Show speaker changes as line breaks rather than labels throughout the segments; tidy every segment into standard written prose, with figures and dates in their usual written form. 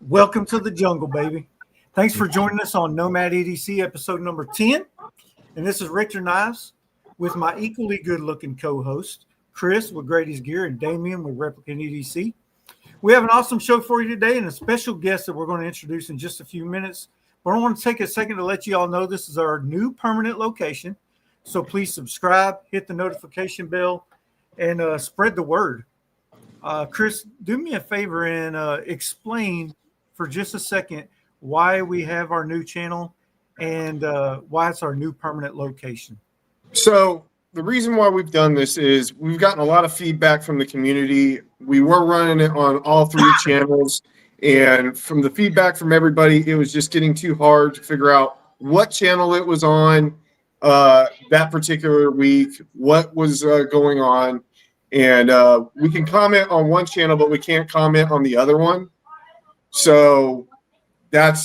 Welcome to the jungle, baby. Thanks for joining us on Nomad Edc episode number 10. And this is Richter Knives with my equally good-looking co-host, Chris with Grady's Gear and Damien with Replicant EDC. We have an awesome show for you today and a special guest that we're going to introduce in just a few minutes. But I want to take a second to let you all know this is our new permanent location. So please subscribe, hit the notification bell, and spread the word. Chris, do me a favor and explain for just a second why we have our new channel and why it's our new permanent location.
So the reason why we've done this is we've gotten a lot of feedback from the community. We were running it on all three channels, and from the feedback from everybody, it was just getting too hard to figure out what channel it was on that particular week, what was going on. And we can comment on one channel, but we can't comment on the other one. So that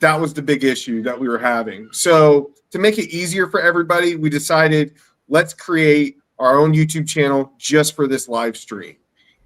was the big issue that we were having. So to make it easier for everybody, we decided let's create our own YouTube channel just for this live stream.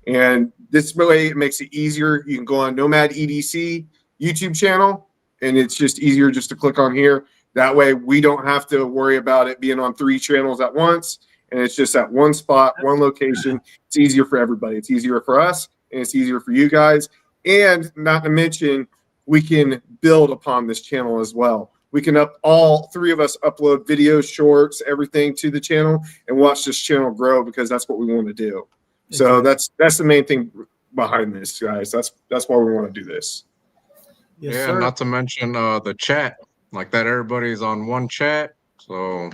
And this way it makes it easier. You can go on Nomad EDC YouTube channel, and it's just easier just to click on here. That way we don't have to worry about it being on three channels at once. And it's just at one spot, one location. It's easier for everybody. It's easier for us, and it's easier for you guys. And not to mention, we can build upon this channel as well. We can all three of us upload videos, shorts, everything to the channel and watch this channel grow because that's what we want to do. So that's the main thing behind this, guys. That's why we want to do this.
Yes, yeah, sir. Not to mention the chat, like that everybody's on one chat. So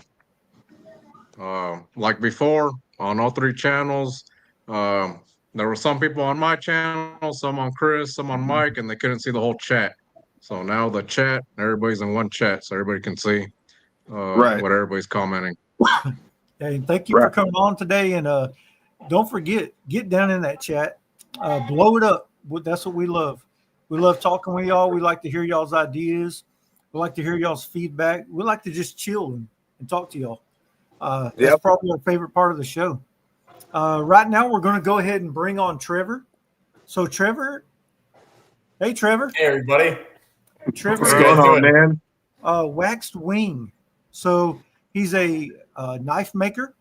like before on all three channels, there were some people on my channel, some on Chris, some on Mike, and they couldn't see the whole chat. So now the chat, everybody's in one chat, so everybody can see what everybody's commenting.
Hey, thank you for coming on today, and don't forget, get down in that chat, blow it up. That's what we love. We love talking with y'all. We like to hear y'all's ideas. We like to hear y'all's feedback. We like to just chill and talk to y'all. That's probably our favorite part of the show. Right now, we're going to go ahead and bring on Trevor. So, Trevor, hey, Trevor.
Hey, everybody.
Trevor,
what's going on, man?
Waxed Wing. So, he's a knife maker,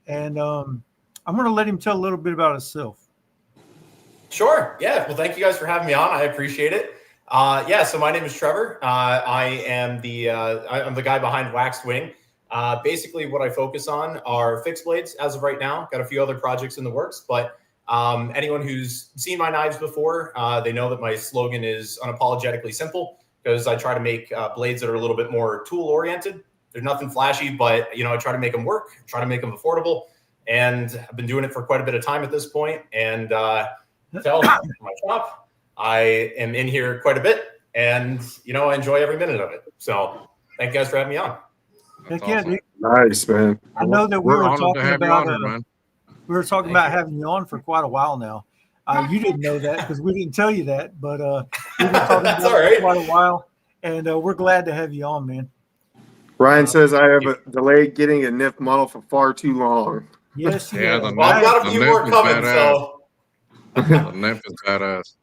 and I'm going to let him tell a little bit about himself.
Sure. Yeah. Well, thank you guys for having me on. I appreciate it. So my name is Trevor. I am I'm the guy behind Waxed Wing. Basically, what I focus on are fixed blades as of right now. Got a few other projects in the works, but anyone who's seen my knives before, they know that my slogan is unapologetically simple because I try to make blades that are a little bit more tool oriented. There's nothing flashy, but I try to make them work, try to make them affordable, and I've been doing it for quite a bit of time at this point. And tell my shop, I am in here quite a bit, and I enjoy every minute of it. So thank you guys for having me on.
Heck yeah, dude.
Nice, man.
I know that we were talking about having you on for quite a while now. You didn't know that because we didn't tell you that, but we've been talking about it for quite a while, and we're glad to have you on, man.
Ryan says I have delayed getting a NIF model for far too long.
Yes,
I've got a few more coming, so.
The NIF is badass.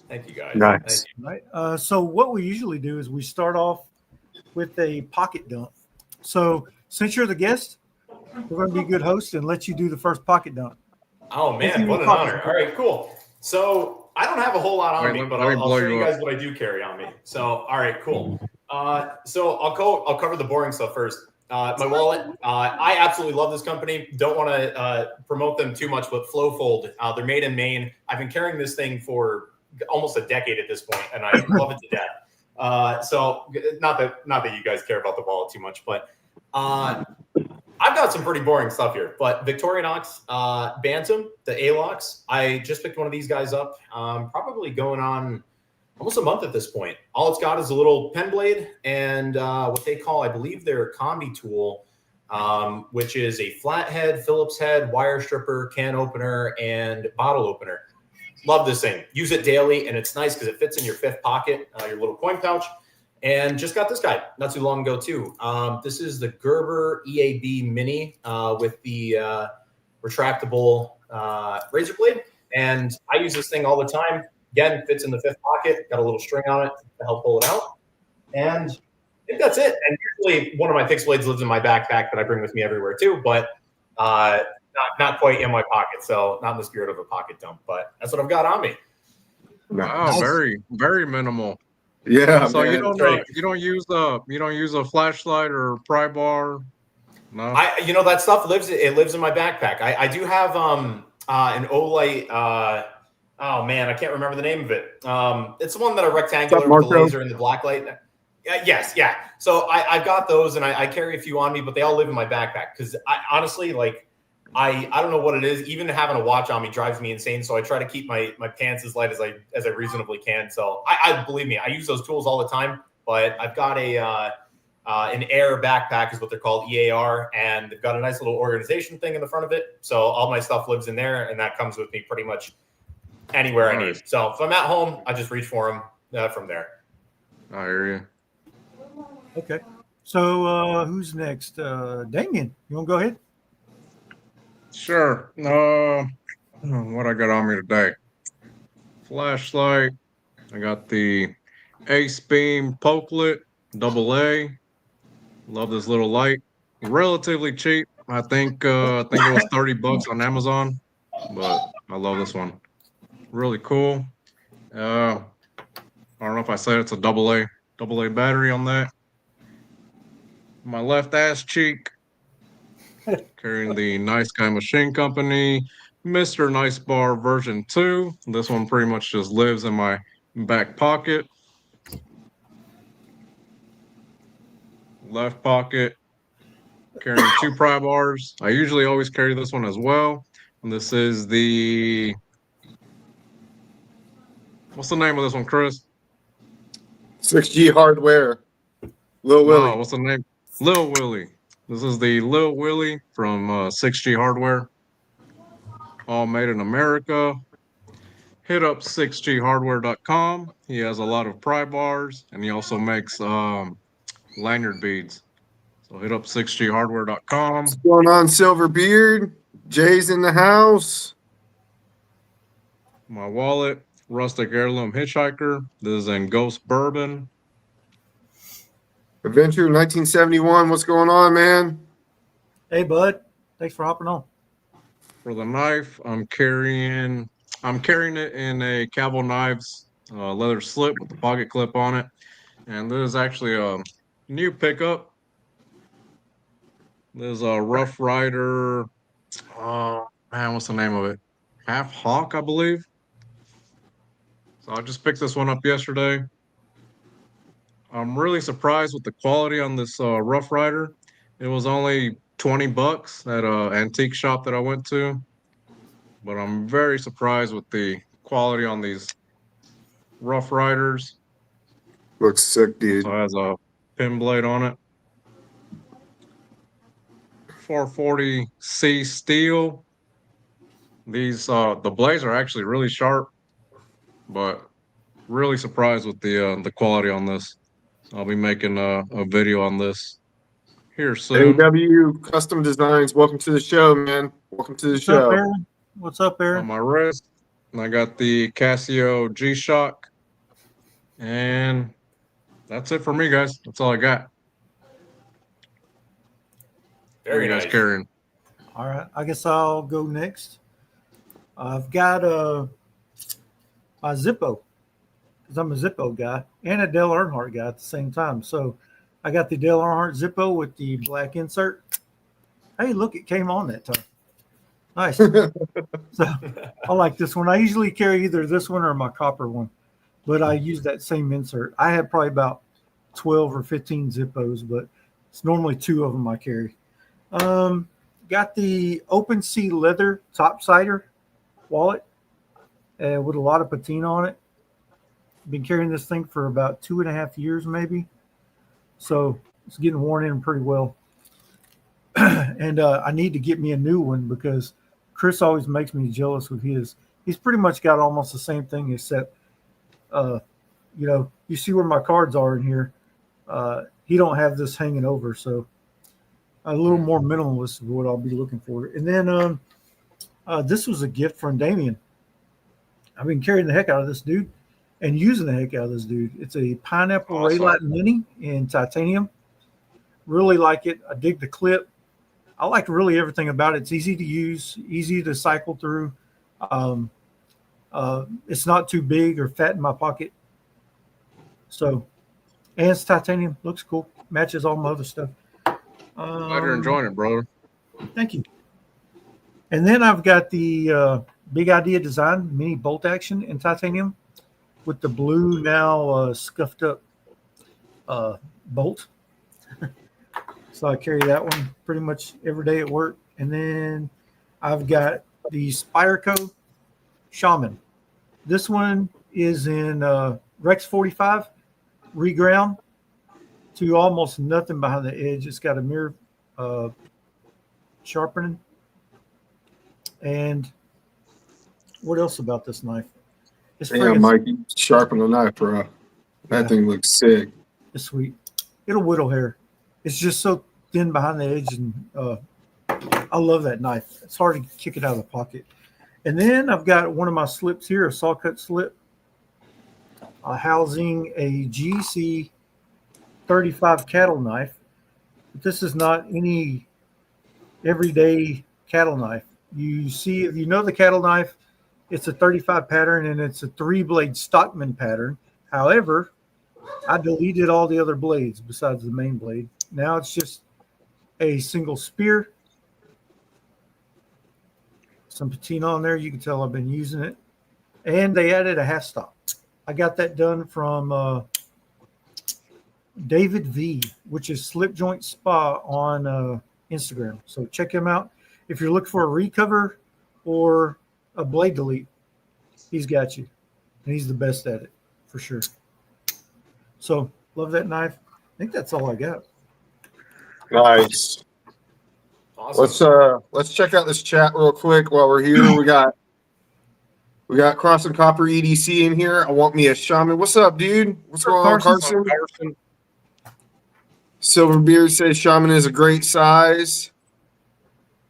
Thank you, guys.
Nice.
Right. So what we usually do is we start off with a pocket dump. So since you're the guest, we're going to be a good host and let you do the first pocket dump.
Oh, man, what an honor. All right, cool. So I don't have a whole lot on me, but I'll show you guys what I do carry on me. So, all right, cool. So I'll cover the boring stuff first. My wallet, I absolutely love this company. Don't want to promote them too much, but Flowfold, they're made in Maine. I've been carrying this thing for almost a decade at this point, and I love it to death. So not that you guys care about the wallet too much, but I've got some pretty boring stuff here. But Victorinox Bantam, the A-Locks, I just picked one of these guys up, probably going on almost a month at this point. All it's got is a little pen blade and what they call, I believe, their combi tool, which is a flathead, Phillips head, wire stripper, can opener, and bottle opener. Love this thing. Use it daily, and it's nice because it fits in your fifth pocket, your little coin pouch. And just got this guy not too long ago, too. This is the Gerber EAB Mini with the retractable razor blade. And I use this thing all the time. Again, fits in the fifth pocket. Got a little string on it to help pull it out. And I think that's it. And usually one of my fixed blades lives in my backpack that I bring with me everywhere, too. But not quite in my pocket. So not in the spirit of a pocket dump. But that's what I've got on me.
Wow,
Nice.
very, very minimal.
Yeah,
So
man.
you don't use a flashlight or pry bar. No.
That stuff lives in my backpack. I do have an Olight. Oh man, I can't remember the name of it. It's the one that are rectangular with the laser and the black light. Yes, yeah. So I've got those, and I carry a few on me, but they all live in my backpack because I honestly I don't know what it is. Even having a watch on me drives me insane. So I try to keep my pants as light as I reasonably can. So I believe me, I use those tools all the time. But I've got an Air backpack is what they're called, EAR, and they've got a nice little organization thing in the front of it. So all my stuff lives in there, and that comes with me pretty much anywhere I need. So if I'm at home, I just reach for them from there.
I hear you.
Okay. So who's next? Damien, you want to go ahead?
Sure. What I got on me today? Flashlight. I got the Ace Beam Pokelet AA. Love this little light. Relatively cheap. I think it was $30 on Amazon, but I love this one. Really cool. I don't know if I said it's a AA battery on that. My left ass cheek. Carrying the Nice Guy Machine Company Mr. Nice Bar version 2. This one pretty much just lives in my back pocket. Left pocket, carrying 2 pry bars. I usually always carry this one as well. And this is the, what's the name of this one, Chris?
6G hardware. Lil Willie.
Oh, what's the name? Lil Willie. This is the Lil Willie from 6G Hardware. All made in America. Hit up 6ghardware.com. He has a lot of pry bars, and he also makes lanyard beads. So hit up 6ghardware.com.
What's going on, Silverbeard? Jay's in the house.
My wallet, Rustic Heirloom Hitchhiker. This is in Ghost Bourbon.
Adventure 1971. What's going on, man?
Hey, bud. Thanks for hopping on.
For the knife, I'm carrying it in a Cabo Knives leather slip with the pocket clip on it. And this is actually a new pickup. This is a Rough Rider. Oh man, what's the name of it? Half Hawk, I believe. So I just picked this one up yesterday. I'm really surprised with the quality on this Rough Rider. It was only $20 at an antique shop that I went to, but I'm very surprised with the quality on these Rough Riders.
Looks sick, dude.
So it has a pin blade on it. 440C steel. These the blades are actually really sharp, but really surprised with the quality on this. I'll be making a video on this here soon.
AW Custom Designs. Welcome to the show, man. Welcome to the
What's
show.
up, Aaron? What's up,
On
Aaron?
my wrist, and I got the Casio G-Shock, and that's it for me, guys. That's all I got.
Very
What are you guys
nice.
carrying?
All right. I guess I'll go next. I've got my Zippo, because I'm a Zippo guy and a Dale Earnhardt guy at the same time. So I got the Dale Earnhardt Zippo with the black insert. Hey, look, it came on that time. Nice. So I like this one. I usually carry either this one or my copper one, but I use that same insert. I have probably about 12 or 15 Zippos, but it's normally 2 of them I carry. Got the Open Sea leather topsider wallet with a lot of patina on it. Been carrying this thing for about 2.5 years, maybe. So it's getting worn in pretty well. And I need to get me a new one because Chris always makes me jealous with his. He's pretty much got almost the same thing, except, you see where my cards are in here. He don't have this hanging over, so a little more minimalist is what I'll be looking for. And then this was a gift from Damien. I've been carrying the heck out of this dude and using the heck out of this dude. It's a pineapple Raylight Mini in titanium. Really like it. I dig the clip. I like really everything about it. It's easy to use, easy to cycle through. It's not too big or fat in my pocket. So, and it's titanium. Looks cool. Matches all my other stuff.
Glad you're enjoying it, brother.
Thank you. And then I've got the Big Idea Design mini bolt action in titanium with the blue now scuffed up bolt. So I carry that one pretty much every day at work. And then I've got the Spyderco Shaman. This one is in Rex 45 reground to almost nothing behind the edge. It's got a mirror sharpening. And what else about this knife? It's
Yeah, Mike, you sharpen the knife, bro. That thing looks sick.
It's sweet. It'll whittle hair. It's just so thin behind the edge, and I love that knife. It's hard to kick it out of the pocket. And then I've got one of my slips here, a saw cut slip, housing a GC 35 cattle knife. But this is not any everyday cattle knife. You see, if you know the cattle knife, it's a 35 pattern and it's a 3-blade Stockman pattern. However, I deleted all the other blades besides the main blade. Now it's just a single spear. Some patina on there. You can tell I've been using it. And they added a half stop. I got that done from David V, which is Slip Joint Spa on Instagram. So check him out. If you're looking for a recover or a blade delete, he's got you. And he's the best at it, for sure. So love that knife. I think that's all I got.
Nice.
Awesome.
Let's check out this chat real quick while we're here. We got Crossing Copper EDC in here. I want me a shaman. What's up, dude? What's going on, Carson? Silverbeard says shaman is a great size.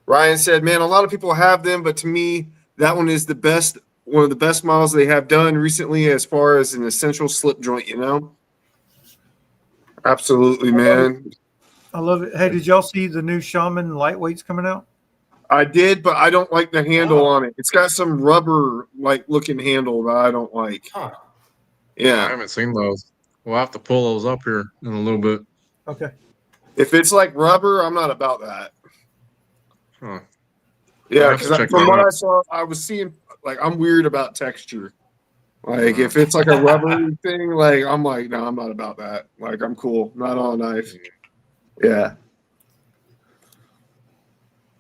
Ryan said, man, a lot of people have them, but to me, that one is the best, one of the best models they have done recently as far as an essential slip joint, you know? Absolutely, man.
I love it. Hey, did y'all see the new Shaman lightweights coming out?
I did, but I don't like the handle on it. It's got some rubber like looking handle that I don't like.
Huh.
I
Yeah.
haven't seen those. We'll have to pull those up here in a little bit.
Okay.
If it's like rubber, I'm not about that.
Huh.
Yeah,
I'll have to
because
check
from
that
what
out.
I saw, I was seeing like I'm weird about texture. Like if it's like a rubbery thing, like I'm like, no, I'm not about that. Like I'm cool, not on a knife. Yeah.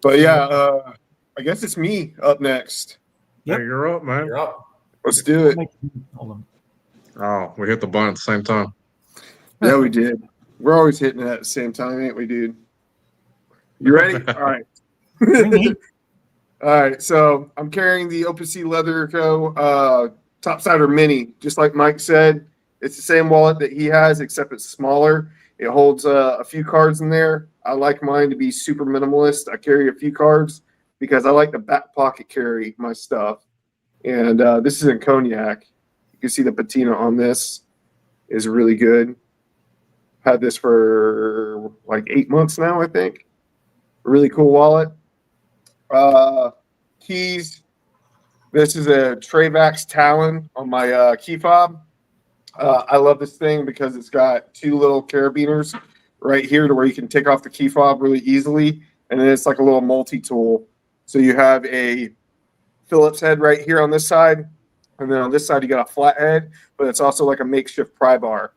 But yeah, I guess it's me up next.
Yep.
Hey, you're up, man.
You're up.
Let's do it.
Hold on.
Oh, we hit the button at the same time.
Yeah, we did. We're always hitting it at the same time, ain't we, dude? You ready? All right. All right. So I'm carrying the OpenSea Leather Co. Topsider Mini. Just like Mike said, it's the same wallet that he has, except it's smaller. It holds a few cards in there. I like mine to be super minimalist. I carry a few cards because I like to back pocket carry my stuff. And this is in cognac. You can see the patina on this is really good. Had this for like 8 months now, I think. Really cool wallet. Keys. This is a Travax Talon on my key fob. I love this thing because it's got two little carabiners right here to where you can take off the key fob really easily. And then it's like a little multi-tool. So you have a Phillips head right here on this side. And then on this side, you got a flat head, but it's also like a makeshift pry bar.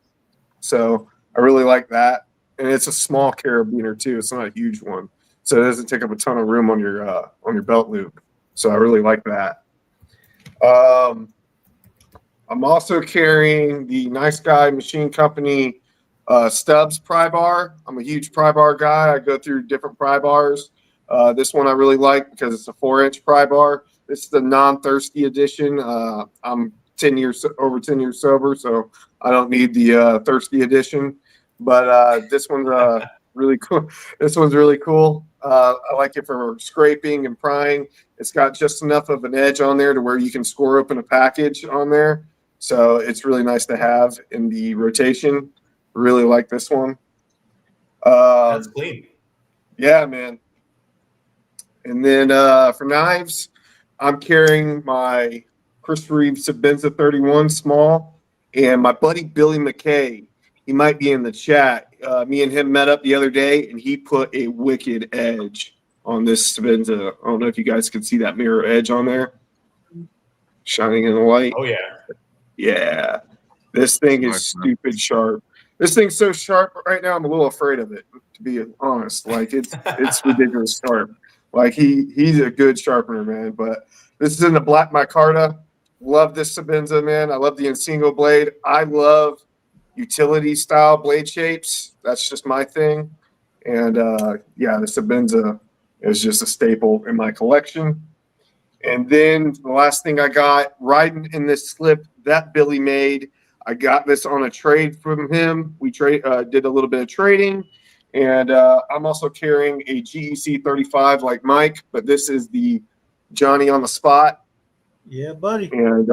So I really like that. And it's a small carabiner too. It's not a huge one. So it doesn't take up a ton of room on your belt loop. So I really like that. I'm also carrying the Nice Guy Machine Company Stubbs pry bar. I'm a huge pry bar guy. I go through different pry bars. This one I really like because it's a 4-inch pry bar. This is the non-thirsty edition. I'm over 10 years sober, so I don't need the thirsty edition. But this one's really cool. This one's really cool. I like it for scraping and prying. It's got just enough of an edge on there to where you can score open a package on there. So it's really nice to have in the rotation. Really like this one.
That's clean.
Yeah, man. And then for knives, I'm carrying my Christopher Reeve Sabenza 31 small, and my buddy Billy McKay. He might be in the chat. Me and him met up the other day, and he put a wicked edge on this Sabenza. I don't know if you guys can see that mirror edge on there, shining in the light.
Oh yeah.
Yeah, this thing is stupid sharp. This thing's so sharp right now. I'm a little afraid of it, to be honest. Like it's ridiculous sharp. Like he's a good sharpener, man. But this is in the black micarta. Love this Sabenza, man. I love the Insingo blade. I love utility style blade shapes. That's just my thing. And yeah, the Sabenza is just a staple in my collection. And then the last thing I got, riding in this slip that Billy made. I got this on a trade from him. We did a little bit of trading. And I'm also carrying a GEC 35 like Mike, but this is the Johnny on the spot.
Yeah, buddy.
And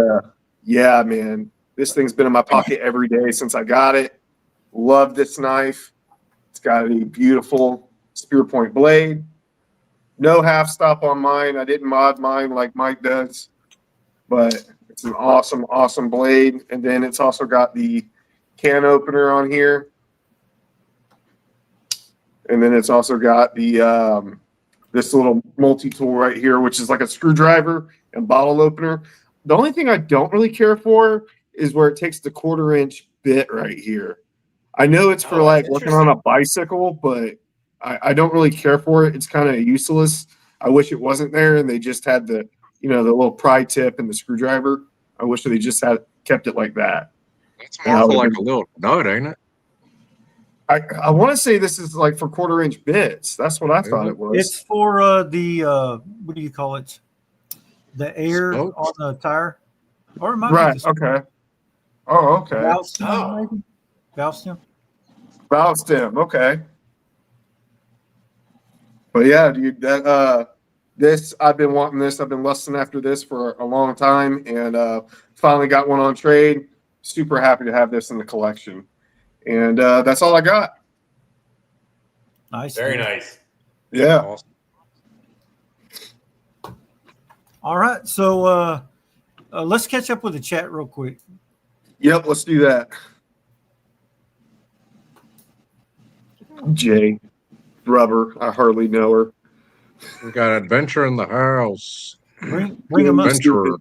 yeah, man, this thing's been in my pocket every day since I got it. Love this knife. It's got a beautiful spear point blade. No half stop on mine. I didn't mod mine like Mike does, but it's an awesome, awesome blade. And then it's also got the can opener on here. And then it's also got the this little multi-tool right here, which is like a screwdriver and bottle opener. The only thing I don't really care for is where it takes the 1/4-inch bit right here. I know it's for like working on a bicycle, but I don't really care for it. It's kind of useless. I wish it wasn't there and they just had the, you know, the little pry tip and the screwdriver. I wish they just had kept it like that.
It's more for like a little nut, ain't it?
I want to say this is like for 1/4-inch bits. That's what I thought it was.
It's for the what do you call it? The air
Spokes?
on the tire, or it might
Right.
be the
Okay. Oh, okay.
valve stem, maybe? Valve stem.
Valve stem. Okay. But yeah, dude, that this I've been wanting this. I've been lusting after this for a long time, and finally got one on trade. Super happy to have this in the collection. And that's all I got.
Nice.
Very nice.
Yeah.
Awesome.
All right, so let's catch up with the chat real quick.
Yep. Let's do that. Jay, rubber. I hardly know her.
We got adventure in the house.
Bring them up.
Adventurer.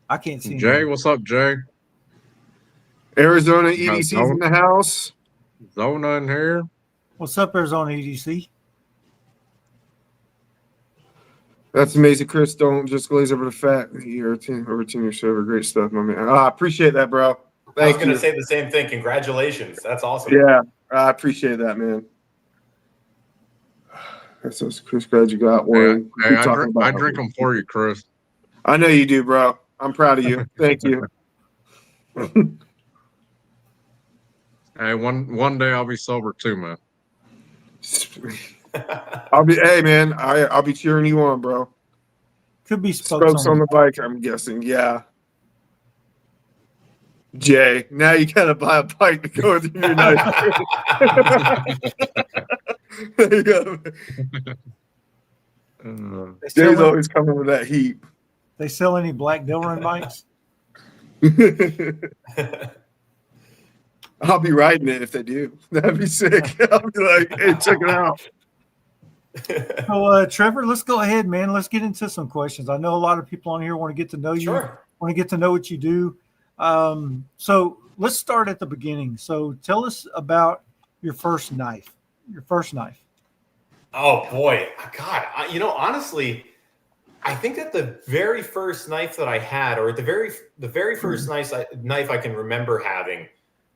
I can't see
Jay,
him.
what's up, Jay?
Arizona EDC's in the house.
Zona in here.
What's up, Arizona EDC?
That's amazing, Chris. Don't just glaze over the fat. You're over 10 years sober. Great stuff, my man. I appreciate that, bro.
I was
Thank
going to
you.
say the same thing. Congratulations. That's awesome.
Yeah, I appreciate that, man. That's so Chris. Glad you got one.
Hey, I drink them for you, Chris.
I know you do, bro. I'm proud of you. Thank you.
Hey, one day I'll be sober too, man.
Hey, man. I'll be cheering you on, bro.
Could be spokes
Spokes on the bike, I'm guessing. Yeah. Jay, now you gotta buy a bike to go with your night. There you go. Jay's always coming with that heat.
They sell any Black Delrin bikes?
I'll be riding it if they do. That'd be sick. I'll be like, hey, check it out.
So, Trevor, let's go ahead, man. Let's get into some questions. I know a lot of people on here want to get to know you,
Sure.
want to get to know what you do. So let's start at the beginning. So tell us about your first knife. Your first knife.
Oh boy, God! Honestly, I think that the very first knife that I had, or the very first knife I can remember having,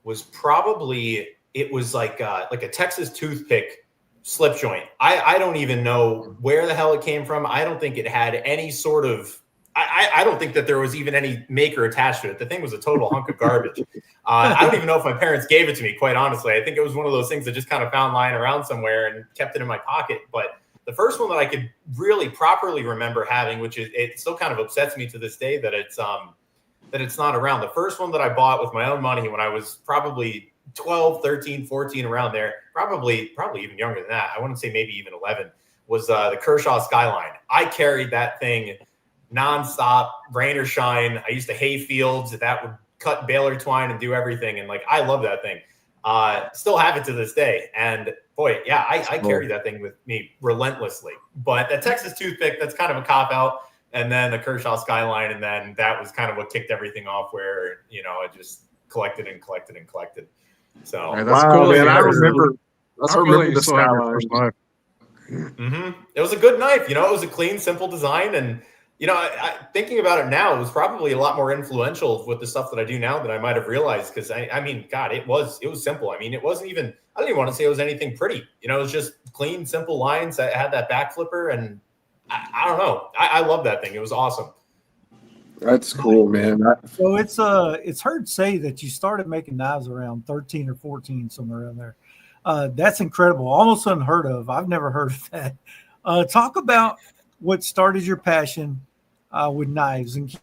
was probably, it was like a Texas toothpick slip joint. I don't even know where the hell it came from. I don't think it had any sort of. I don't think that there was even any maker attached to it. The thing was a total hunk of garbage. I don't even know if my parents gave it to me, quite honestly. I think it was one of those things that just kind of found lying around somewhere and kept it in my pocket. But the first one that I could really properly remember having, which is, it still kind of upsets me to this day that it's not around. The first one that I bought with my own money when I was probably 12, 13, 14, around there, probably even younger than that. I wouldn't say maybe even 11, was the Kershaw Skyline. I carried that thing nonstop, rain or shine. I used to hay fields that would cut baler twine and do everything. And like, I love that thing. Still have it to this day. And boy, yeah, I carry that thing with me relentlessly. But the Texas toothpick, that's kind of a cop out. And then the Kershaw Skyline. And then that was kind of what kicked everything off, where, I just collected and collected and collected. So
Hey, that's cool.
Man, I
remember
remember
the
the
Skyline.
Skyline.
It was a good knife. It was a clean, simple design. And, thinking about it now, it was probably a lot more influential with the stuff that I do now than I might have realized. Because I mean, God, it was simple. I mean, it wasn't even, I don't even want to say it was anything pretty. It was just clean, simple lines that had that back flipper. And I don't know. I love that thing. It was awesome.
That's cool, man.
So it's heard say that you started making knives around 13 or 14, somewhere around there. That's incredible. Almost unheard of. I've never heard of that. Talk about what started your passion with knives and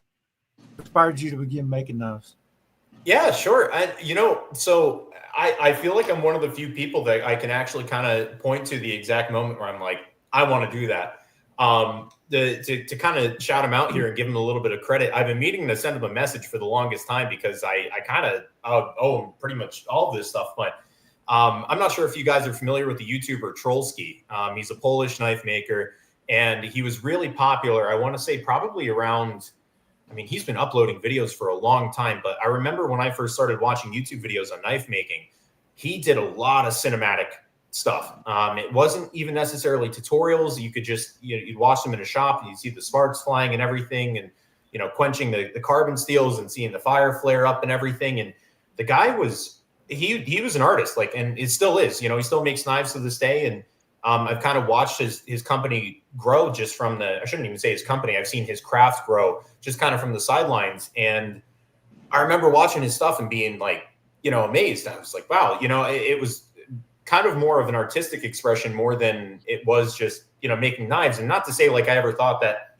inspired you to begin making knives.
Yeah, sure. So I feel like I'm one of the few people that I can actually kind of point to the exact moment where I'm like, I want to do that. To kind of shout him out here and give him a little bit of credit, I've been meaning to send him a message for the longest time, because I kind of owe him pretty much all of this stuff. But I'm not sure if you guys are familiar with the YouTuber Trollski. He's a Polish knife maker, and he was really popular. I want to say probably around, I mean, he's been uploading videos for a long time, but I remember when I first started watching YouTube videos on knife making, he did a lot of cinematic stuff. It wasn't even necessarily tutorials. You could just, you'd watch them in a shop and you'd see the sparks flying and everything, and, quenching the carbon steels and seeing the fire flare up and everything. And the guy was, he was an artist, like, and it still is, he still makes knives to this day. And I've kind of watched his company grow just from I shouldn't even say his company. I've seen his craft grow just kind of from the sidelines. And I remember watching his stuff and being like, amazed. I was like, wow, it was kind of more of an artistic expression more than it was just, making knives. And not to say like I ever thought that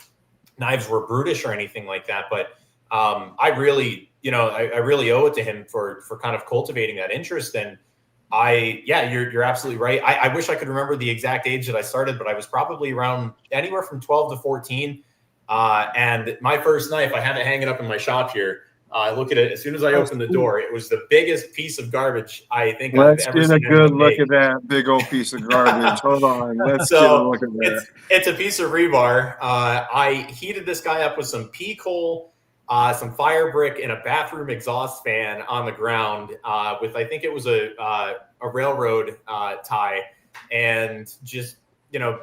knives were brutish or anything like that, but I really, I really owe it to him for kind of cultivating that interest. And you're absolutely right. I wish I could remember the exact age that I started, but I was probably around anywhere from 12 to 14. And my first knife, I have it hanging up in my shop here. I look at it as soon as I opened the door. It was the biggest piece of garbage I think
Let's
I've ever
get a
seen
good look
make.
at that big old piece of garbage. Hold on. Let's get a look at that.
It's a piece of rebar. I heated this guy up with some pea coal, some fire brick, and a bathroom exhaust fan on the ground with, I think it was a railroad tie, and just,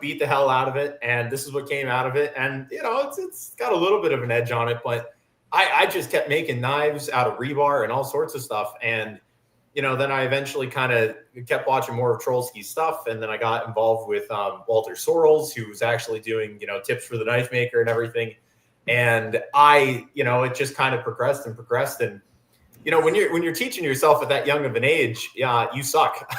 beat the hell out of it. And this is what came out of it. And, it's got a little bit of an edge on it, but I just kept making knives out of rebar and all sorts of stuff. And, then I eventually kind of kept watching more of Trollski's stuff. And then I got involved with Walter Sorrells, who was actually doing, tips for the knife maker and everything. And it just kind of progressed and progressed. And, when you're teaching yourself at that young of an age, you suck.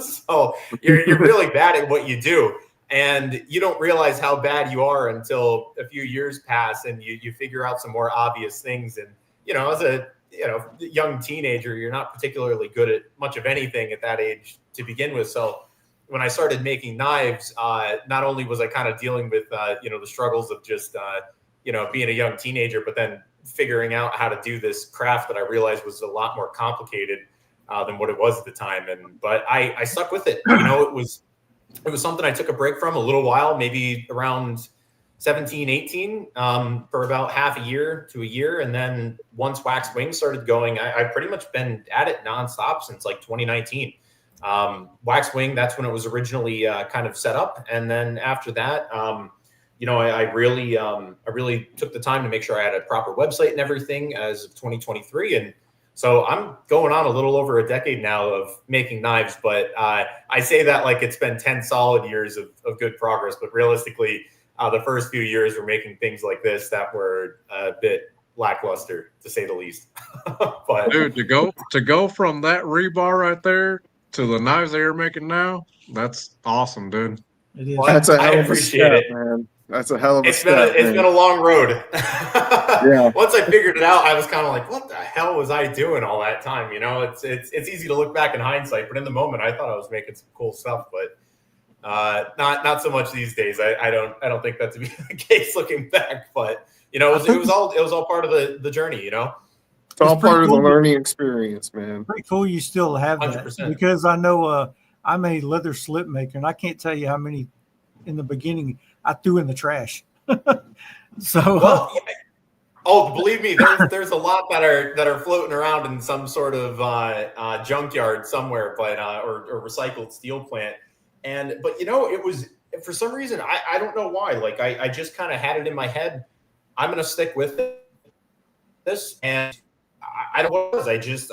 So you're really bad at what you do. And you don't realize how bad you are until a few years pass and you figure out some more obvious things. And, as a, young teenager, you're not particularly good at much of anything at that age to begin with. So when I started making knives, not only was I kind of dealing with, the struggles of just, being a young teenager, but then figuring out how to do this craft that I realized was a lot more complicated than what it was at the time. But I stuck with it. It was something I took a break from a little while, maybe around 17, 18, for about half a year to a year. And then once Wax Wing started going, I've pretty much been at it nonstop since like 2019. Wax Wing, that's when it was originally kind of set up. And then after that, I really took the time to make sure I had a proper website and everything as of 2023. And so I'm going on a little over a decade now of making knives, but I say that like it's been 10 solid years of good progress. But realistically, the first few years were making things like this that were a bit lackluster, to say the least. But
Dude, to go from that rebar right there to the knives that you're making now, that's awesome, dude.
It is.
Well,
That's a
I
hell of a
appreciate
step,
it.
man. That's a hell of a
It's
step.
been a long road.
Yeah.
Once I figured it out, I was kind of like, what the hell was I doing all that time? It's easy to look back in hindsight, but in the moment I thought I was making some cool stuff, but not so much these days. I don't think that to be the case looking back, but it was all part of the journey,
It's all
It's pretty
part of the
cool.
learning experience, man.
Pretty cool you still have that
100%.
because I know I'm a leather slip maker and I can't tell you how many in the beginning I threw in the trash. So
Well, yeah. Oh, believe me, there's a lot that are floating around in some sort of junkyard somewhere, but or recycled steel plant. But it was, for some reason, I don't know why. Like I just kind of had it in my head, I'm gonna stick with this, and I don't know what it was.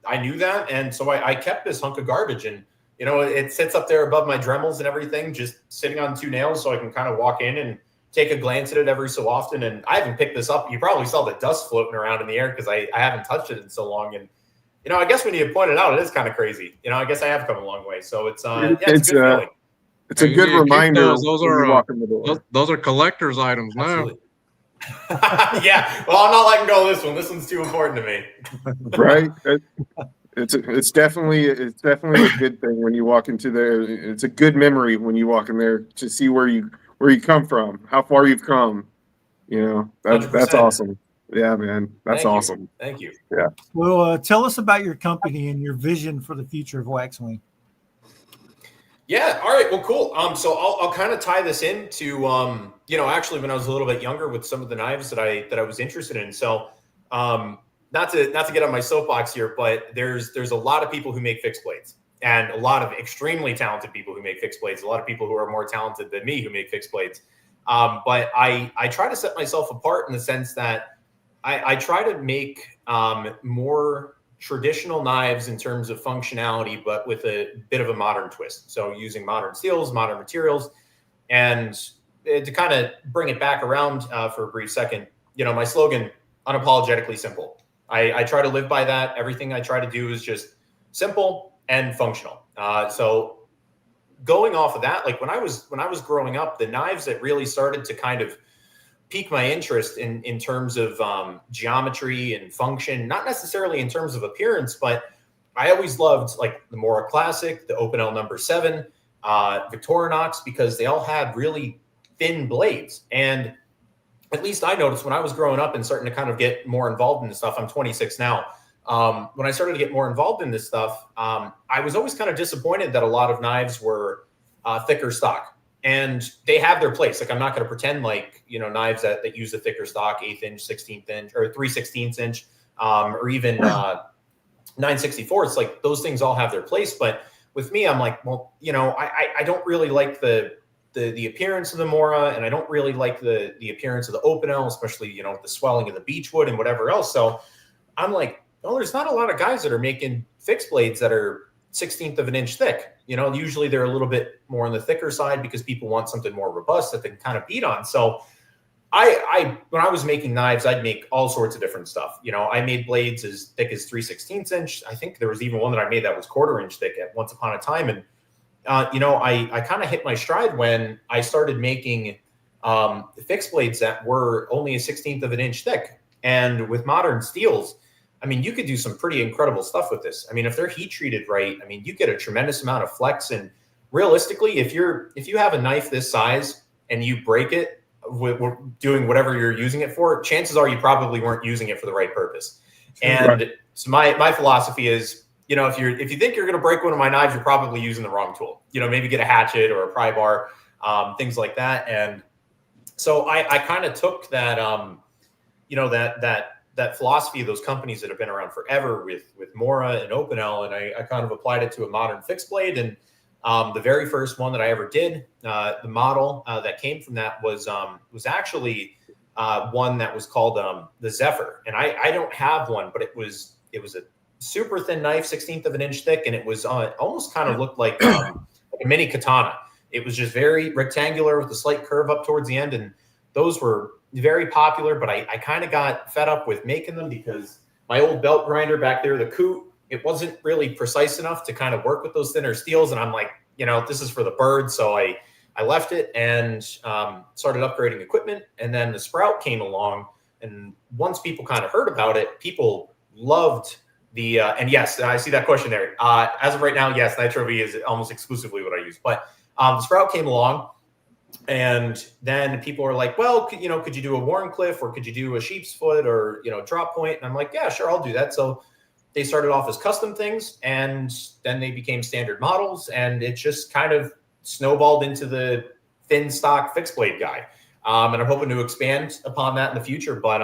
I knew that, and so I kept this hunk of garbage, and it sits up there above my Dremels and everything, just sitting on two nails, so I can kind of walk in and take a glance at it every so often. And I haven't picked this up. You probably saw the dust floating around in the air because I haven't touched it in so long. And I guess when you point it out, it is kind of crazy. I guess I have come a long way. So it's it's a good feeling.
It's a good reminder.
Those are those are collector's items now.
Absolutely. Yeah. Well, I'm not letting go of this one. This one's too important to me.
Right. It's definitely a good thing when you walk into there. It's a good memory when you walk in there to see where you come from, how far you've come. That's
100%.
awesome. Yeah, man, that's awesome.
Thank you.
Yeah.
well, tell us about your company and your vision for the future of Waxwing.
Yeah. All right. Well, cool. So I'll kind of tie this into, actually when I was a little bit younger with some of the knives that I was interested in. So, not to get on my soapbox here, but there's a lot of people who make fixed blades, and a lot of extremely talented people who make fixed blades. A lot of people who are more talented than me who make fixed blades. But I try to set myself apart in the sense that I try to make more traditional knives in terms of functionality, but with a bit of a modern twist. So using modern steels, modern materials, and to kind of bring it back around for a brief second, my slogan, unapologetically simple. I try to live by that. Everything I try to do is just simple and functional. So going off of that, like when I was growing up, the knives that really started to kind of pique my interest in terms of geometry and function, not necessarily in terms of appearance, but I always loved like the Mora Classic, the Open L number 7, Victorinox, because they all had really thin blades. And at least I noticed when I was growing up and starting to kind of get more involved in this stuff, I'm 26 now. When I started to get more involved in this stuff, I was always kind of disappointed that a lot of knives were thicker stock. And they have their place. Like I'm not going to pretend like, knives that use a thicker stock, 1/8 inch, 16th inch, or 3/16 inch, or even 9/64. Like those things all have their place. But with me, I'm like, well, I don't really like the appearance of the Mora, and I don't really like the appearance of the Open L, especially, with the swelling of the beechwood and whatever else. So I'm like, well, there's not a lot of guys that are making fixed blades that are 1/16 of an inch thick. Usually they're a little bit more on the thicker side because people want something more robust that they can kind of beat on. So I when I was making knives, I'd make all sorts of different stuff. I made blades as thick as 3/16 inch. I think there was even one that I made that was 1/4 inch thick at once upon a time. And, I kind of hit my stride when I started making fixed blades that were only 1/16 of an inch thick. And with modern steels, I mean, you could do some pretty incredible stuff with this. I mean, if they're heat treated right, I mean, you get a tremendous amount of flex. And realistically, if you have a knife this size and you break it with doing whatever you're using it for, chances are you probably weren't using it for the right purpose. And so my philosophy is, if you think you're going to break one of my knives, you're probably using the wrong tool. Maybe get a hatchet or a pry bar, things like that. And so I kind of took that, that philosophy of those companies that have been around forever with Mora and Open L, and I kind of applied it to a modern fixed blade. And The very first one that I ever did, the model that came from that was actually one that was called the Zephyr, and I don't have one, but it was a super thin knife, 1/16 of an inch thick, and it was almost kind of looked like a mini katana. It was just very rectangular with a slight curve up towards the end, and those were very popular. But I kind of got fed up with making them because my old belt grinder back there, the Coot, it wasn't really precise enough to kind of work with those thinner steels, and I'm like, this is for the bird, so I left it and started upgrading equipment. And then the Sprout came along, and once people kind of heard about it, people loved the and yes, I see that question there. As of right now, yes, Nitro V is almost exclusively what I use. But the Sprout came along, and then people were like, well, could you do a Warncliffe, or could you do a sheep's foot, or drop point? And I'm like, yeah, sure, I'll do that. So they started off as custom things, and then they became standard models, and it just kind of snowballed into the thin stock fixed blade guy. And I'm hoping to expand upon that in the future. But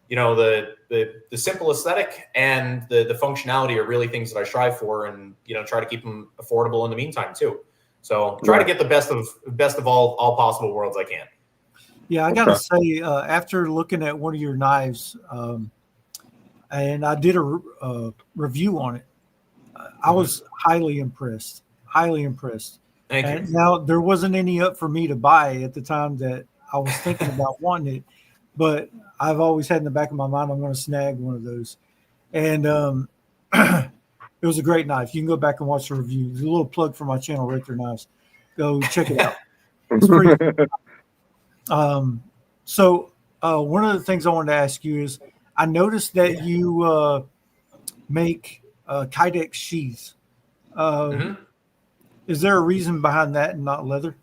the simple aesthetic and the functionality are really things that I strive for, and try to keep them affordable in the meantime too. So try to get the best of all possible worlds I can.
Yeah, I gotta say, after looking at one of your knives, and I did a review on it, I was highly impressed. Highly impressed.
Thank you.
And now there wasn't any up for me to buy at the time that I was thinking about wanting it, but I've always had in the back of my mind I'm going to snag one of those. And it was a great knife. You can go back and watch the review. There's a little plug for my channel, Richter Knives. Go check it out. It's pretty. So one of the things I wanted to ask you is, I noticed that you make Kydex sheaths. Is there a reason behind that and not leather?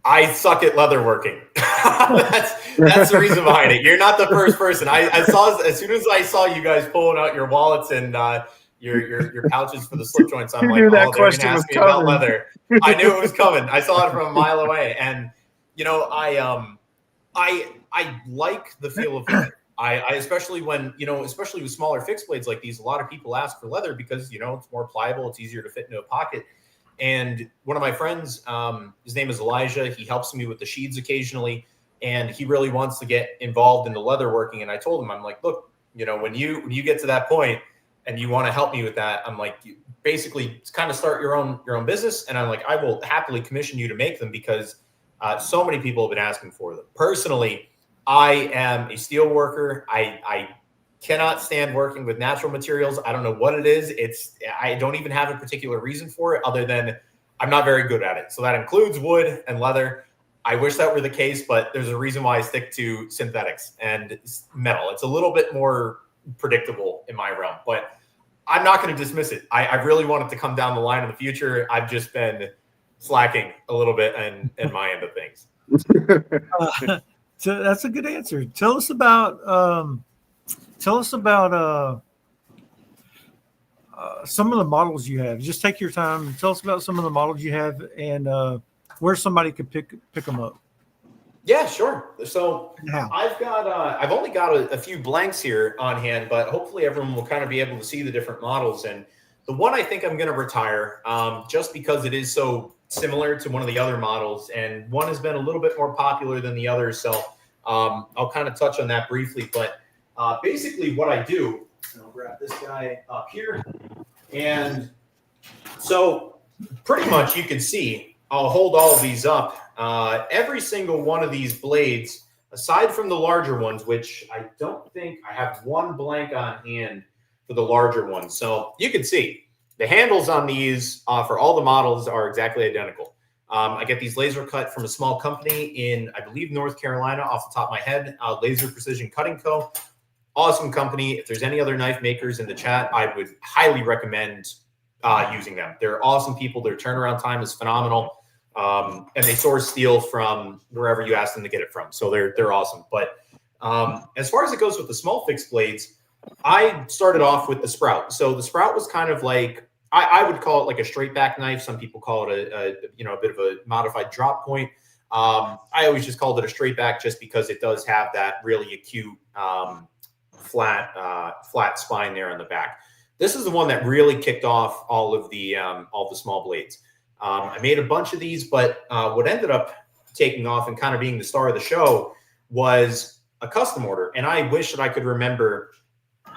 I suck at leather working. that's the reason behind it. You're not the first person. I saw, as soon as I saw you guys pulling out your wallets and your pouches for the slip joints, I'm like, they're going to ask me about leather. I knew it was coming. I saw it from a mile away, and I like the feel of leather. I especially when, especially with smaller fixed blades like these, a lot of people ask for leather because, it's more pliable. It's easier to fit into a pocket. And one of my friends, his name is Elijah. He helps me with the sheaths occasionally, and he really wants to get involved in the leather working. And I told him, I'm like, look, when you get to that point and you want to help me with that, I'm like, you basically kind of start your own business. And I'm like, I will happily commission you to make them because so many people have been asking for them. Personally, I am a steel worker. I cannot stand working with natural materials. I don't know what it is. I don't even have a particular reason for it other than I'm not very good at it. So that includes wood and leather. I wish that were the case, but there's a reason why I stick to synthetics and metal. It's a little bit more predictable in my realm, but I'm not going to dismiss it. I really want it to come down the line in the future. I've just been slacking a little bit in my end of things.
So that's a good answer. Tell us about some of the models you have. Just take your time and tell us about some of the models you have and where somebody could pick them up.
Yeah, sure. So I've only got a few blanks here on hand, but hopefully everyone will kind of be able to see the different models. And the one I think I'm going to retire just because it is so similar to one of the other models, and one has been a little bit more popular than the others. So I'll kind of touch on that briefly. But basically what I do, and I'll grab this guy up here. And so pretty much you can see, I'll hold all of these up. Every single one of these blades, aside from the larger ones, which I don't think I have one blank on hand for the larger ones. So you can see the handles on these for all the models are exactly identical. I get these laser cut from a small company in, I believe, North Carolina, off the top of my head, Laser Precision Cutting Co. Awesome company. If there's any other knife makers in the chat, I would highly recommend using them. They're awesome people. Their turnaround time is phenomenal. And they source steel from wherever you ask them to get it from. So they're awesome. But as far as it goes with the small fixed blades, I started off with the Sprout. So the Sprout was kind of like, I would call it like a straight back knife. Some people call it a bit of a modified drop point. I always just called it a straight back just because it does have that really acute flat spine there on the back. This is the one that really kicked off all the small blades. I made a bunch of these, but what ended up taking off and kind of being the star of the show was a custom order. And I wish that I could remember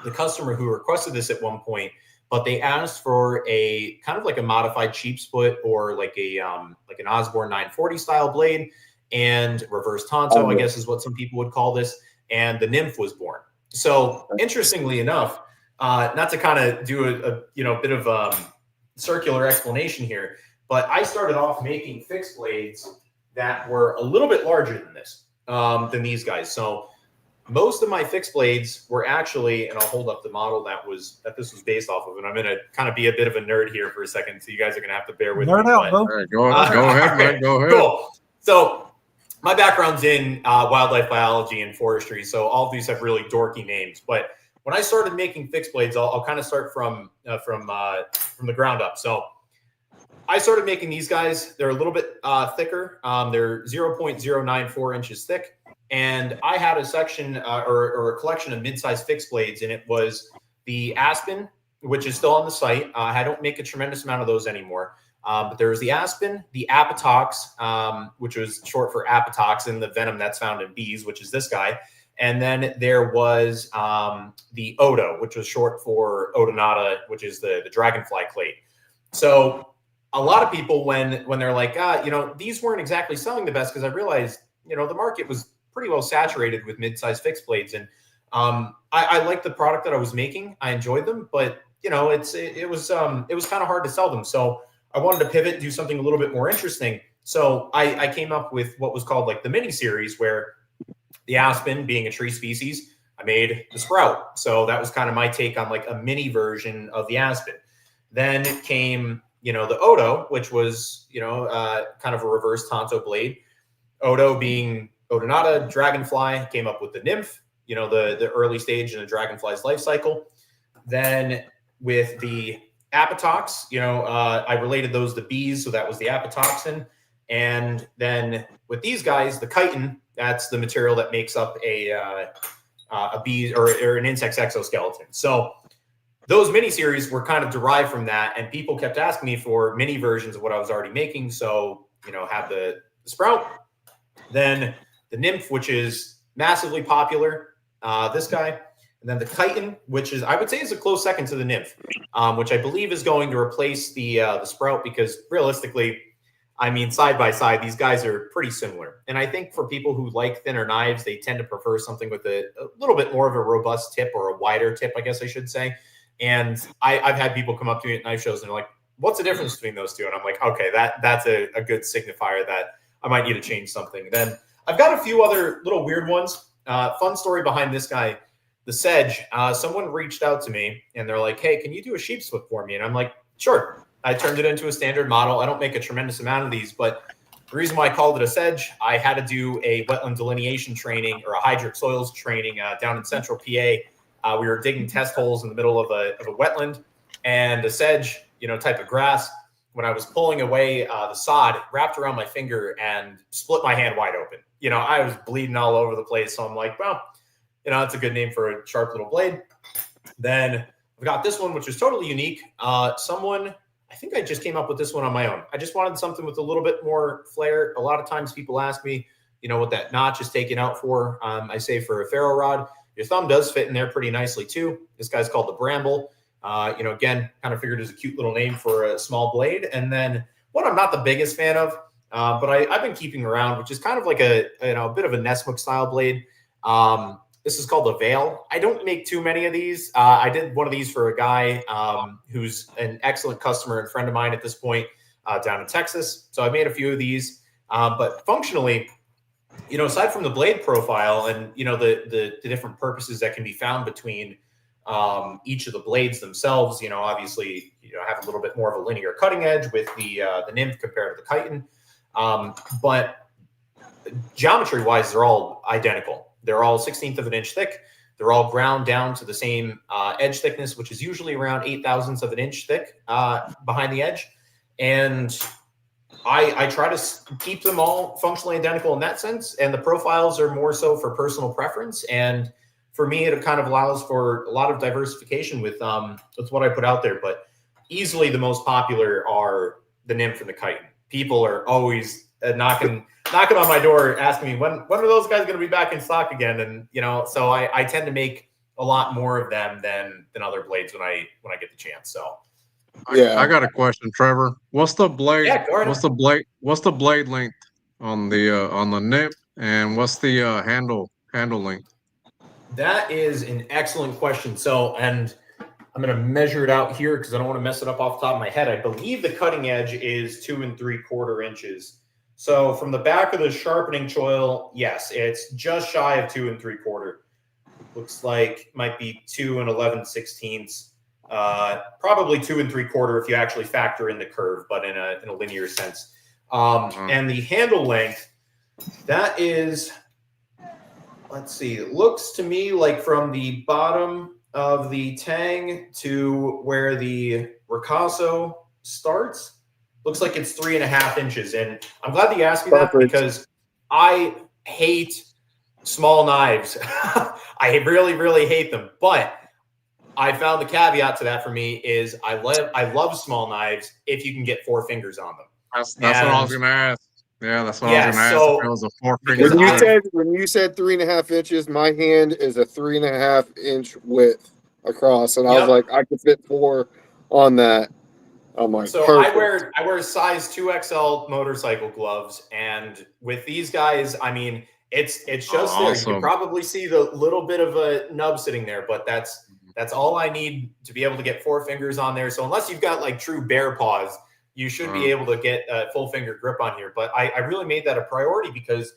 the customer who requested this at one point, but they asked for a kind of like a modified sheep split or like an Osborne 940 style blade and reverse tonto, I guess is what some people would call this. And the nymph was born. So interestingly enough, not to kind of do a bit of circular explanation here, but I started off making fixed blades that were a little bit larger than this, than these guys. So most of my fixed blades were actually, and I'll hold up the model that this was based off of, and I'm going to kind of be a bit of a nerd here for a second, so you guys are going to have to bear with me.
Nerd out, bro.
All right, go ahead, man. Go ahead.
Cool. So my background's in wildlife biology and forestry, so all of these have really dorky names. But when I started making fixed blades, I'll kind of start from the ground up. So I started making these guys. They're a little bit thicker. They're 0.094 inches thick. And I had a section or a collection of mid-sized fixed blades, and it was the Aspen, which is still on the site. I don't make a tremendous amount of those anymore. But there was the Aspen, the Apatox, which was short for apatoxin, the venom that's found in bees, which is this guy. And then there was the Odo, which was short for Odonata, which is the dragonfly clade. So a lot of people, when they're like, these weren't exactly selling the best, because I realized, the market was pretty well saturated with mid-sized fixed blades. And I liked the product that I was making. I enjoyed them, but it was kind of hard to sell them. So I wanted to pivot, do something a little bit more interesting. So I came up with what was called like the mini series, where the Aspen being a tree species, I made the Sprout. So that was kind of my take on like a mini version of the Aspen. Then came, the Odo, which was, kind of a reverse Tonto blade. Odo being Odonata, dragonfly, came up with the nymph, the early stage in a dragonfly's life cycle. Then with the Apatox, I related those to bees, so that was the apatoxin. And then with these guys, the chitin, that's the material that makes up a bee or an insect's exoskeleton. So those mini series were kind of derived from that, and people kept asking me for mini versions of what I was already making. So, have the Sprout, then the nymph, which is massively popular, this guy, and then the chitin, which is, I would say, is a close second to the nymph, which I believe is going to replace the Sprout, because realistically, side by side, these guys are pretty similar. And I think for people who like thinner knives, they tend to prefer something with a little bit more of a robust tip, or a wider tip, I guess I should say. And I've had people come up to me at knife shows and they're like, what's the difference between those two? And I'm like, okay, that's a good signifier that I might need to change something. Then I've got a few other little weird ones. Fun story behind this guy, the Sedge. Someone reached out to me and they're like, hey, can you do a sheep split for me? And I'm like, sure. I turned it into a standard model. I don't make a tremendous amount of these, but the reason why I called it a Sedge, I had to do a wetland delineation training, or a hydric soils training down in central PA. We were digging test holes in the middle of a wetland, and a sedge, type of grass, when I was pulling away the sod, wrapped around my finger and split my hand wide open. I was bleeding all over the place. So I'm like, well, that's a good name for a sharp little blade. Then I've got this one, which is totally unique. I think I just came up with this one on my own. I just wanted something with a little bit more flair. A lot of times people ask me, what that notch is taken out for. I say for a ferro rod, your thumb does fit in there pretty nicely too. This guy's called the Bramble. Again, kind of figured as a cute little name for a small blade. And then what I'm not the biggest fan of, but I've been keeping around, which is kind of like a bit of a nest hook style blade. This is called a Veil. I don't make too many of these. I did one of these for a guy who's an excellent customer and friend of mine at this point down in Texas. So I made a few of these, but functionally, aside from the blade profile and, the different purposes that can be found between each of the blades themselves, obviously, have a little bit more of a linear cutting edge with the nymph compared to the chitin. But geometry wise, they're all identical. They're all 1/16 of an inch thick. They're all ground down to the same edge thickness, which is usually around 0.008 of an inch thick behind the edge. And I try to keep them all functionally identical in that sense. And the profiles are more so for personal preference. And for me, it kind of allows for a lot of diversification with what I put out there. But easily the most popular are the nymph and the chitin. People are always knocking on my door asking me when are those guys going to be back in stock again? And so I tend to make a lot more of them than other blades when I get the chance. So
I got a question, Trevor. What's the blade?
Yeah, go ahead.
What's the blade length on the nip, and what's the handle length?
that is an excellent question. So, and I'm going to measure it out here because I don't want to mess it up off the top of my head. I believe the cutting edge is 2 3/4 inches. So from the back of the sharpening choil, yes, it's just shy of 2 3/4. Looks like might be 2 11/16. Probably 2 3/4 if you actually factor in the curve, but in a linear sense. And the handle length, that is, let's see, it looks to me like from the bottom of the tang to where the ricasso starts, looks like it's 3.5 inches. And I'm glad that you asked me that because I hate small knives. I really, really hate them. But I found the caveat to that for me is I love small knives if you can get 4 fingers on them.
That's what I was going to ask. Yeah, that's what I was going to ask. If it was a 4 finger.
When you said 3.5 inches, my hand is a 3.5 inch width across, and I was like, I could fit 4 on that. I'm like,
so
perfect.
I wear size 2XL motorcycle gloves, and with these guys, I mean, it's just there.
Awesome.
You can probably see the little bit of a nub sitting there, but that's all I need to be able to get 4 fingers on there. So unless you've got like true bear paws, you should be able to get a full finger grip on here. But I really made that a priority because,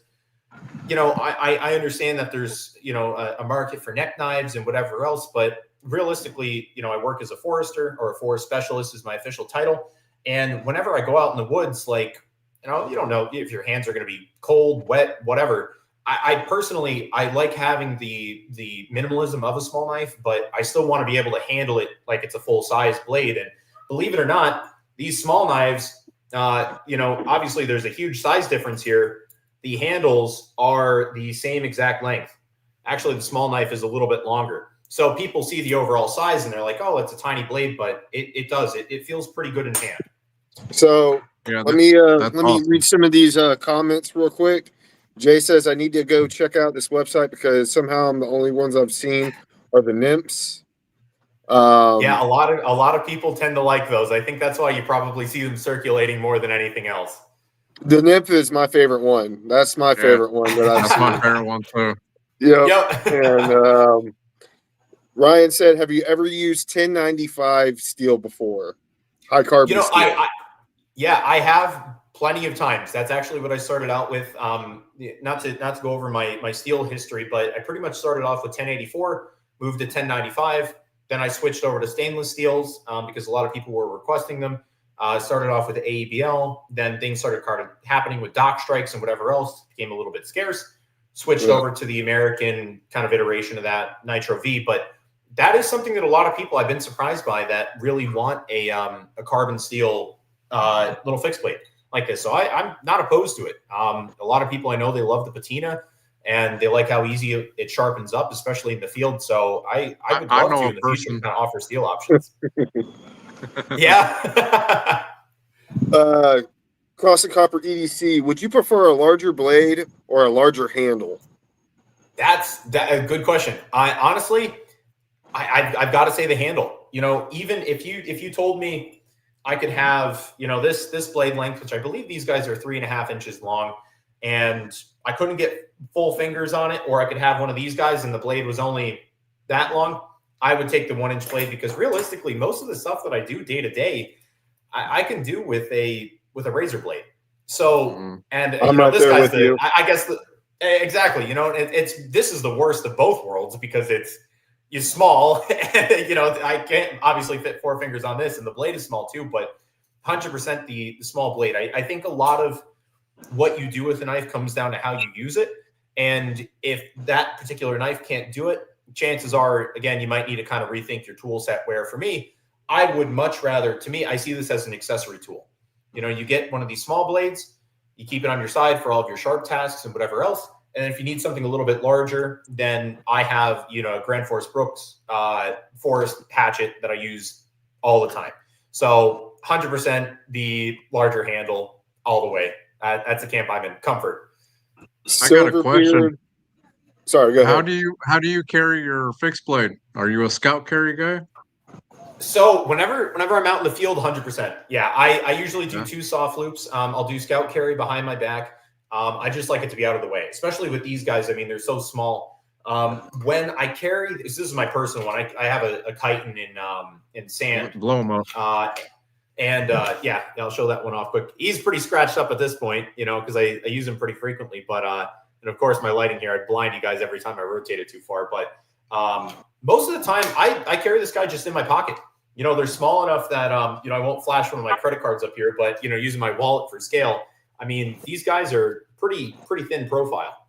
I understand that there's, a market for neck knives and whatever else. But realistically, I work as a forester, or a forest specialist is my official title. And whenever I go out in the woods, like, you don't know if your hands are going to be cold, wet, whatever. I personally like having the minimalism of a small knife, but I still want to be able to handle it like it's a full size blade. And believe it or not, these small knives, obviously there's a huge size difference here. The handles are the same exact length. Actually, the small knife is a little bit longer. So people see the overall size and they're like, oh, it's a tiny blade, but it does. It feels pretty good in hand.
So let me read some of these comments real quick. Jay says, I need to go check out this website because somehow I'm the only ones I've seen are the nymphs.
Yeah, a lot of people tend to like those. I think that's why you probably see them circulating more than anything else.
The nymph is my favorite one. That's my favorite one.
That's my favorite one too.
Yep. And Ryan said, have you ever used 1095 steel before? High carbon steel.
I have plenty of times. That's actually what I started out with. Not to go over my steel history, but I pretty much started off with 1084, moved to 1095. Then I switched over to stainless steels because a lot of people were requesting them. Started off with the AEBL. Then things started happening with dock strikes and whatever else. Became a little bit scarce. Switched over to the American kind of iteration of that, Nitro V. But that is something that a lot of people I've been surprised by that really want a carbon steel little fixed blade like this. So I'm not opposed to it. A lot of people I know, they love the patina. And they like how easy it sharpens up, especially in the field. So I would love to in the future kind of offer steel options. Yeah.
Cross and Copper EDC, would you prefer a larger blade or a larger handle?
That's a good question. I've got to say the handle. Even if you told me I could have this blade length, which I believe these guys are 3.5 inches long, and I couldn't get full fingers on it, or I could have one of these guys and the blade was only that long, I would take the 1-inch blade because realistically, most of the stuff that I do day to day, I can do with a razor blade. So, and this guy's I guess exactly, this is the worst of both worlds because you're small and, I can't obviously fit 4 fingers on this and the blade is small too, but 100% the small blade. I think a lot of what you do with a knife comes down to how you use it. And if that particular knife can't do it, chances are, again, you might need to kind of rethink your tool set. Where for me, I would much rather, I see this as an accessory tool. You get one of these small blades, you keep it on your side for all of your sharp tasks and whatever else. And then if you need something a little bit larger, then I have, a Grand Forest Brooks forest hatchet that I use all the time. So 100% the larger handle all the way. That's the camp I'm in. Comfort.
I got a question.
Sorry, go ahead.
How do you carry your fixed blade? Are you a scout carry guy?
So whenever I'm out in the field, 100%. Yeah, I usually do 2 soft loops. I'll do scout carry behind my back. I just like it to be out of the way, especially with these guys. I mean, they're so small. When I carry, this is my personal one. I have a chitin in sand.
Blow them up.
I'll show that one off quick. He's pretty scratched up at this point, because I use him pretty frequently. But and of course, my lighting here, I'd blind you guys every time I rotate it too far. But most of the time, I carry this guy just in my pocket. They're small enough that I won't flash one of my credit cards up here, but using my wallet for scale. I mean, these guys are pretty thin profile.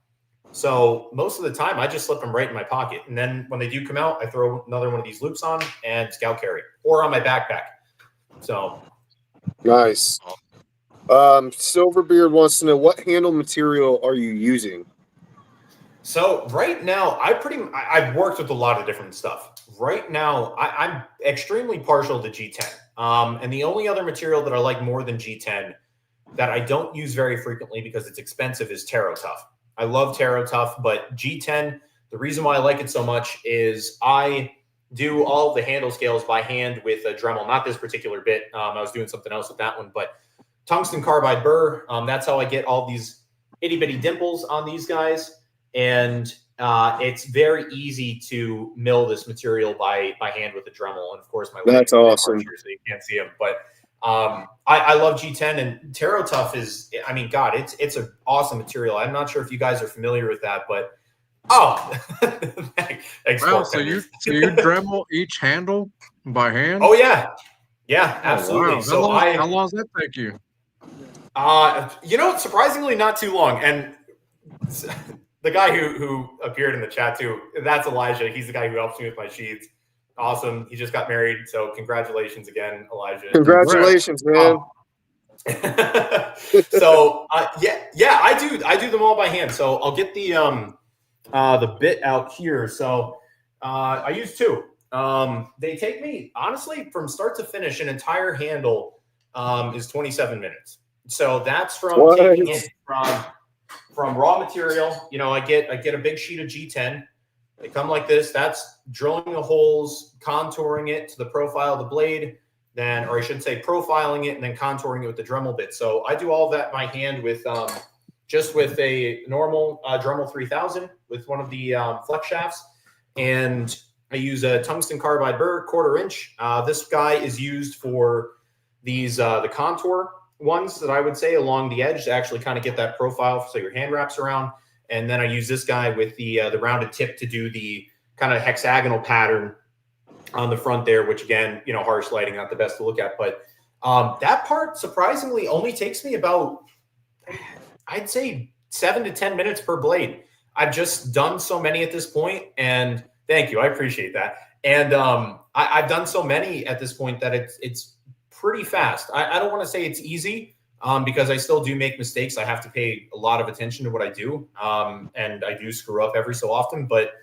So most of the time, I just slip them right in my pocket. And then when they do come out, I throw another one of these loops on and scout carry or on my backpack. So
nice. Silverbeard wants to know, what handle material are you using?
So right now, I've worked with a lot of different stuff. Right now, I'm extremely partial to G10. And the only other material that I like more than G10 that I don't use very frequently because it's expensive is Taro Tough. I love Taro Tough, but G10, the reason why I like it so much is I do all the handle scales by hand with a Dremel, not this particular bit. I was doing something else with that one, but tungsten carbide burr. That's how I get all these itty bitty dimples on these guys. And it's very easy to mill this material by hand with a Dremel. And of course,
that's awesome.
Here, so you can't see them, but I love G10, and Taro Tough is, I mean, God, it's an awesome material. I'm not sure if you guys are familiar with that, but thanks.
Wow, so you Dremel each handle by hand?
Oh yeah, absolutely.
Wow.
So
how long does that take you?
Surprisingly not too long. And the guy who appeared in the chat too, that's Elijah. He's the guy who helps me with my sheets. Awesome. He just got married. So congratulations again, Elijah.
Congratulations, man.
So I do them all by hand. So I'll get the bit out here. So I use 2. They take me, honestly, from start to finish, an entire handle is 27 minutes. So that's from taking it from raw material. I get a big sheet of G10. They come like this. That's drilling the holes, contouring it to the profile of the blade, or I should say profiling it and then contouring it with the Dremel bit. So I do all of that by hand with just with a normal Dremel 3000 with one of the flex shafts. And I use a tungsten carbide burr, 1/4 inch. This guy is used for these the contour ones that I would say along the edge to actually kind of get that profile so your hand wraps around. And then I use this guy with the rounded tip to do the kind of hexagonal pattern on the front there, which again, harsh lighting, not the best to look at. But that part surprisingly only takes me about, I'd say 7 to 10 minutes per blade. I've just done so many at this point, and thank you. I appreciate that. And I've done so many at this point that it's pretty fast. I don't want to say it's easy. Because I still do make mistakes. I have to pay a lot of attention to what I do. And I do screw up every so often, but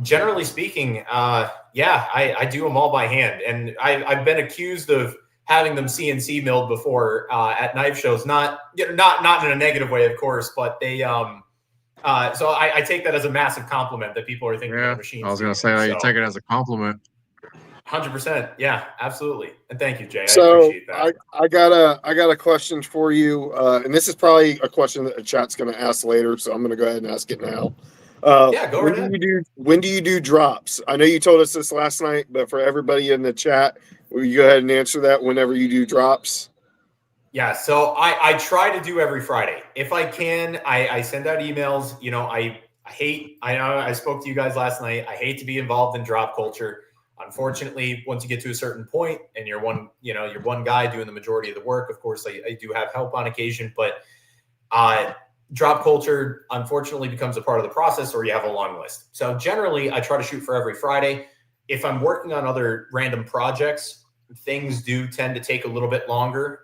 generally speaking, I do them all by hand. And I've been accused of having them CNC milled before at knife shows, not in a negative way, of course, but they, so I take that as a massive compliment that people are thinking of machines.
I was going to say, you take it as a compliment.
100%. Yeah, absolutely. And thank you, Jay.
So
I appreciate that.
I got a question for you. And this is probably a question that the chat's going to ask later. So I'm going to go ahead and ask it now.
Go right ahead.
When do you do drops? I know you told us this last night, but for everybody in the chat, will you go ahead and answer that whenever you do drops?
Yeah, so I try to do every Friday. If I can, I send out emails. I know I spoke to you guys last night. I hate to be involved in drop culture. Unfortunately, once you get to a certain point and you're one guy doing the majority of the work, of course, I do have help on occasion, but drop culture unfortunately becomes a part of the process, or you have a long list. So generally I try to shoot for every Friday. If I'm working on other random projects, things do tend to take a little bit longer.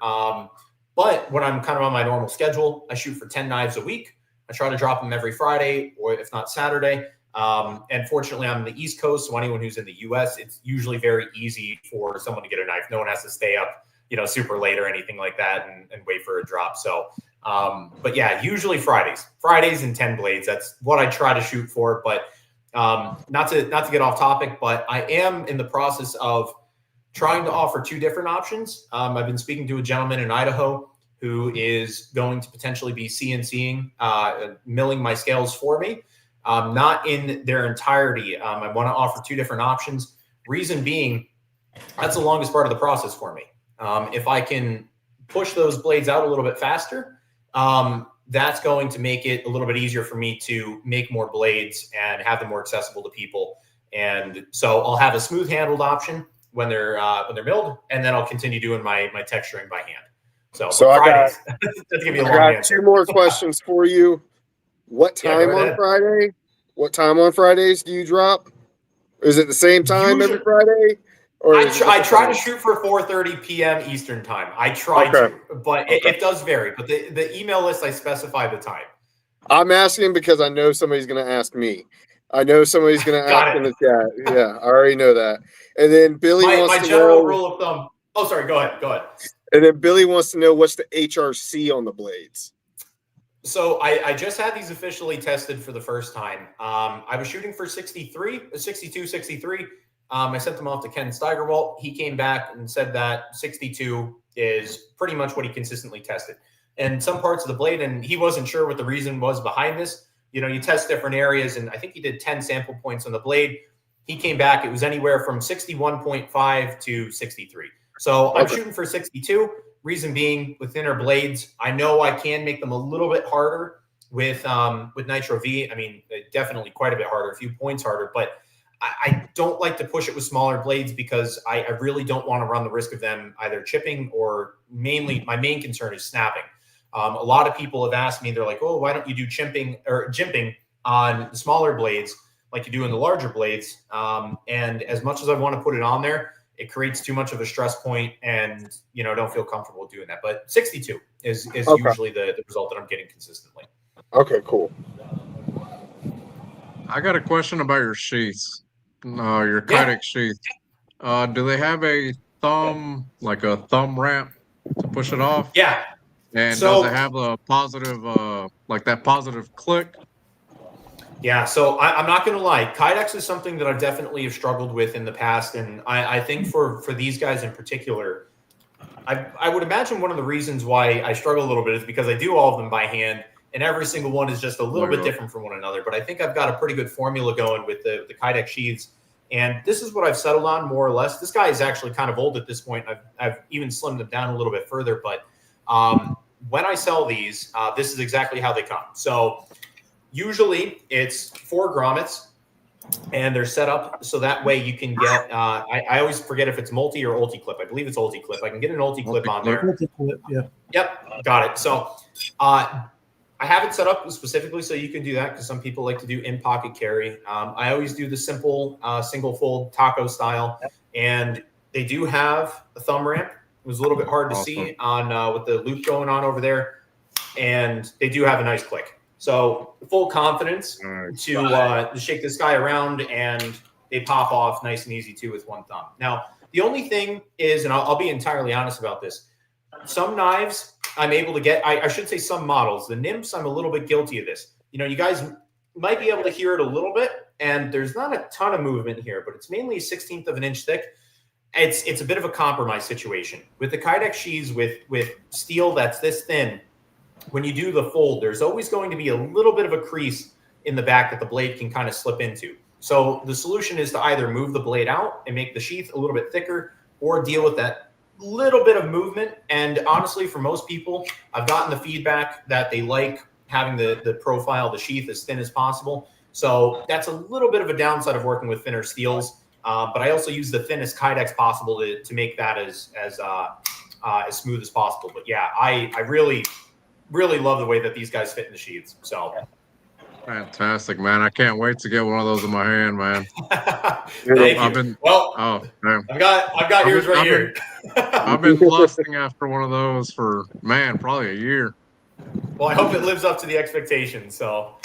But when I'm kind of on my normal schedule, I shoot for 10 knives a week. I try to drop them every Friday, or if not Saturday. And fortunately, I'm in the East Coast, so anyone who's in the U.S., it's usually very easy for someone to get a knife. No one has to stay up, super late or anything like that and wait for a drop. So, but yeah, usually Fridays and 10 blades. That's what I try to shoot for. But not to get off topic, but I am in the process of trying to offer two different options. I've been speaking to a gentleman in Idaho who is going to potentially be CNCing, milling my scales for me. Not in their entirety. I want to offer two different options. Reason being, that's the longest part of the process for me. If I can push those blades out a little bit faster, that's going to make it a little bit easier for me to make more blades and have them more accessible to people. And so I'll have a smooth handled option when they're milled, and then I'll continue doing my texturing by hand. So Fridays, that's gonna be a long answer.
2 more questions for you. What time on Friday? What time on Fridays do you drop? Is it the same time every Friday? Or
I try to shoot for 4:30 p.m. Eastern time. I try to, but it does vary. But the email list, I specify the time.
I'm asking because I know somebody's going to ask me. I know somebody's going to ask in the chat. Yeah, I already know that. And then Billy wants to know. My general
rule of thumb. Oh, sorry. Go ahead.
And then Billy wants to know what's the HRC on the blades.
So I just had these officially tested for the first time. I was shooting for 62, 63. I sent them off to Ken Steigerwalt. He came back and said that 62 is pretty much what he consistently tested. And some parts of the blade, and he wasn't sure what the reason was behind this. You test different areas, and I think he did 10 sample points on the blade. He came back, it was anywhere from 61.5 to 63. So I'm shooting for 62. Reason being, with thinner blades, I know I can make them a little bit harder with Nitro V. I mean, definitely quite a bit harder, a few points harder, but I don't like to push it with smaller blades because I really don't want to run the risk of them either chipping or mainly my main concern is snapping. A lot of people have asked me, they're like, oh, why don't you do jimping on the smaller blades like you do in the larger blades? And as much as I want to put it on there, it creates too much of a stress point and, don't feel comfortable doing that. But 62 is usually the result that I'm getting consistently.
Okay, cool.
I got a question about your sheaths. Your Kydex sheath. Do they have a thumb ramp to push it off?
Yeah.
And does it have a positive, that positive click?
Yeah, so I'm not going to lie. Kydex is something that I've definitely have struggled with in the past. And I think for these guys in particular, I would imagine one of the reasons why I struggle a little bit is because I do all of them by hand. And every single one is just a little bit different from one another. But I think I've got a pretty good formula going with the Kydex sheaths. And this is what I've settled on, more or less. This guy is actually kind of old at this point. I've even slimmed them down a little bit further. But when I sell these, this is exactly how they come. So usually it's 4 grommets. And they're set up so that way you can get, I always forget if it's multi or ulti clip. I believe it's ulti clip. I can get an ulti clip on there.
Ulti clip, yeah.
Yep, got it. So I have it set up specifically so you can do that because some people like to do in-pocket carry. I always do the simple single fold taco style, and they do have a thumb ramp. It was a little bit hard to see on with the loop going on over there, and they do have a nice click. So full confidence to shake this guy around, and they pop off nice and easy too with one thumb. Now, the only thing is, and I'll be entirely honest about this, some knives I'm able to get, I should say some models. The nymphs, I'm a little bit guilty of this. You guys might be able to hear it a little bit, and there's not a ton of movement here, but it's mainly a 1/16 of an inch thick. It's a bit of a compromise situation. With the Kydex sheaths with steel that's this thin, when you do the fold, there's always going to be a little bit of a crease in the back that the blade can kind of slip into. So the solution is to either move the blade out and make the sheath a little bit thicker, or deal with that little bit of movement. And honestly, for most people, I've gotten the feedback that they like having the profile, the sheath as thin as possible. So that's a little bit of a downside of working with thinner steels. But I also use the thinnest Kydex possible to make that as smooth as possible. But yeah, I really love the way that these guys fit in the sheaths. So
fantastic, man. I can't wait to get one of those in my hand, man.
Thank you. I've got yours right here.
I've been lusting after one of those for, man, probably a year.
Well, I hope it lives up to the expectations. So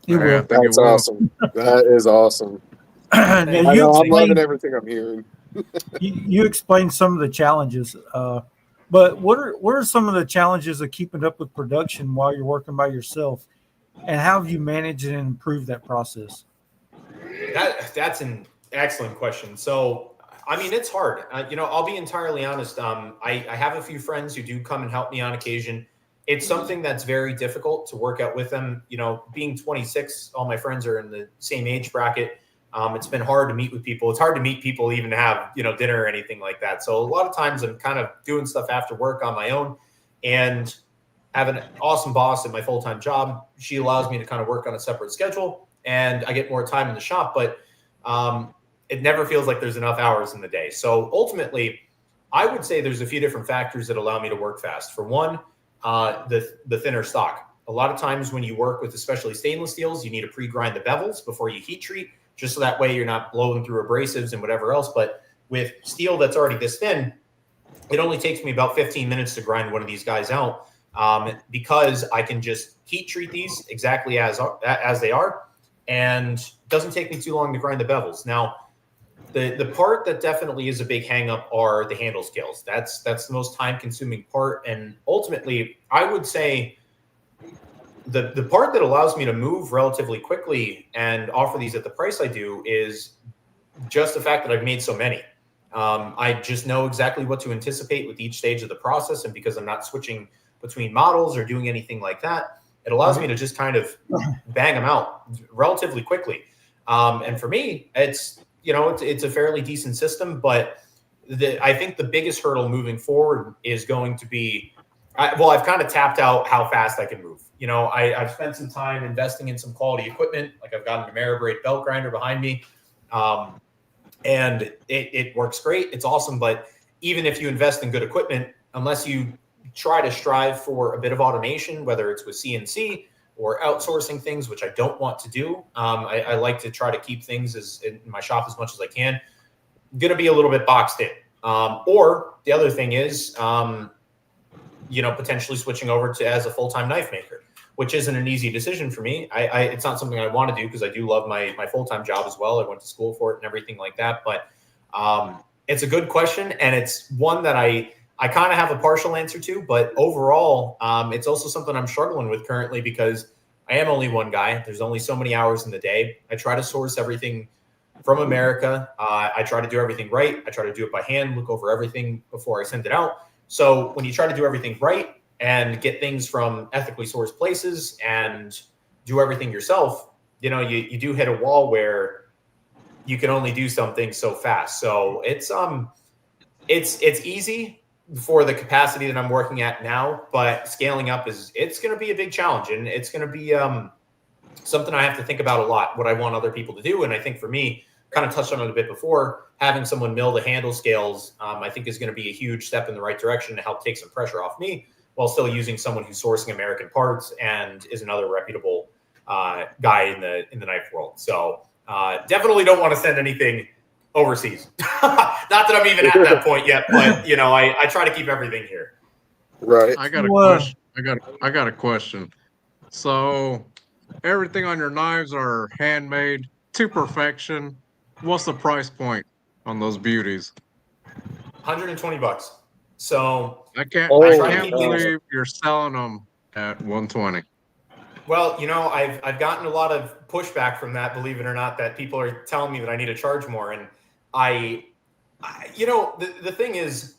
You
Yeah, I
will.
think it
That's
will.
awesome. That is awesome.
Now,
Thank
I
you
know I'm loving
explained,
everything I'm hearing.
you explained some of the challenges, but what are some of the challenges of keeping up with production while you're working by yourself, and how have you managed and improved that process?
that's an excellent question. So, I mean, it's hard. I'll be entirely honest. I have a few friends who do come and help me on occasion. It's something that's very difficult to work out with them. Being 26, all my friends are in the same age bracket. It's been hard to meet with people. It's hard to meet people even to have, dinner or anything like that. So a lot of times I'm kind of doing stuff after work on my own, and have an awesome boss at my full-time job. She allows me to kind of work on a separate schedule, and I get more time in the shop, but it never feels like there's enough hours in the day. So ultimately, I would say there's a few different factors that allow me to work fast. For one, the thinner stock. A lot of times when you work with especially stainless steels, you need to pre-grind the bevels before you heat treat, just so that way you're not blowing through abrasives and whatever else. But with steel that's already this thin, it only takes me about 15 minutes to grind one of these guys out, because I can just heat treat these exactly as they are, and it doesn't take me too long to grind the bevels. Now, the part that definitely is a big hangup are the handle scales. That's the most time consuming part, and ultimately, I would say the part that allows me to move relatively quickly and offer these at the price I do is just the fact that I've made so many. I just know exactly what to anticipate with each stage of the process, and because I'm not switching between models or doing anything like that, it allows me to just kind of bang them out relatively quickly. And for me, it's a fairly decent system, but I think the biggest hurdle moving forward is going to be, I've kind of tapped out how fast I can move. I've spent some time investing in some quality equipment. Like I've got an Ameribraid belt grinder behind me. And it works great. It's awesome. But even if you invest in good equipment, unless you try to strive for a bit of automation, whether it's with CNC or outsourcing things, which I don't want to do, I like to try to keep things in my shop as much as I can. Going to be a little bit boxed in. Or the other thing is, potentially switching over to as a full-time knife maker, which isn't an easy decision for me. It's not something I want to do because I do love my full-time job as well. I went to school for it and everything like that. But it's a good question, and it's one that I kind of have a partial answer to. But overall, it's also something I'm struggling with currently because I am only one guy. There's only so many hours in the day. I try to source everything from America. I try to do everything right. I try to do it by hand, look over everything before I send it out. So when you try to do everything right and get things from ethically sourced places and do everything yourself, you do hit a wall where you can only do something so fast. So it's easy for the capacity that I'm working at now, but scaling up it's going to be a big challenge, and it's going to be something I have to think about a lot, what I want other people to do. And I think for me, kind of touched on it a bit before, having someone mill the handle scales, I think is going to be a huge step in the right direction to help take some pressure off me, while still using someone who's sourcing American parts and is another reputable guy in the knife world. So definitely don't want to send anything overseas. Not that I'm even at that point yet, but I try to keep everything here.
Right.
I got a question. I got a question. So everything on your knives are handmade to perfection. What's the price point on those beauties?
$120. So
I can't
Oh,
believe you're selling them at 120.
well, I've gotten a lot of pushback from that, believe it or not, that people are telling me that I need to charge more. And the thing is,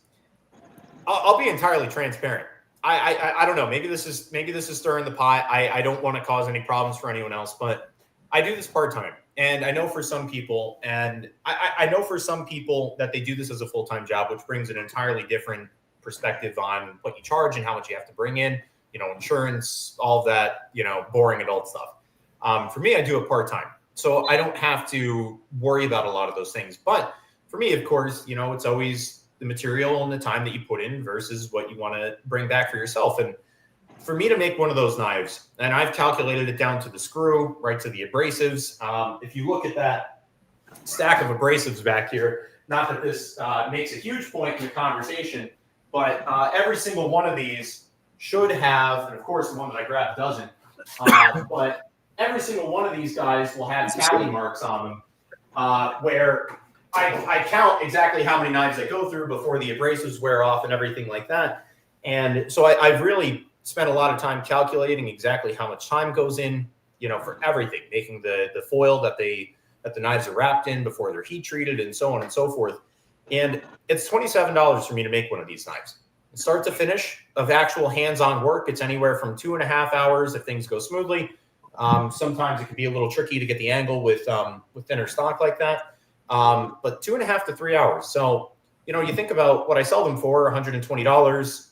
I'll be entirely transparent. I don't know. Maybe this is stirring the pot. I don't want to cause any problems for anyone else, but I do this part-time. And I know for some people, that they do this as a full-time job, which brings an entirely different perspective on what you charge and how much you have to bring in, insurance, all of that, boring adult stuff. For me, I do it part-time. So I don't have to worry about a lot of those things. But for me, of course, it's always the material and the time that you put in versus what you want to bring back for yourself. And for me to make one of those knives, and I've calculated it down to the screw, right to the abrasives. If you look at that stack of abrasives back here, not that this makes a huge point in the conversation, but every single one of these should have, and of course the one that I grabbed doesn't, but every single one of these guys will have tally marks on them, where I count exactly how many knives I go through before the abrasives wear off and everything like that. And so I've really spent a lot of time calculating exactly how much time goes in, for everything, making the foil that the knives are wrapped in before they're heat treated and so on and so forth. And it's $27 for me to make one of these knives. Start to finish of actual hands-on work, it's anywhere from 2.5 hours if things go smoothly. Sometimes it can be a little tricky to get the angle with thinner stock like that. But 2.5 to 3 hours. So, you think about what I sell them for, $120,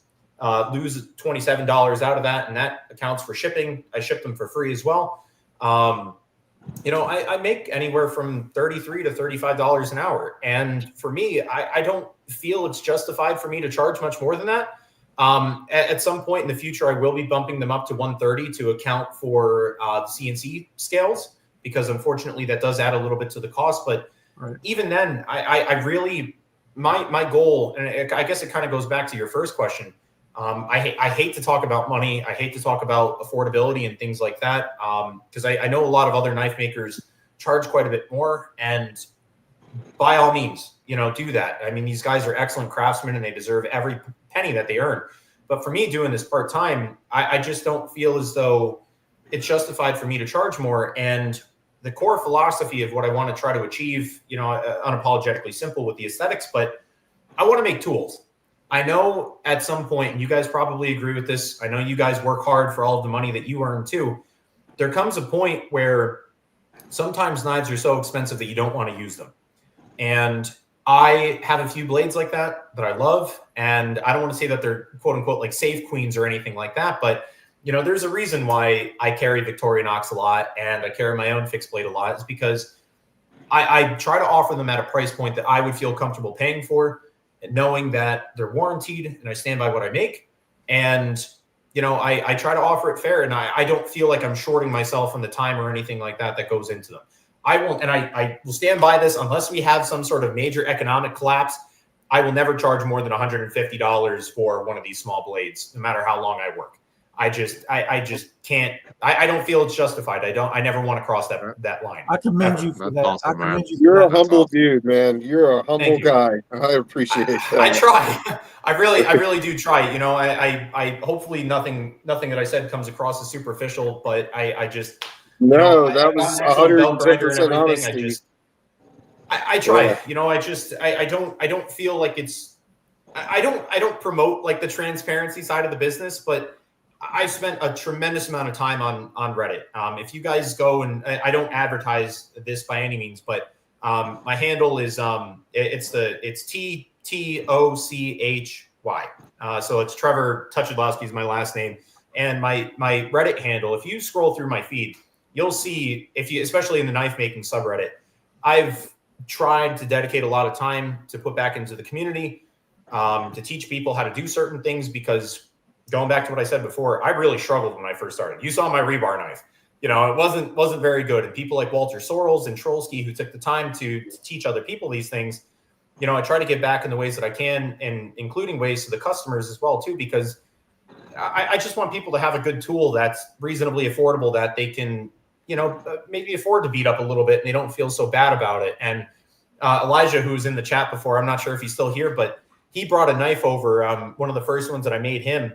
lose $27 out of that, and that accounts for shipping. I ship them for free as well. I make anywhere from $33 to $35 an hour. And for me, I don't feel it's justified for me to charge much more than that. At some point in the future, I will be bumping them up to $130 to account for the CNC scales, because unfortunately that does add a little bit to the cost. But even then, I really, my goal, and I guess it kind of goes back to your first question. I hate to talk about money. I hate to talk about affordability and things like that, because I know a lot of other knife makers charge quite a bit more. And by all means, do that. I mean, these guys are excellent craftsmen and they deserve every penny that they earn. But for me, doing this part-time, I just don't feel as though it's justified for me to charge more. And the core philosophy of what I want to try to achieve, unapologetically simple with the aesthetics, but I want to make tools. I know at some point, and you guys probably agree with this, I know you guys work hard for all of the money that you earn too. There comes a point where sometimes knives are so expensive that you don't want to use them. And I have a few blades like that I love. And I don't want to say that they're quote unquote like safe queens or anything like that. But, there's a reason why I carry Victorinox a lot and I carry my own fixed blade a lot. It's because I try to offer them at a price point that I would feel comfortable paying for, knowing that they're warranted and I stand by what I make. And, I try to offer it fair, and I don't feel like I'm shorting myself on the time or anything like that goes into them. I won't, and I will stand by this unless we have some sort of major economic collapse. I will never charge more than $150 for one of these small blades, no matter how long I work. I just can't. I don't feel it's justified. I never want to cross that line.
I commend you for that.
Awesome,
I commend you.
You're a humble dude, man. You're a humble guy. I appreciate that.
I try. I really do try. I hopefully nothing that I said comes across as superficial, but I just
that was 110% honesty.
I try. I don't feel like it's. I don't promote like the transparency side of the business, but I spent a tremendous amount of time on Reddit. If you guys go, and I don't advertise this by any means, but my handle is it's TTOCHY. So it's Trevor Tuchadlowski is my last name, and my Reddit handle. If you scroll through my feed, you'll see, especially in the knife making subreddit, I've tried to dedicate a lot of time to put back into the community, to teach people how to do certain things, because going back to what I said before, I really struggled when I first started. You saw my rebar knife. It wasn't very good. And people like Walter Sorrells and Trollsky, who took the time to teach other people these things, I try to get back in the ways that I can, and including ways to the customers as well too, because I just want people to have a good tool that's reasonably affordable, that they can, maybe afford to beat up a little bit and they don't feel so bad about it. And Elijah, who was in the chat before, I'm not sure if he's still here, but he brought a knife over, one of the first ones that I made him.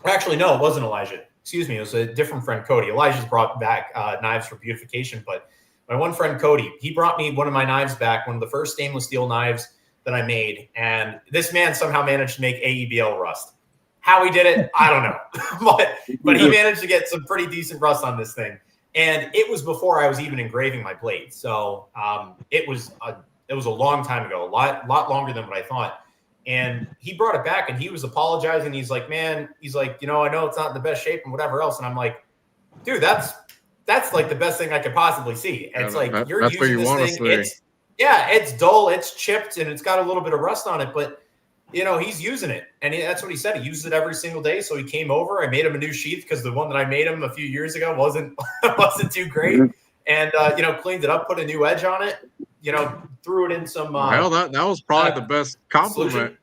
Actually, no, it wasn't Elijah. Excuse me. It was a different friend, Cody. Elijah's brought back knives for beautification, but my one friend, Cody, he brought me one of my knives back, one of the first stainless steel knives that I made. And this man somehow managed to make AEBL rust. How he did it, I don't know. but he managed to get some pretty decent rust on this thing. And it was before I was even engraving my blade. So it was a long time ago, a lot longer than what I thought. And he brought it back and he was apologizing. He's like, man, I know it's not in the best shape and whatever else. And I'm like, dude, that's like the best thing I could possibly see. And it's like, you're using this thing. It's dull, it's chipped, and it's got a little bit of rust on it, but he's using it. And that's what he said. He uses it every single day. So he came over, I made him a new sheath, because the one that I made him a few years ago wasn't too great. And, cleaned it up, put a new edge on it, threw it in some.
Hell, that was probably the best compliment.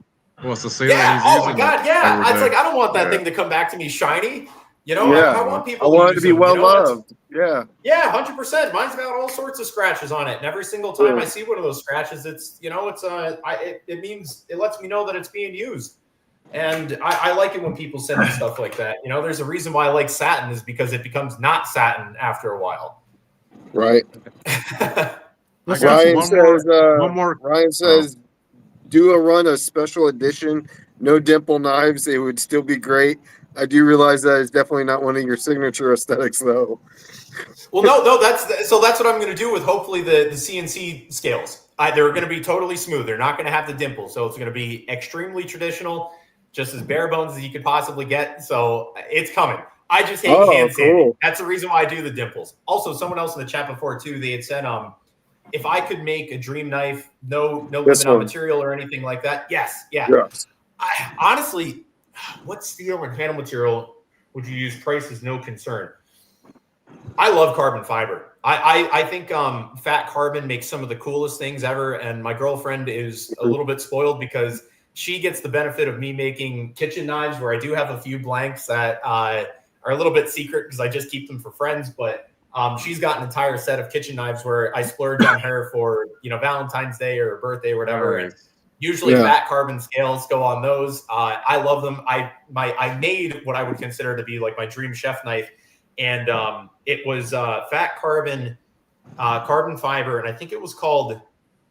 wants to see
Yeah.
that he's
Oh
using
my God.
it
Yeah.
every
It's
day.
like, I don't want that
Yeah.
thing to come back to me shiny. You know,
Yeah.
I want people
I want it to
use
be
them,
well
you know? That's-
loved. Yeah.
Yeah, 100%. Mine's got all sorts of scratches on it, and every single time I see one of those scratches, it's it means it lets me know that it's being used, and I like it when people send me stuff like that. You know, there's a reason why I like satin is because it becomes not satin after a while.
Right.
I got
Ryan
one
says.
more.
Ryan says, do a run a special edition, no dimple knives. It would still be great. I do realize that is definitely not one of your signature aesthetics, though.
Well, no, that's what I'm going to do with hopefully the CNC scales. They're going to be totally smooth. They're not going to have the dimple, so it's going to be extremely traditional, just as bare bones as you could possibly get. So it's coming. I just hate hand sanding.
Cool.
That's the reason why I do the dimples. Also, someone else in the chat before too, they had said, if I could make a dream knife, no limit on material or anything like that. Yes, yeah.
Yes.
Honestly, what steel and handle material would you use? Price is no concern. I love carbon fiber. I think fat carbon makes some of the coolest things ever. And my girlfriend is a little bit spoiled because she gets the benefit of me making kitchen knives where I do have a few blanks that are a little bit secret because I just keep them for friends. But she's got an entire set of kitchen knives where I splurge on her for, Valentine's Day or birthday or whatever. And usually fat carbon scales go on those. I love them. I made what I would consider to be like my dream chef knife. And it was fat carbon, carbon fiber, and I think it was called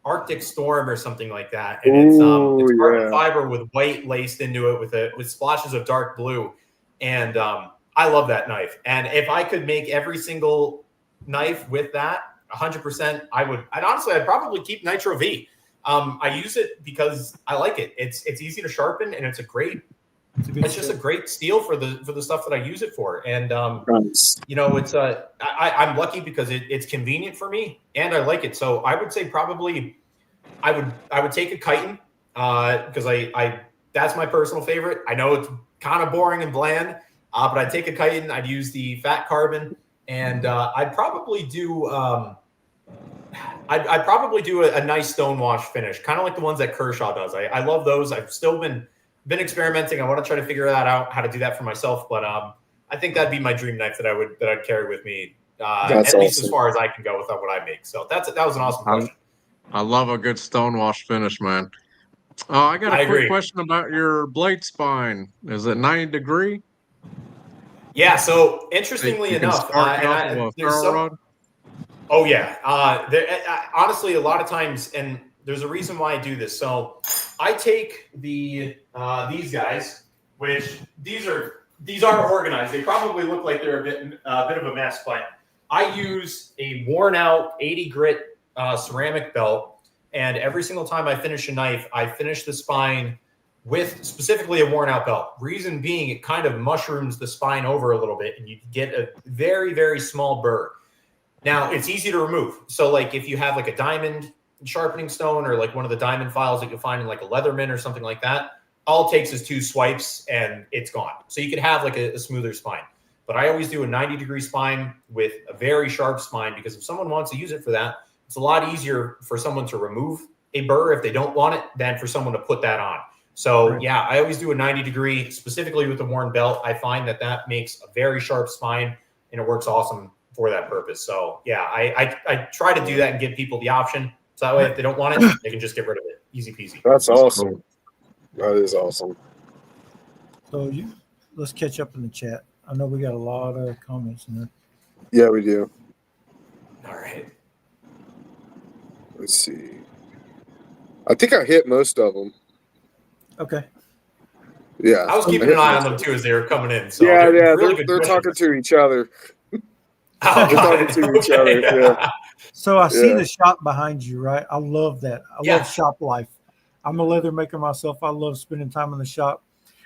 Arctic Storm or something like that. And it's carbon fiber with white laced into it with splashes of dark blue. And I love that knife. And if I could make every single knife with that, 100%, I would. And honestly, I'd probably keep Nitro V. I use it because I like it. It's easy to sharpen, and it's it's just a great steel for the stuff that I use it for. And
Nice.
it's I'm lucky because it's convenient for me and I like it. So I would say probably I would take a chitin because I that's my personal favorite. I know it's kind of boring and bland, but I'd take a chitin. I'd use the fat carbon, and I'd probably do I'd probably do a nice stone wash finish, kind of like the ones that Kershaw does. I love those. I've still been experimenting. I want to try to figure that out, how to do that for myself. But I think that'd be my dream knife that I'd carry with me, at least as far as I can go with what I make. So that was an awesome question.
I love a good stonewash finish, man. I got a quick question about your blade spine. Is it 90 degree?
Yeah. So interestingly enough, oh yeah. Honestly, a lot of times, and there's a reason why I do this. So I take these guys, which these aren't organized. They probably look like they're a bit of a mess, but I use a worn out 80 grit ceramic belt, and every single time I finish a knife, I finish the spine with specifically a worn out belt. Reason being, it kind of mushrooms the spine over a little bit, and you get a very, very small burr. Now it's easy to remove. So like if you have like a diamond sharpening stone or like one of the diamond files that you'll find in like a Leatherman or something like that, all it takes is 2 swipes and it's gone. So you could have like a smoother spine. But I always do a 90 degree spine with a very sharp spine, because if someone wants to use it for that, it's a lot easier for someone to remove a burr if they don't want it than for someone to put that on. So yeah, I always do a 90 degree, specifically with the worn belt. I find that makes a very sharp spine and it works awesome for that purpose. So yeah, I try to do that and give people the option. So that way, if they don't want it, they can just get rid of it. Easy peasy.
That's awesome. Cool. That is awesome.
So let's catch up in the chat. I know we got a lot of comments in there.
Yeah, we do.
All right.
Let's see. I think I hit most of them.
Okay.
Yeah.
I was keeping an eye on them too as they were coming in. So
yeah,
really
they're talking to each other.
Oh,
they're talking to each other. Yeah.
So I see the shop behind you, right? I love that. I
Yeah.
love shop life. I'm a leather maker myself. I love spending time in the shop.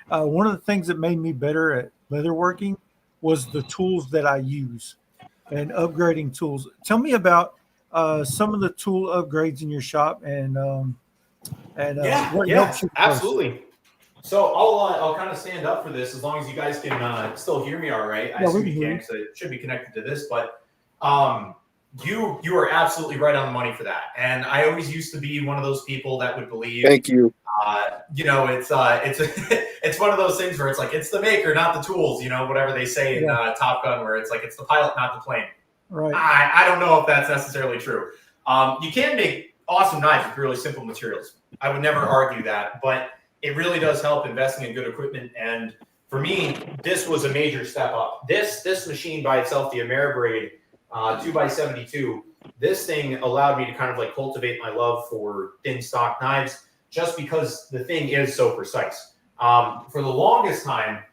One of the things that made me better at leatherworking was the tools that I use and upgrading tools. Tell me about some of the tool upgrades in your shop and what helps you.
Absolutely. So I'll kind of stand up for this as long as you guys can still hear me all right. I assume you can because it should be connected to this. But You are absolutely right on the money for that. And I always used to be one of those people that would believe.
Thank you.
It's it's one of those things where it's like it's the maker, not the tools. Whatever they say in Top Gun, where it's like it's the pilot, not the plane.
Right.
I don't know if that's necessarily true. You can make awesome knives with really simple materials. I would never argue that, but it really does help investing in good equipment. And for me, this was a major step up. This machine by itself, the Ameribraid 2x72, this thing allowed me to kind of like cultivate my love for thin stock knives, just because the thing is so precise. For the longest time,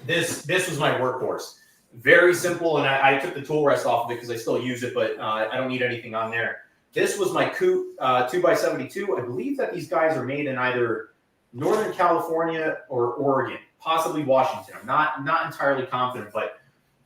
this was my workhorse. Very simple, and I took the tool rest off of it because I still use it, but I don't need anything on there. This was my Coot 2x72. I believe that these guys are made in either Northern California or Oregon, possibly Washington. I'm not entirely confident, but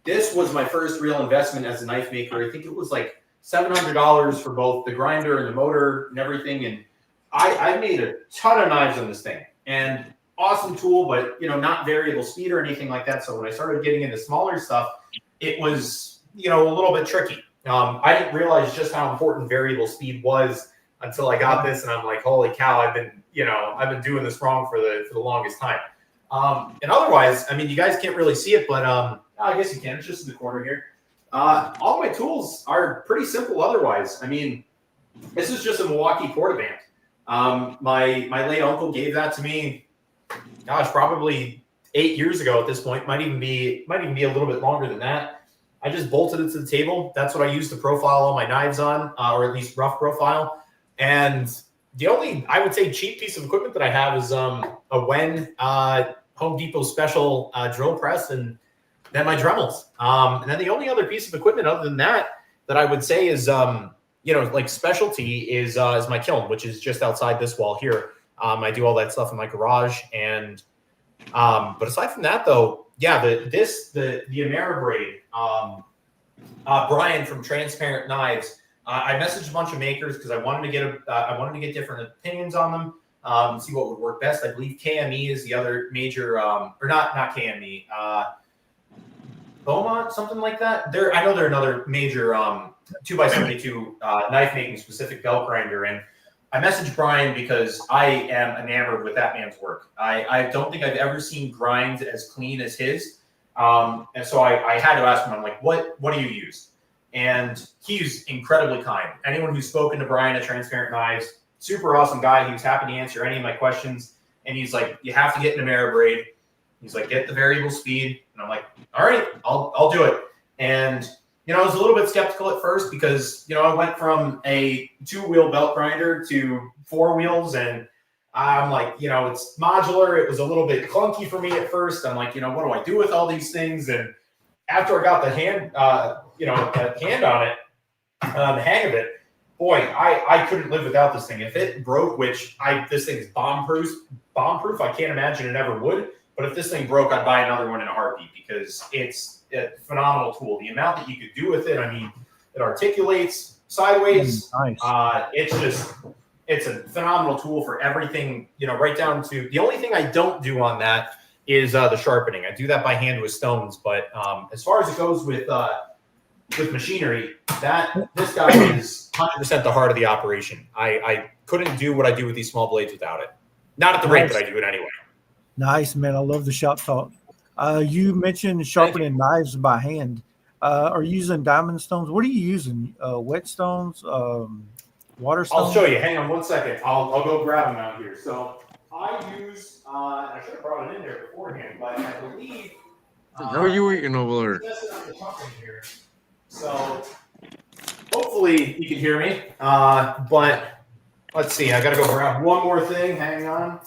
this was my first real investment as a knife maker. I think it was like $700 for both the grinder and the motor and everything, and I made a ton of knives on this thing. And awesome tool, but not variable speed or anything like that. So when I started getting into smaller stuff, it was a little bit tricky. I didn't realize just how important variable speed was until I got this, and I'm like, holy cow! I've been doing this wrong for the longest time. And otherwise, I mean, you guys can't really see it, but I guess you can. It's just in the corner here. All my tools are pretty simple. Otherwise, I mean, this is just a Milwaukee Portaband. My late uncle gave that to me. Gosh, probably 8 years ago at this point. Might even be a little bit longer than that. I just bolted it to the table. That's what I use to profile all my knives on, or at least rough profile. And the only, I would say, cheap piece of equipment that I have is a Wen Home Depot special drill press, and then my Dremels. And then the only other piece of equipment other than that I would say is like specialty is my kiln, which is just outside this wall here. I do all that stuff in my garage, and but aside from that, though, yeah, the Ameribraid, Brian from Transparent Knives. I messaged a bunch of makers because I wanted to get different opinions on them, see what would work best. I believe KME is the other major, or not KME, Beaumont, something like that. I know they're another major 2x72 knife making specific belt grinder, and I messaged Brian because I am enamored with that man's work. I don't think I've ever seen grinds as clean as his. And so I had to ask him, I'm like, what do you use? And he's incredibly kind. Anyone who's spoken to Brian at Transparent Knives, super awesome guy. He was happy to answer any of my questions. And he's like, you have to get an Ameribraid. He's like, get the variable speed. And I'm like, all right, I'll do it. And I was a little bit skeptical at first because, I went from a 2-wheel belt grinder to 4 wheels, and I'm like, it's modular. It was a little bit clunky for me at first. I'm like, what do I do with all these things? And after I got the hand on it, the hang of it, boy, I couldn't live without this thing. If it broke, which this thing is bomb-proof, I can't imagine it ever would. But if this thing broke, I'd buy another one in a heartbeat because it's a phenomenal tool. The amount that you could do with it, I mean, it articulates sideways.
Nice.
It's a phenomenal tool for everything, right down to the only thing I don't do on that is the sharpening. I do that by hand with stones. But as far as it goes with machinery, this guy is 100% the heart of the operation. I couldn't do what I do with these small blades without it. Not at the rate that I do it anyway.
Nice, man. I love the shop talk. You mentioned sharpening knives by hand. Are you using diamond stones? What are you using? Whetstones, water stones?
I'll show you. Hang on one second. I'll go grab them out here. So I use, I should have brought it in there beforehand, but I believe.
How are you eating over there?
Here. So hopefully you can hear me. But let's see. I got to go grab one more thing. Hang on.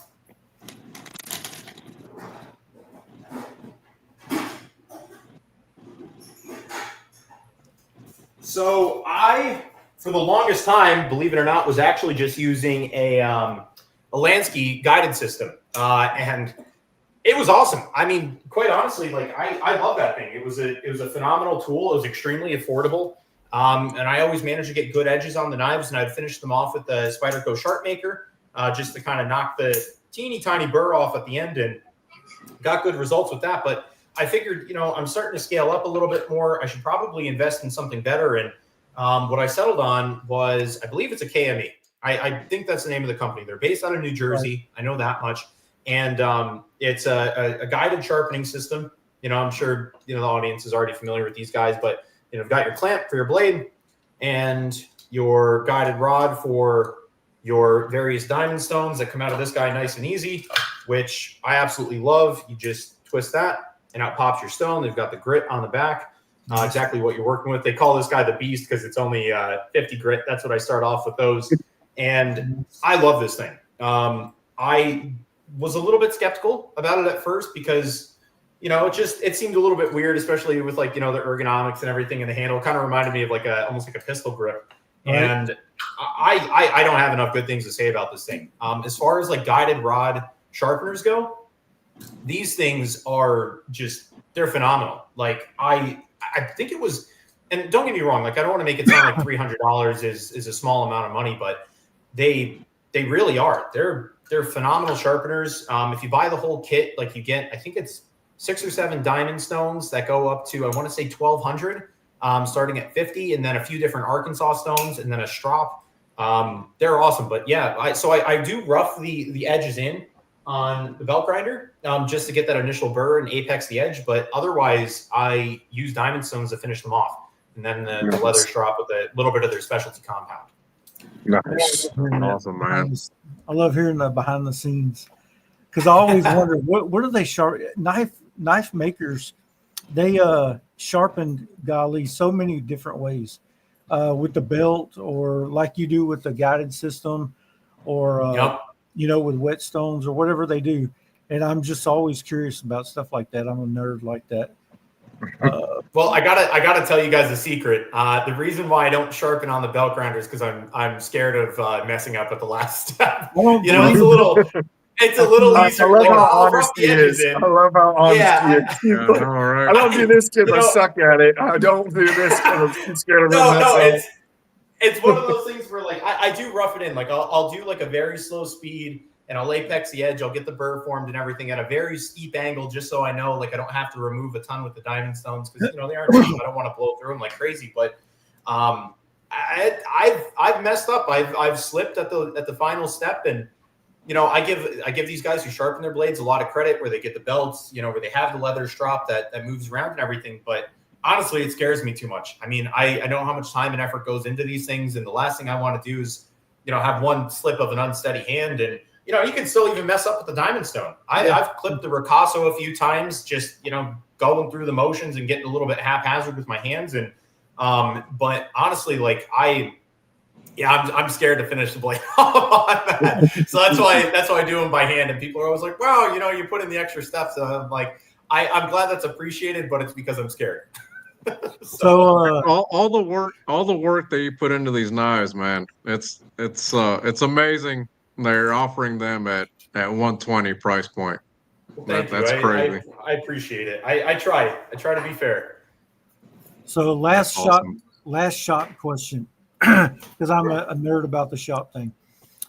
So for the longest time, believe it or not, was actually just using a Lansky guided system, and it was awesome. I mean, quite honestly, like I love that thing. It was a phenomenal tool. It was extremely affordable, and I always managed to get good edges on the knives, and I'd finish them off with the Spyderco Sharp Maker, just to kind of knock the teeny tiny burr off at the end, and got good results with that. But I figured, I'm starting to scale up a little bit more. I should probably invest in something better. And what I settled on was, I believe it's a KME. I think that's the name of the company. They're based out of New Jersey. Right. I know that much. And it's a guided sharpening system. I'm sure, the audience is already familiar with these guys, but, you've got your clamp for your blade and your guided rod for your various diamond stones that come out of this guy nice and easy, which I absolutely love. You just twist that and out pops your stone. They've got the grit on the back, exactly what you're working with. They call this guy the Beast because it's only 50 grit. That's what I start off with those. And I love this thing. I was a little bit skeptical about it at first because, it seemed a little bit weird, especially with the ergonomics and everything, and the handle kind of reminded me of almost like a pistol grip. Right. And I don't have enough good things to say about this thing. As far as guided rod sharpeners go, these things are they're phenomenal. I think it was, and don't get me wrong, I don't want to make it sound like $300 is a small amount of money, but they really are. They're phenomenal sharpeners. If you buy the whole kit, you get, I think it's 6 or 7 diamond stones that go up to, I want to say 1,200, starting at 50, and then a few different Arkansas stones, and then a strop. They're awesome. But yeah, I do rough the edges in on the belt grinder just to get that initial burr and apex the edge. But otherwise, I use diamond stones to finish them off, and then the leather strop with a little bit of their specialty compound.
Nice.
Awesome, man.
I love hearing the behind the scenes because I always wonder what do they sharpen knife makers. They sharpened golly so many different ways with the belt, or like you do with the guided system, or with whetstones or whatever they do. And I'm just always curious about stuff like that. I'm a nerd like that.
Well, I gotta tell you guys a secret. The reason why I don't sharpen on the belt grinder is because I'm scared of messing up at the last step. It's a little easier.
I love how honest he is. I love how honest he is. I don't do this because I suck at it. I don't do this because I'm scared of it.
It's one of those things where I do rough it in. I'll do a very slow speed, and I'll apex the edge. I'll get the burr formed and everything at a very steep angle, just so I know I don't have to remove a ton with the diamond stones because they aren't. I don't want to blow through them like crazy. But I've messed up. I've slipped at the final step, and I give these guys who sharpen their blades a lot of credit where they get the belts, where they have the leather strop that moves around and everything. But honestly, it scares me too much. I mean, I know how much time and effort goes into these things, and the last thing I want to do is have one slip of an unsteady hand, and you can still even mess up with the diamond stone. I've clipped the Ricasso a few times, just going through the motions and getting a little bit haphazard with my hands, and but honestly, I'm scared to finish the blade off on that. So that's why I do them by hand. And people are always like, wow, you put in the extra steps. I'm like, I'm glad that's appreciated, but it's because I'm scared.
So all the work that you put into these knives, man, it's amazing. They're offering them at $120 price point. That's crazy.
I appreciate it. I try to be fair.
So last shop question. Because I'm a nerd about the shop thing.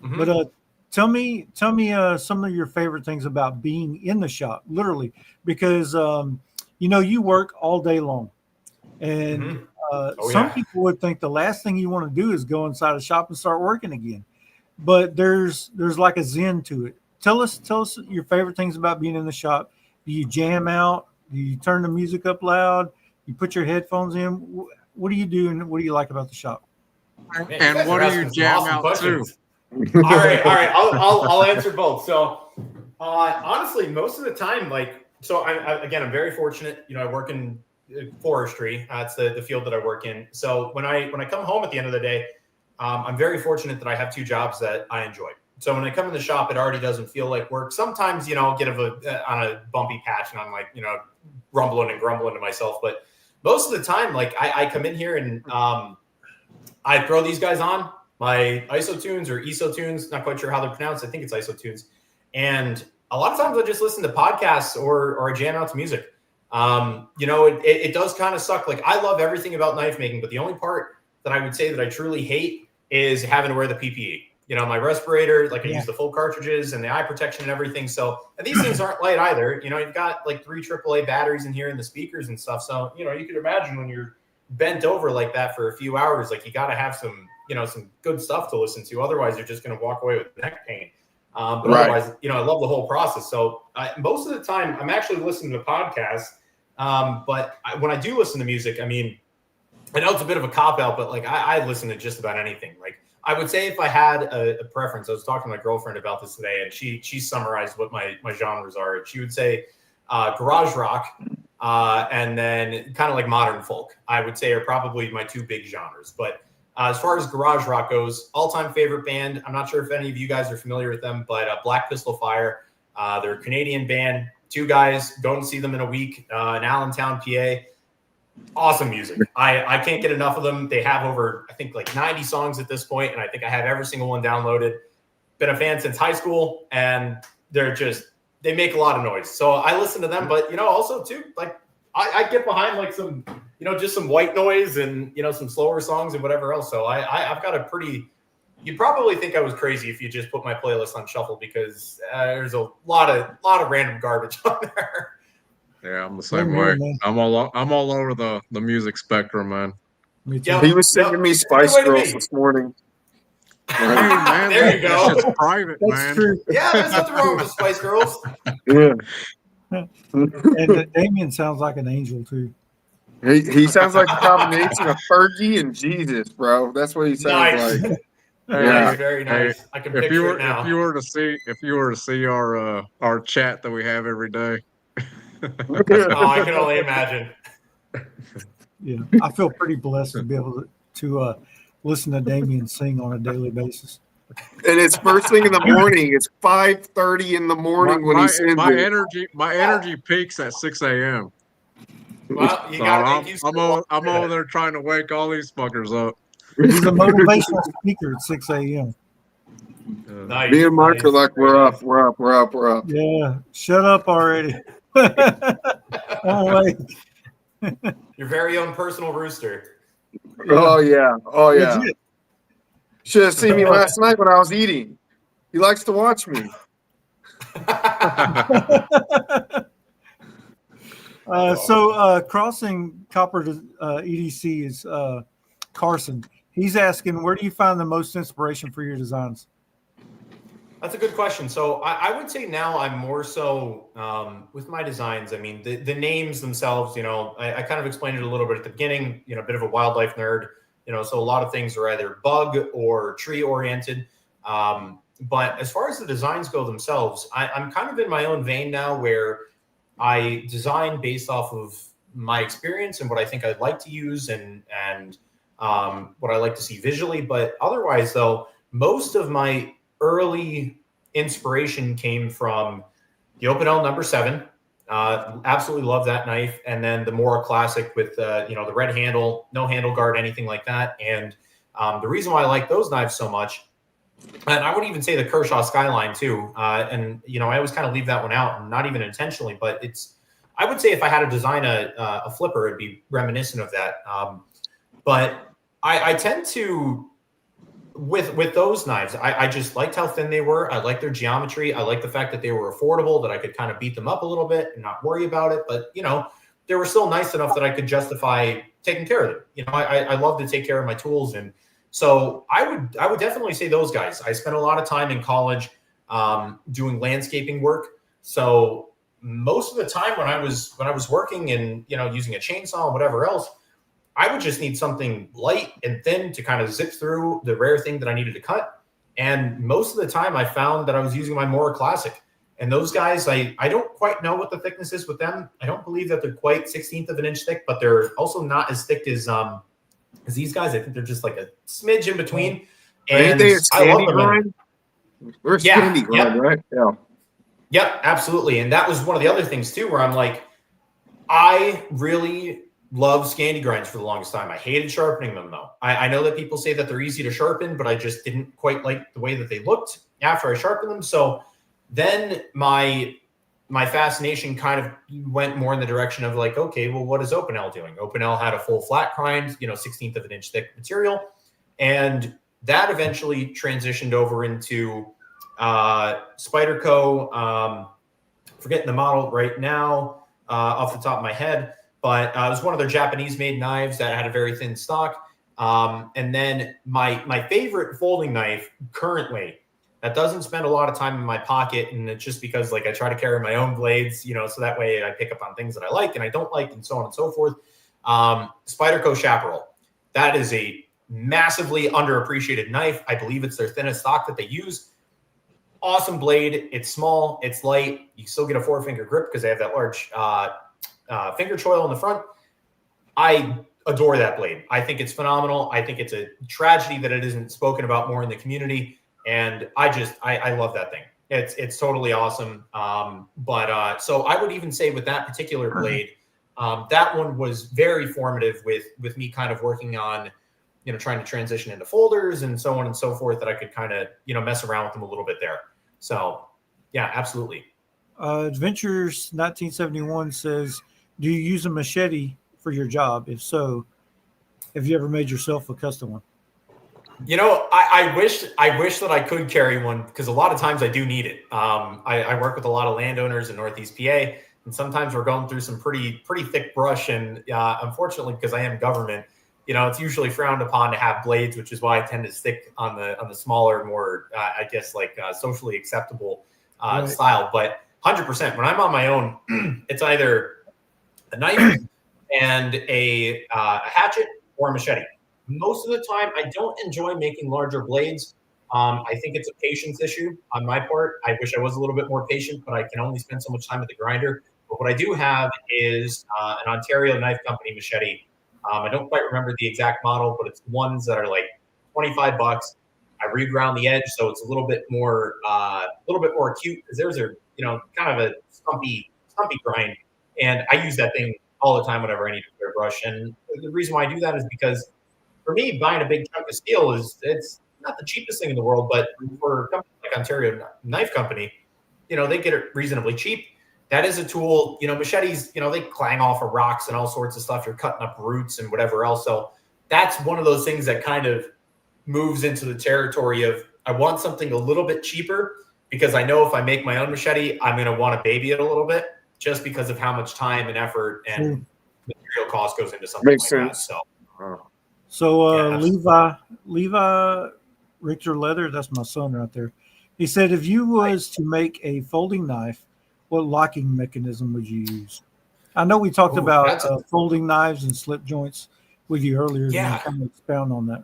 Mm-hmm. But tell me some of your favorite things about being in the shop, literally, because you work all day long, and some people would think the last thing you want to do is go inside a shop and start working again. But there's like a zen to it. Tell us your favorite things about being in the shop. Do you jam out? Do you turn the music up loud? You put your headphones in? What do you do, and what do you like about the shop?
Man,
and what do you jam out
questions. To? All right. I'll answer both. So, honestly, most of the time, I'm very fortunate. I work in forestry. That's the field that I work in. So when I come home at the end of the day, I'm very fortunate that I have 2 jobs that I enjoy. So when I come in the shop, it already doesn't feel like work. Sometimes, I'll get on a bumpy patch, and I'm rumbling and grumbling to myself. But most of the time, I come in here and I throw these guys on my ISO tunes or ESO tunes, not quite sure how they're pronounced. I think it's ISO tunes. And a lot of times I just listen to podcasts or I jam out to music. It does kind of suck. I love everything about knife making, but the only part that I would say that I truly hate is having to wear the PPE. My respirator, I use the full cartridges and the eye protection and everything. So, and these things aren't light either. You've got 3 AAA batteries in here and the speakers and stuff. So, you could imagine when you're bent over like that for a few hours, like you got to have some, some good stuff to listen to. Otherwise, you're just going to walk away with neck pain. But otherwise, I love the whole process. So most of the time, I'm actually listening to podcasts. But when I do listen to music, I mean, I know it's a bit of a cop out, but like I listen to just about anything. Like I would say if I had a preference, I was talking to my girlfriend about this today, and she summarized what my genres are. She would say garage rock and then kind of like modern folk, I would say, are probably my two big genres. But as far as garage rock goes, all-time favorite band, I'm not sure if any of you guys are familiar with them, but Black Pistol Fire, they're a Canadian band, two guys, go and see them in a week in Allentown, PA. Awesome music. I can't get enough of them. They have over, I think, like 90 songs at this point, and I think I have every single one downloaded. Been a fan since high school, and they make a lot of noise. So I listen to them, but, also too, like I get behind like some, just some white noise and, some slower songs and whatever else. So I've got a pretty, you'd probably think I was crazy if you just put my playlist on shuffle, because there's a lot of random garbage on there.
Yeah, I'm the same way. Man. I'm all over the music spectrum, man.
Yep. He was singing me Spice Girls this morning.
Hey, man,
there you go.
That's private,
That's
man.
True.
Yeah, there's nothing wrong with Spice Girls.
Yeah.
And Damien sounds like an angel too.
He sounds like a combination of Fergie and Jesus, bro. That's what he sounds like.
Yeah, very nice. I can picture it now.
If you were to see our chat that we have every day.
Oh, I can only imagine.
Yeah, I feel pretty blessed to be able to listen to Damien sing on a daily basis.
And it's first thing in the morning. It's 5:30 in the morning when he sings
it. My energy peaks at 6 a.m.
Well, you gotta make use of
I'm over there trying to wake all these fuckers up.
He's a motivational speaker at 6 a.m.
Nice,
Me and Mark are like, we're up.
Yeah, shut up already. Oh, wait.
Your very own personal rooster.
Oh yeah. Should have seen me last night when I was eating. He likes to watch me.
Crossing Copper to EDC is Carson. He's asking, where do you find the most inspiration for your designs?
That's a good question. So I would say now I'm more so with my designs. I mean, the names themselves, I kind of explained it a little bit at the beginning, a bit of a wildlife nerd, so a lot of things are either bug or tree oriented. But as far as the designs go themselves, I'm kind of in my own vein now where I design based off of my experience and what I think I'd like to use and what I like to see visually. But otherwise, though, most of my early inspiration came from the Opinel number 7. Absolutely love that knife. And then the more classic with, the red handle, no handle guard, anything like that. And the reason why I like those knives so much, and I would even say the Kershaw Skyline too. And, I always kind of leave that one out, and not even intentionally, but I would say if I had to design a flipper, it'd be reminiscent of that. But I tend to, with those knives, I just liked how thin they were. I liked their geometry. I liked the fact that they were affordable, that I could kind of beat them up a little bit and not worry about it. But, they were still nice enough that I could justify taking care of them. I love to take care of my tools. And so I would definitely say those guys. I spent a lot of time in college doing landscaping work. So most of the time when I was working and, using a chainsaw and whatever else, I would just need something light and thin to kind of zip through the rare thing that I needed to cut. And most of the time I found that I was using my Mora Classic. And those guys, I don't quite know what the thickness is with them. I don't believe that they're quite 1/16 of an inch thick, but they're also not as thick as these guys. I think they're just like a smidge in between. And I love them.
We're Scandi grind, right? Yeah.
Yep, absolutely. And that was one of the other things too, where I'm like, I really love Scandi grinds for the longest time. I hated sharpening them though. I know that people say that they're easy to sharpen, but I just didn't quite like the way that they looked after I sharpened them. So then my fascination kind of went more in the direction of like, okay, well, what is Opinel doing? Opinel had a full flat grind, 1/16 of an inch thick material. And that eventually transitioned over into Spyderco. Forgetting the model right now off the top of my head. but it was one of their Japanese made knives that had a very thin stock. And then my favorite folding knife currently that doesn't spend a lot of time in my pocket, and it's just because like I try to carry my own blades, you know, so that way I pick up on things that I like and I don't like, and so on and so forth. Spyderco Chaparral. That is a massively underappreciated knife. I believe it's their thinnest stock that they use. Awesome blade. It's small. It's light. You still get a 4-finger grip because they have that large finger choil in the front. I adore that blade. I think it's phenomenal. I think it's a tragedy that it isn't spoken about more in the community. And I love that thing. It's totally awesome. So I would even say with that particular blade, that one was very formative with me kind of working on, you know, trying to transition into folders and so on and so forth, that I could kind of, you know, mess around with them a little bit there. So yeah, absolutely.
Adventures 1971 says, do you use a machete for your job? If so, have you ever made yourself a custom one?
You know, I wish that I could carry one, because a lot of times I do need it. I work with a lot of landowners in Northeast PA, and sometimes we're going through some pretty thick brush. And unfortunately, because I am government, you know, it's usually frowned upon to have blades, which is why I tend to stick on the smaller, more I guess like socially acceptable style. But 100%, when I'm on my own, it's either a knife and a hatchet or a machete. Most of the time, I don't enjoy making larger blades. I think it's a patience issue on my part. I wish I was a little bit more patient, but I can only spend so much time at the grinder. But what I do have is an Ontario Knife Company machete. I don't quite remember the exact model, but it's ones that are like $25. I reground the edge, so it's a little bit more acute, because theirs are, you know, kind of a stumpy grind, and I use that thing all the time whenever I need a clear brush. And the reason why I do that is because, for me, buying a big chunk of steel it's not the cheapest thing in the world, but for a company like Ontario Knife Company, you know, they get it reasonably cheap. That is a tool. You know, machetes, you know, they clang off of rocks and all sorts of stuff. You're cutting up roots and whatever else. So that's one of those things that kind of moves into the territory of, I want something a little bit cheaper, because I know if I make my own machete, I'm going to want to baby it a little bit, just because of how much time and effort and material cost goes into something
Makes
like
sense.
that.
So Levi Richter Leather, that's my son right there. He said, if you was to make a folding knife, what locking mechanism would you use? I know we talked about folding knives and slip joints with you earlier.
Yeah.
Can you kind of expound on that?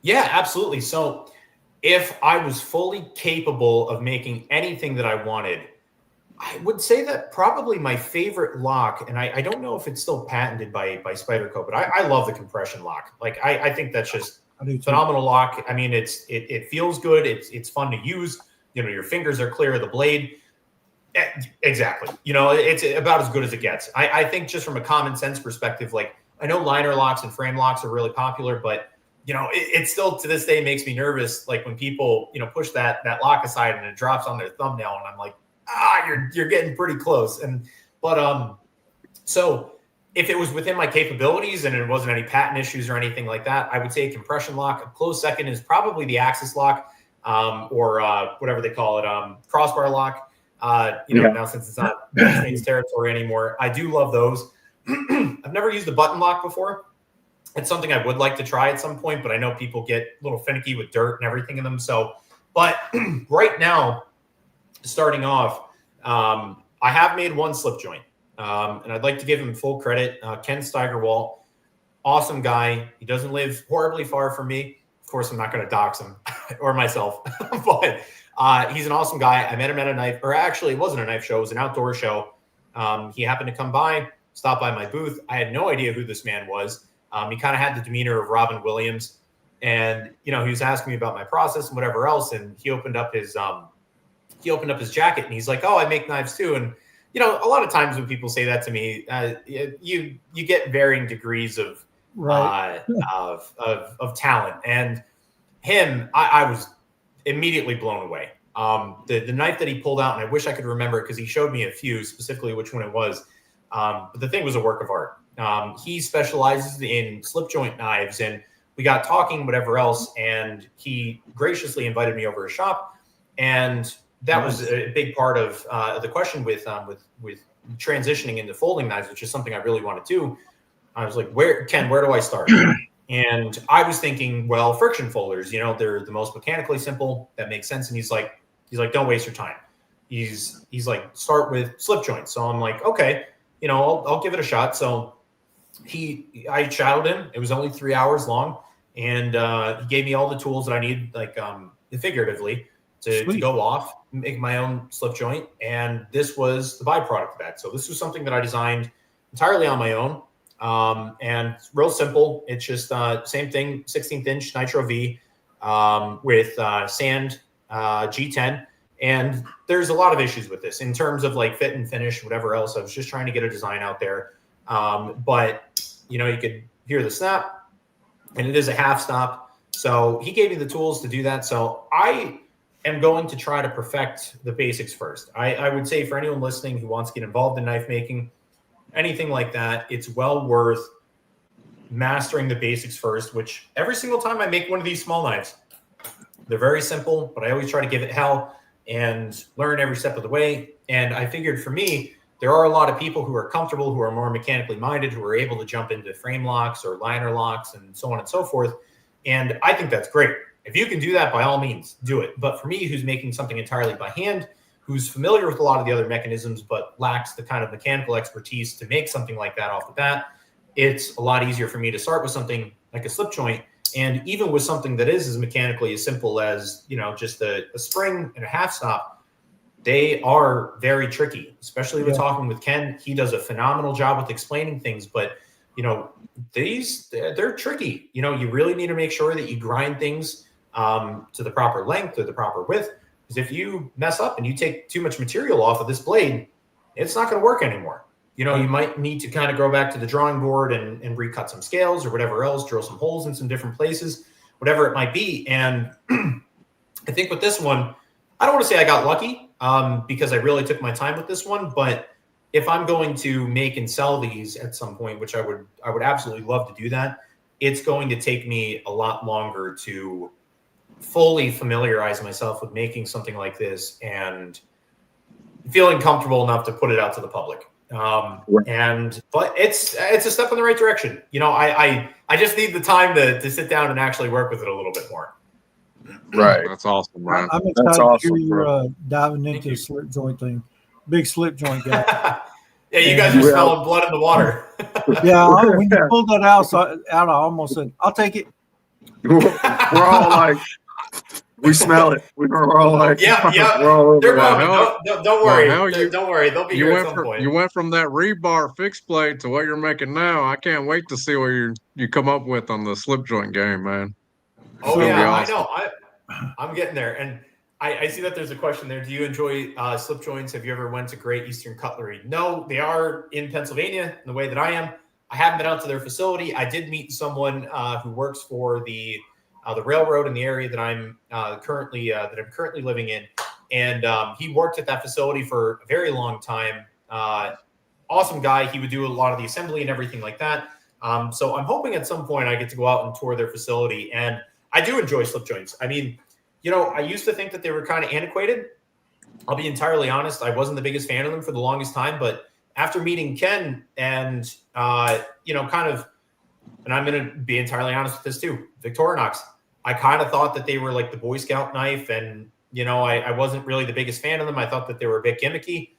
Yeah, absolutely. So if I was fully capable of making anything that I wanted, I would say that probably my favorite lock, and I don't know if it's still patented by Spyderco, but I love the compression lock. Like I think that's just phenomenal lock. I mean, it feels good. It's fun to use. You know, your fingers are clear of the blade. Exactly. You know, it's about as good as it gets. I think just from a common sense perspective, like I know liner locks and frame locks are really popular, but you know, it still to this day makes me nervous. Like when people, you know, push that lock aside and it drops on their thumbnail, and I'm like, you're getting pretty close. So if it was within my capabilities and it wasn't any patent issues or anything like that, I would say a compression lock. A close second is probably the Axis lock, or whatever they call it, crossbar lock. Now since it's not United States territory anymore, I do love those. I've never used a button lock before. It's something I would like to try at some point, but I know people get a little finicky with dirt and everything in them. So, but right now, starting off, I have made one slip joint, and I'd like to give him full credit. Ken Steigerwalt, awesome guy. He doesn't live horribly far from me. Of course, I'm not going to dox him or myself, but he's an awesome guy. I met him at a knife, or actually it wasn't a knife show. It was an outdoor show. He happened to come by, stop by my booth. I had no idea who this man was. He kind of had the demeanor of Robin Williams, and, you know, he was asking me about my process and whatever else. And he opened up his jacket and he's like, "Oh, I make knives too." And, you know, a lot of times when people say that to me, you get varying degrees of talent. And him, I was immediately blown away. The knife that he pulled out, and I wish I could remember it because he showed me a few, specifically which one it was. But the thing was a work of art. He specializes in slip joint knives, and we got talking, whatever else, and he graciously invited me over his shop. And that was a big part of the question with transitioning into folding knives, which is something I really want to do, I was like, where do I start? And I was thinking, well, friction folders, you know, they're the most mechanically simple. That makes sense. And he's like, don't waste your time. He's like, start with slip joints. So I'm like, okay, you know, I'll give it a shot. So I shadowed him. It was only 3 hours long. And he gave me all the tools that I need, like figuratively, to go off, make my own slip joint. And this was the byproduct of that. So this was something that I designed entirely on my own. And it's real simple. It's just same thing, 16th inch Nitro V with sand G10. And there's a lot of issues with this in terms of like fit and finish, whatever else. I was just trying to get a design out there. But, you know, you could hear the snap, and it is a half stop. So he gave me the tools to do that. So I am going to try to perfect the basics first. I would say for anyone listening who wants to get involved in knife making, anything like that, it's well worth mastering the basics first, which every single time I make one of these small knives, they're very simple, but I always try to give it hell and learn every step of the way. And I figured for me, there are a lot of people who are comfortable, who are more mechanically minded, who are able to jump into frame locks or liner locks and so on and so forth. And I think that's great. If you can do that, by all means, do it. But for me, who's making something entirely by hand, who's familiar with a lot of the other mechanisms, but lacks the kind of mechanical expertise to make something like that off the bat, it's a lot easier for me to start with something like a slip joint. And even with something that is as mechanically as simple as, you know, just a spring and a half stop, they are very tricky, especially with talking with Ken. He does a phenomenal job with explaining things, but, you know, they're tricky. You know, you really need to make sure that you grind things to the proper length or the proper width. Because if you mess up and you take too much material off of this blade, it's not going to work anymore. You know, you might need to kind of go back to the drawing board and recut some scales or whatever else, drill some holes in some different places, whatever it might be. And I think with this one, I don't want to say I got lucky because I really took my time with this one. But if I'm going to make and sell these at some point, which I would absolutely love to do that, it's going to take me a lot longer to fully familiarize myself with making something like this and feeling comfortable enough to put it out to the public. But it's a step in the right direction. You know, I just need the time to sit down and actually work with it a little bit more.
Right.
That's awesome, man.
I'm excited to hear you're diving into the slip joint thing. Big slip joint guy.
Yeah, you guys are smelling blood in the water.
Yeah, when you pulled that out, I almost said, "I'll take it."
We're all like, we smell it. We're all like,
yeah. They're coming. Don't worry. Don't worry. They'll be here at some point.
You went from that rebar fixed blade to what you're making now. I can't wait to see what you come up with on the slip joint game, man.
Oh yeah, awesome. I know. I'm getting there, and I see that there's a question there. Do you enjoy slip joints? Have you ever went to Great Eastern Cutlery? No, they are in Pennsylvania in the way that I am. I haven't been out to their facility. I did meet someone who works for the railroad in the area that I'm currently living in, and he worked at that facility for a very long time. Awesome guy. He would do a lot of the assembly and everything like that. So I'm hoping at some point I get to go out and tour their facility, and I do enjoy slip joints. I mean, you know, I used to think that they were kind of antiquated. I'll be entirely honest. I wasn't the biggest fan of them for the longest time, but after meeting Ken and, you know, kind of, and I'm going to be entirely honest with this too, Victorinox, I kind of thought that they were like the Boy Scout knife, and, you know, I wasn't really the biggest fan of them. I thought that they were a bit gimmicky.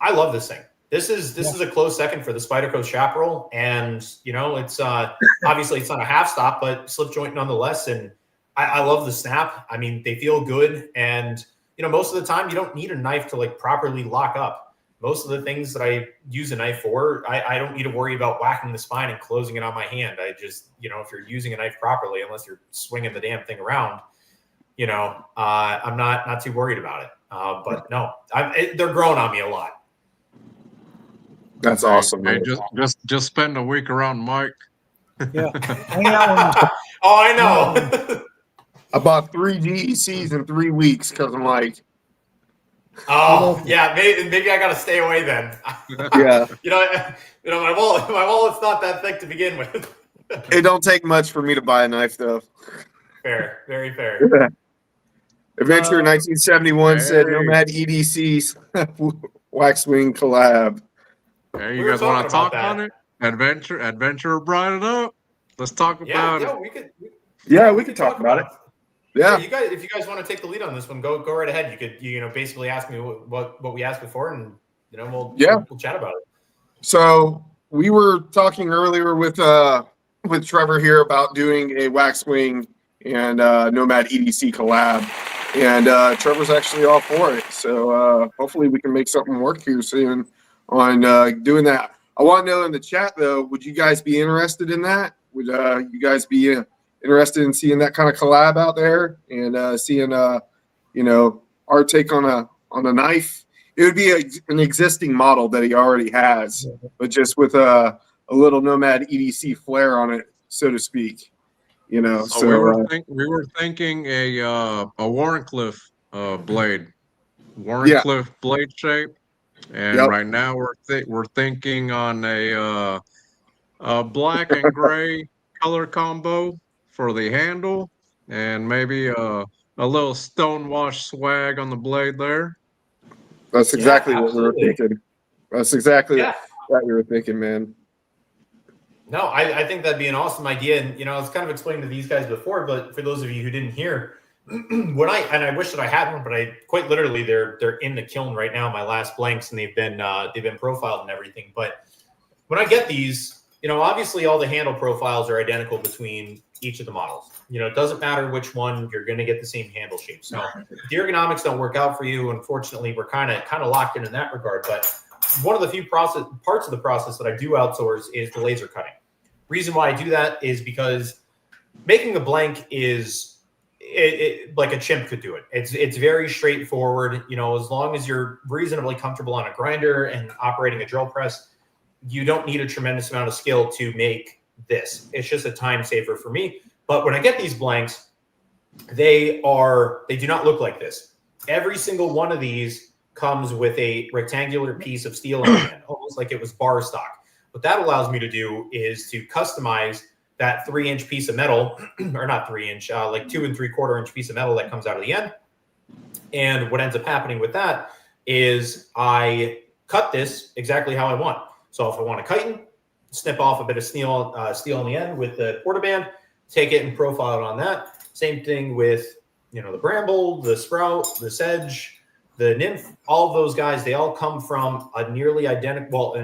I love this thing. This is a close second for the Spyderco Chaparral, and you know it's obviously it's not a half stop, but slip joint nonetheless. And I love the snap. I mean, they feel good, and you know most of the time you don't need a knife to like properly lock up. Most of the things that I use a knife for, I don't need to worry about whacking the spine and closing it on my hand. I just, you know, if you're using a knife properly, unless you're swinging the damn thing around, you know, I'm not too worried about it. But no, they're growing on me a lot.
That's awesome.
Hey, just spend a week around Mike.
Yeah. Hang out
oh, I know.
I bought 3 GECs in 3 weeks because I'm like,
oh yeah, maybe I got to stay away then.
yeah.
you know, my wallet's not that thick to begin with.
It don't take much for me to buy a knife, though.
Fair, very fair.
Adventure 1971 said Nomad EDCs. Waxwing collab.
Hey,
We
you
were
guys want to
talking
talk
about
on
that.
it? Adventure brought it up. Let's talk about it.
We could.
Yeah, we could talk about it.
Yeah,
Yeah.
you guys. If you guys want to take the lead on this one, go right ahead. You could basically ask me what we asked before, and we'll chat about it.
So we were talking earlier with Trevor here about doing a Waxwing and Nomad EDC collab, and Trevor's actually all for it. So hopefully we can make something work here soon on doing that. I want to know in the chat though, would you guys be interested in that? Would you guys be interested in seeing that kind of collab out there and seeing our take on a knife? It would be an existing model that he already has, but just with a little Nomad EDC flair on it, so to speak.
So we were thinking a Warncliffe blade, Warncliffe blade shape, and right now we're thinking on a black and gray color combo for the handle, and maybe a little stonewash swag on the blade there.
That's exactly what we were thinking. That's exactly what we were thinking, man.
No, I think that'd be an awesome idea. And, I was kind of explaining to these guys before, but for those of you who didn't hear, I wish that I had one, but I quite literally, they're in the kiln right now, my last blanks, and they've been profiled and everything. But when I get these, obviously all the handle profiles are identical between each of the models. It doesn't matter which one, you're going to get the same handle shape. So if the ergonomics don't work out for you, unfortunately, we're kind of locked in that regard. But one of the few parts of the process that I do outsource is the laser cutting. Reason why I do that is because making the blank is like a chimp could do it. It's very straightforward. As long as you're reasonably comfortable on a grinder and operating a drill press, you don't need a tremendous amount of skill to make this. It's just a time saver for me. But when I get these blanks, they do not look like this. Every single one of these comes with a rectangular piece of steel in the end, almost like it was bar stock. What that allows me to do is to customize that 3-inch piece of metal, or not 3-inch, like 2 3/4 inch piece of metal that comes out of the end. And what ends up happening with that is I cut this exactly how I want. So if I want to chitin, snip off a bit of steel on the end with the portaband, take it and profile it on that. Same thing with the bramble, the sprout, the sedge, the nymph. All of those guys, they all come from a nearly identical,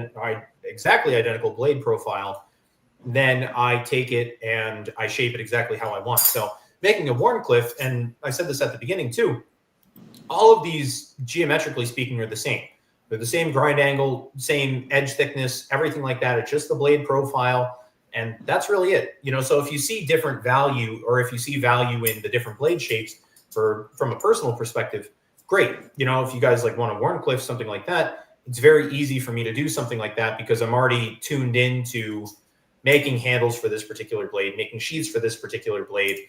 exactly identical blade profile. Then I take it and I shape it exactly how I want. So making a Warncliffe, and I said this at the beginning too, all of these geometrically speaking are the same. They're the same grind angle, same edge thickness, everything like that. It's just the blade profile, and that's really it. So if you see different value, or if you see value in the different blade shapes from a personal perspective, great. If you guys want a Warncliffe, something like that, it's very easy for me to do something like that because I'm already tuned into making handles for this particular blade, making sheaths for this particular blade.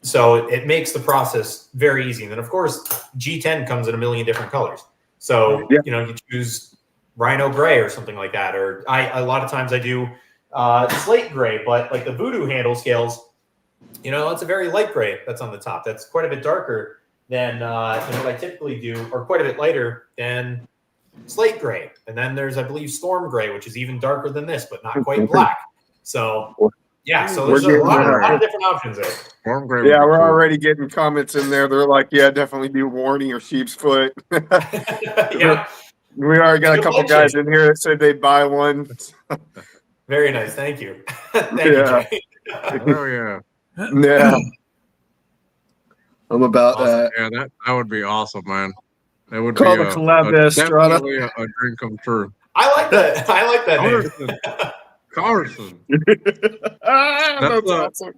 So it makes the process very easy. And then, of course, G10 comes in a million different colors. So, you choose Rhino Gray or something like that. Or a lot of times I do slate gray, but like the Voodoo handle scales, it's a very light gray that's on the top. That's quite a bit darker than what I typically do, or quite a bit lighter than slate gray. And then there's, I believe, Storm Gray, which is even darker than this, but not quite black. So, so there's a lot of different options there.
Storm Gray.
Yeah, we're already getting comments in there. They're like, definitely do Warney or Sheep's Foot.
Yeah.
We already got a couple guys in here that said they'd buy one.
Very nice. Thank you. Thank you, Jay.
Oh, yeah.
Yeah. I'm about that.
Yeah, that would be awesome, man. That would
Call
be
the collab to Estrada.
Definitely a dream come true.
I like that name.
Carson.
That's awesome.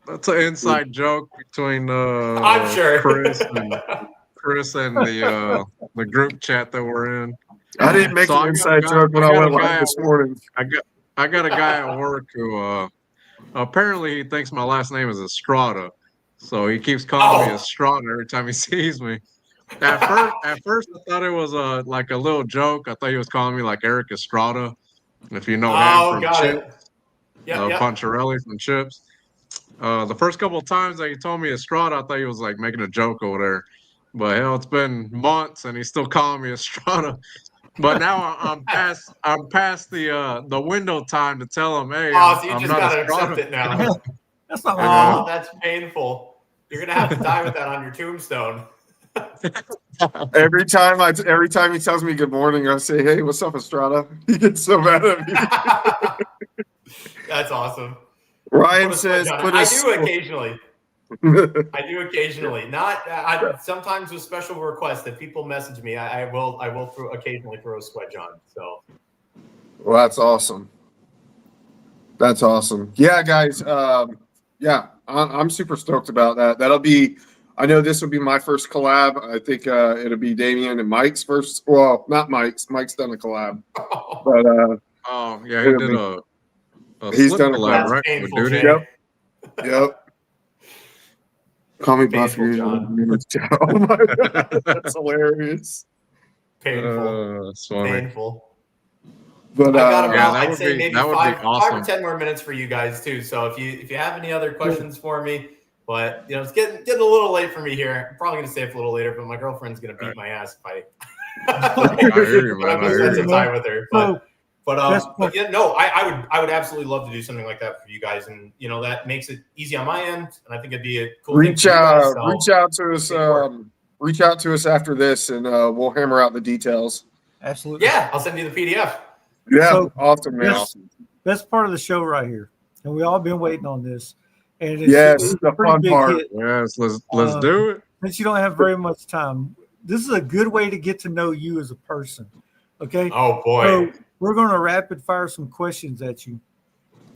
That's an inside joke between
I'm sure
Chris and the group chat that we're in.
I didn't make an inside joke when I went live this morning.
I got a guy at work who apparently he thinks my last name is Estrada, so he keeps calling me Estrada every time he sees me. At first, I thought it was like a little joke. I thought he was calling me like Eric Estrada, if you know him from Chips. Poncherelli from Chips. The first couple of times that he told me Estrada, I thought he was like making a joke over there. But hell, it's been months and he's still calling me Estrada. But now I'm past the window time to tell him, hey,
Oh, so you
I'm
just
not
gotta
Estrada.
accept it now.
That's not
Oh, that's painful. You're gonna have to die with that on your tombstone.
Every time he tells me good morning, I say, "Hey, what's up, Estrada?" He gets so mad at me.
That's awesome.
Ryan says,
I do occasionally. I do occasionally. Not sometimes with special requests that people message me. I will occasionally throw a sweat on. So.
Well, that's awesome. That's awesome. Yeah, guys. Yeah, I'm super stoked about that. I know this will be my first collab. I think it'll be Damian and Mike's first. Well, not Mike's. Mike's done a collab, but
oh yeah, he did a
he's
slip
done a
collab,
collab.
right?
Painful,
With Duty.
Jay.
Yep. Call me
Painful,
Buffy.
John.
Oh my god, that's hilarious.
Painful.
It's funny.
Painful.
But
I got
Yeah,
about,
that
I'd
would
say
be-
maybe
that would be
five
awesome.
or 10 more minutes for you guys too. So if you have any other questions for me, but it's getting a little late for me here. I'm probably gonna stay up a little later, but my girlfriend's gonna beat my ass if
I hear you,
but I'm
man. I
gonna
hear
spend
you.
some time with her.
So,
But yeah, no, I would absolutely love to do something like that for you guys, and that makes it easy on my end, and I think it'd be a cool thing
reach
for you guys,
reach out to us. Reach out to us after this, and we'll hammer out the details.
absolutely.
Yeah, I'll send you the PDF.
Yeah,
So,
awesome, man.
Best part of the show right here, and we all been waiting on this. And
Yes,
it's
the
a pretty
fun
big
part.
hit.
Yes, let's do it.
Since you don't have very much time, this is a good way to get to know you as a person. Okay.
Oh boy.
So we're going to rapid fire some questions at you.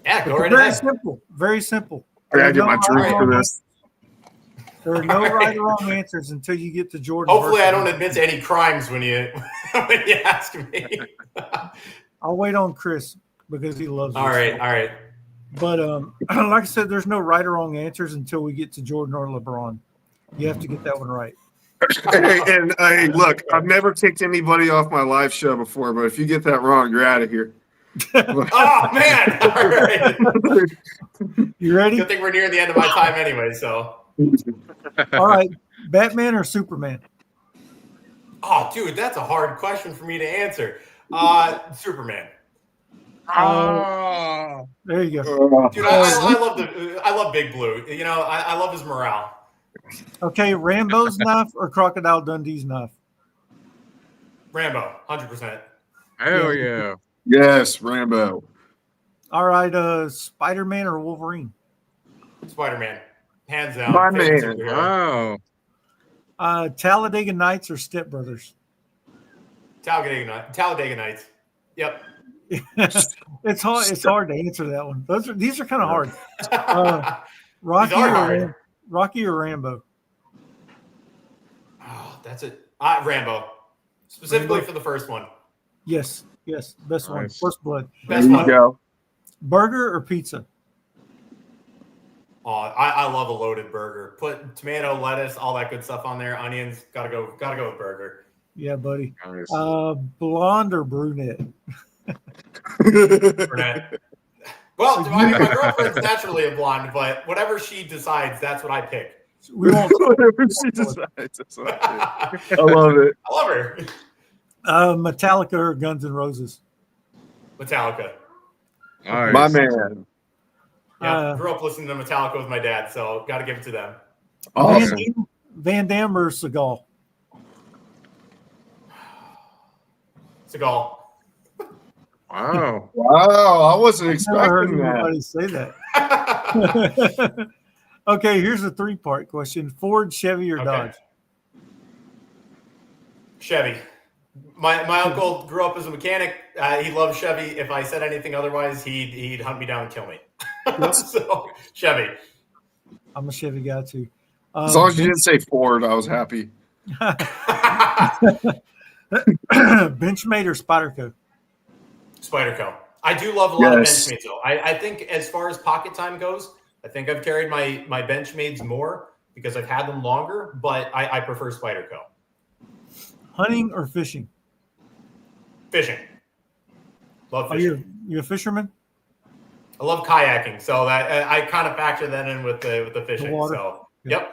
Yeah, go right
Very
ahead.
simple. Very simple.
I gotta
There
get
are
my
no
drink
right
for
or
this.
There are no right or wrong answers until you get to Jordan.
Hopefully, I don't
versus-
admit to any crimes when you ask me.
I'll wait on Chris because he loves
all
this
right,
stuff.
all right.
But like I said, there's no right or wrong answers until we get to Jordan or LeBron. You have to get that one right.
Hey, look, I've never kicked anybody off my live show before, but if you get that wrong, you're out of here.
Oh man! All right.
You ready?
Good thing we're near the end of my time anyway. So.
All right. Batman or Superman?
Oh, dude, that's a hard question for me to answer. Superman.
There you go.
Dude, I love Big Blue. I love his morale.
Okay, Rambo's knife or Crocodile Dundee's knife?
Rambo, 100%.
Hell yeah.
Yes, Rambo.
All right, Spider-Man or Wolverine?
Spider-Man, hands down.
My
favorite
man.
superhero.
Wow.
Talladega Nights or Step Brothers?
Talladega Nights. Yep.
It's hard. It's hard to answer that one. These are kind of hard.
These are hard.
Rocky or Rambo?
Oh, that's it. Rambo, specifically for the first one.
Yes, best one.
Nice.
First Blood.
There you go.
Burger or pizza?
Oh, I love a loaded burger. Put tomato, lettuce, all that good stuff on there. Onions. Gotta go with burger.
Yeah, buddy.
Nice.
Blonde or brunette?
Brunette. Well, I mean, my girlfriend's naturally a blonde, but whatever she decides, that's what I pick.
We won't.
Whatever she decides, that's what I do. I love it.
I love her.
Metallica or Guns N' Roses?
Metallica.
Nice.
My man.
Yeah, grew up listening to Metallica with my dad, so got to give it to them.
Awesome.
Van Damme or Seagal?
Seagal.
Wow.
Wow, I wasn't
I never heard
expecting that.
anybody say that. Okay, here's a three-part question: Ford, Chevy, or
Okay.
Dodge?
Chevy. My uncle grew up as a mechanic. He loved Chevy. If I said anything otherwise, he'd hunt me down and kill me. So Chevy.
I'm a Chevy guy too.
As long as you didn't say Ford, I was happy.
Benchmade or Spyderco?
Spyderco. I do love a lot of
Yes.
Benchmades though. I think as far as pocket time goes, I think I've carried my Benchmades more because I've had them longer, but I prefer Spyderco.
Hunting or fishing?
Fishing. Love
Are
fishing.
you a fisherman?
I love kayaking, so that I kind of factor that in with the fishing.
water.
So
Yeah.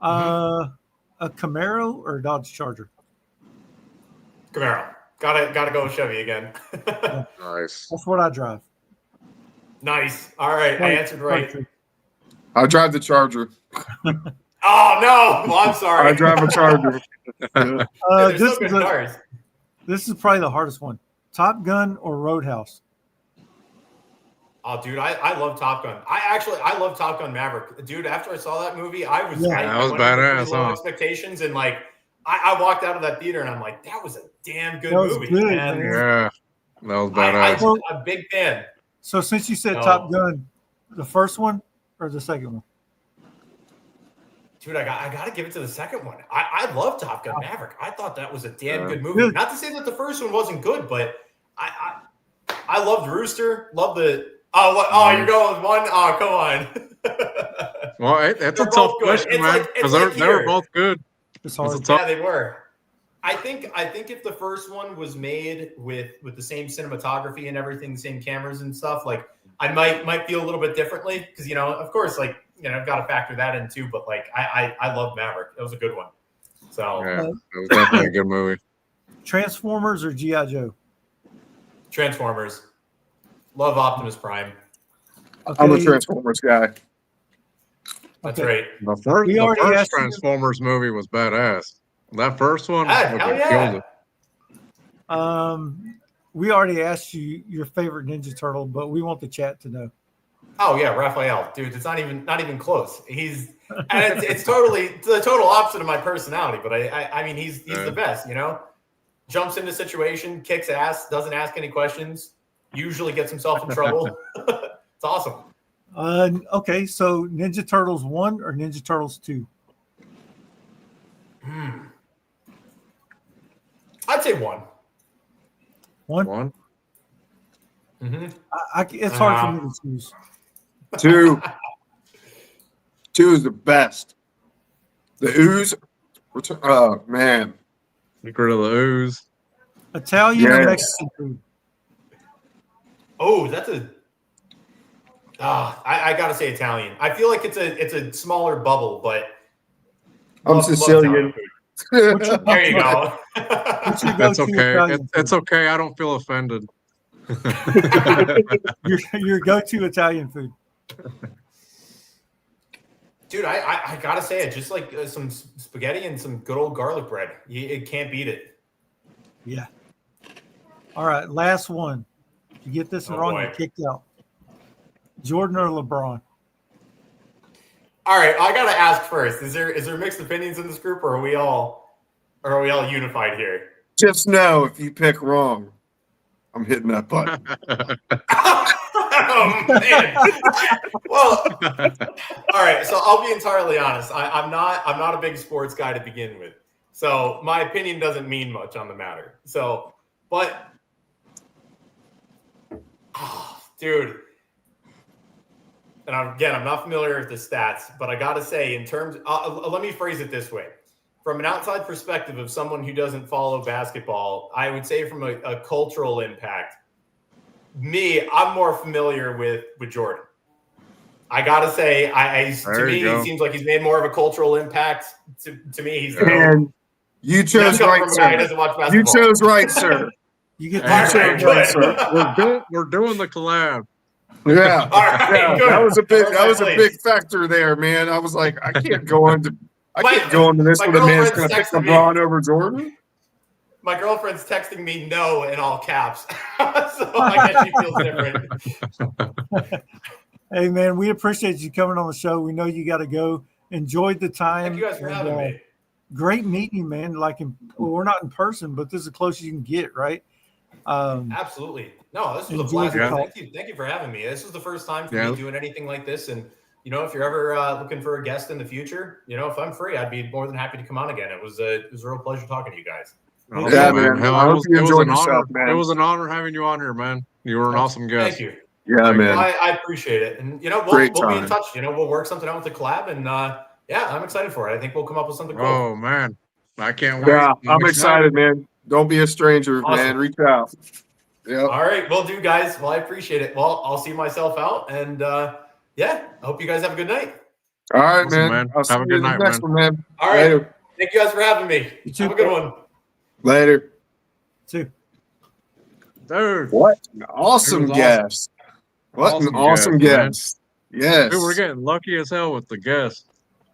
yep.
a Camaro or a Dodge Charger?
Camaro. Gotta go with Chevy again.
Nice.
That's what I drive.
Nice. All right, I answered right.
I drive the Charger.
Oh no! Well, I'm sorry.
I drive a Charger.
Dude,
This is probably the hardest one. Top Gun or Roadhouse?
Oh, dude, I love Top Gun. I love Top Gun Maverick. Dude, after I saw that movie, I
that was
went in with
badass,
pretty low
huh?
expectations, and like I walked out of that theater and I'm like, that was a damn good
That was
movie.
good,
and
man.
Yeah, that was badass.
I'm a big fan.
So since you said
No.
Top Gun, the first one or the second one?
Dude, I got to give it to the second one. I love Top Gun Maverick. I thought that was a damn good movie.
Good.
Not to say that the first one wasn't good, but I loved Rooster. Love the you're going with one? Oh, come on.
Well, it's
They're
a tough
both good.
question,
It's
man,
like- it's
because
like
they were
here.
both good.
It's hard.
It's a tough.
Yeah, they were. I think if the first one was made with the same cinematography and everything, the same cameras and stuff, like I might feel a little bit differently because of course, like I've got to factor that in too. But like I love Maverick. It was a good one. So
Yeah, it was definitely a good movie.
Transformers or G.I. Joe?
Transformers. Love Optimus Prime.
Okay.
I'm a Transformers guy.
That's
Okay.
right.
The first,
We already asked you-
Transformers movie was badass. That first one,
Hell
fucking
yeah.
killed it.
We already asked you your favorite Ninja Turtle, but we want the chat to know.
Oh yeah, Raphael, dude, it's not even close. He's and it's totally the total opposite of my personality, but I mean he's the best, Jumps into situation, kicks ass, doesn't ask any questions, usually gets himself in trouble. It's awesome.
Okay, so Ninja Turtles 1 or Ninja Turtles 2?
I'd say one.
One.
Mm-hmm.
It's hard for me to choose.
2. 2 is the best. The ooze. Oh man.
Secret of the Ooze.
Italian or
Yes.
Mexican food?
Oh, that's a. I gotta say Italian. I feel like it's a smaller bubble, but
I'm
love
Sicilian.
Italian. There you go.
What's your
That's
go-to
okay.
Italian
It's
food?
okay. I don't feel offended.
Your go-to Italian food?
Dude, I gotta say it. Just like some spaghetti and some good old garlic bread. It can't beat it.
Yeah. All right, last one. If you get this one wrong,
boy.
you're kicked out. Jordan or LeBron?
All right, I gotta ask first. Is there mixed opinions in this group, or are we all unified here?
Just know if you pick wrong, I'm hitting that button.
Oh man. Well, all right. So I'll be entirely honest. I'm not a big sports guy to begin with, so my opinion doesn't mean much on the matter. So, but, dude, and I'm not familiar with the stats, but I gotta say, in terms, let me phrase it this way. From an outside perspective of someone who doesn't follow basketball, I would say from a cultural impact, I'm more familiar with Jordan. I gotta say, to me, it seems like he's made more of a cultural impact. To me, he's
And you chose right,
guy who
sir.
doesn't watch basketball.
You chose right, sir.
You get
All
the
right,
Good.
good.
We're doing the collab.
Yeah.
All right,
Yeah,
good.
that was a
Perfect.
big factor there, man. I was like, I can't go into
My
this when a man's
girlfriend's
gonna pick
texting me.
LeBron over Jordan.
My girlfriend's texting me no in all caps, so I guess she feels different.
Hey, man, we appreciate you coming on the show. We know you got to go. Enjoyed the time.
Thank you guys for
and,
having me.
Great meeting you, man. We're not in person, but this is as close as you can get, right?
Absolutely. No, this was a
Enjoy
blast.
the call.
Thank you for having me. This was the first time for
Yeah.
me doing anything like this, and if you're ever looking for a guest in the future, if I'm free, I'd be more than happy to come on again. It was a real pleasure talking to you guys.
Oh,
Yeah, man.
Hell,
I
it
hope
was,
you
it was
enjoyed
an honor.
yourself, man.
It was an honor having you on here, man. You were an awesome guest.
Thank you.
Yeah,
Thank
man.
I appreciate it, and we'll
Great
be in
time.
touch. We'll work something out with the collab, and I'm excited for it. I think we'll come up with something cool.
Oh man, I can't wait.
Yeah, I'm excited, man. Don't be a stranger,
Awesome.
man. Reach out. Yeah.
All right, will do, guys. Well, I appreciate it. Well, I'll see myself out, and I hope you guys have a good night.
All right,
Awesome,
man.
man.
I'll see
Have a
you
good
in the
night,
next
man.
one, man.
All right.
Later.
Thank you guys for having me.
You too.
Have a good one.
Later.
Too.
Dude,
What an awesome
It was
guest. What an awesome guest. Yes.
Dude, we're getting lucky as hell with the guest.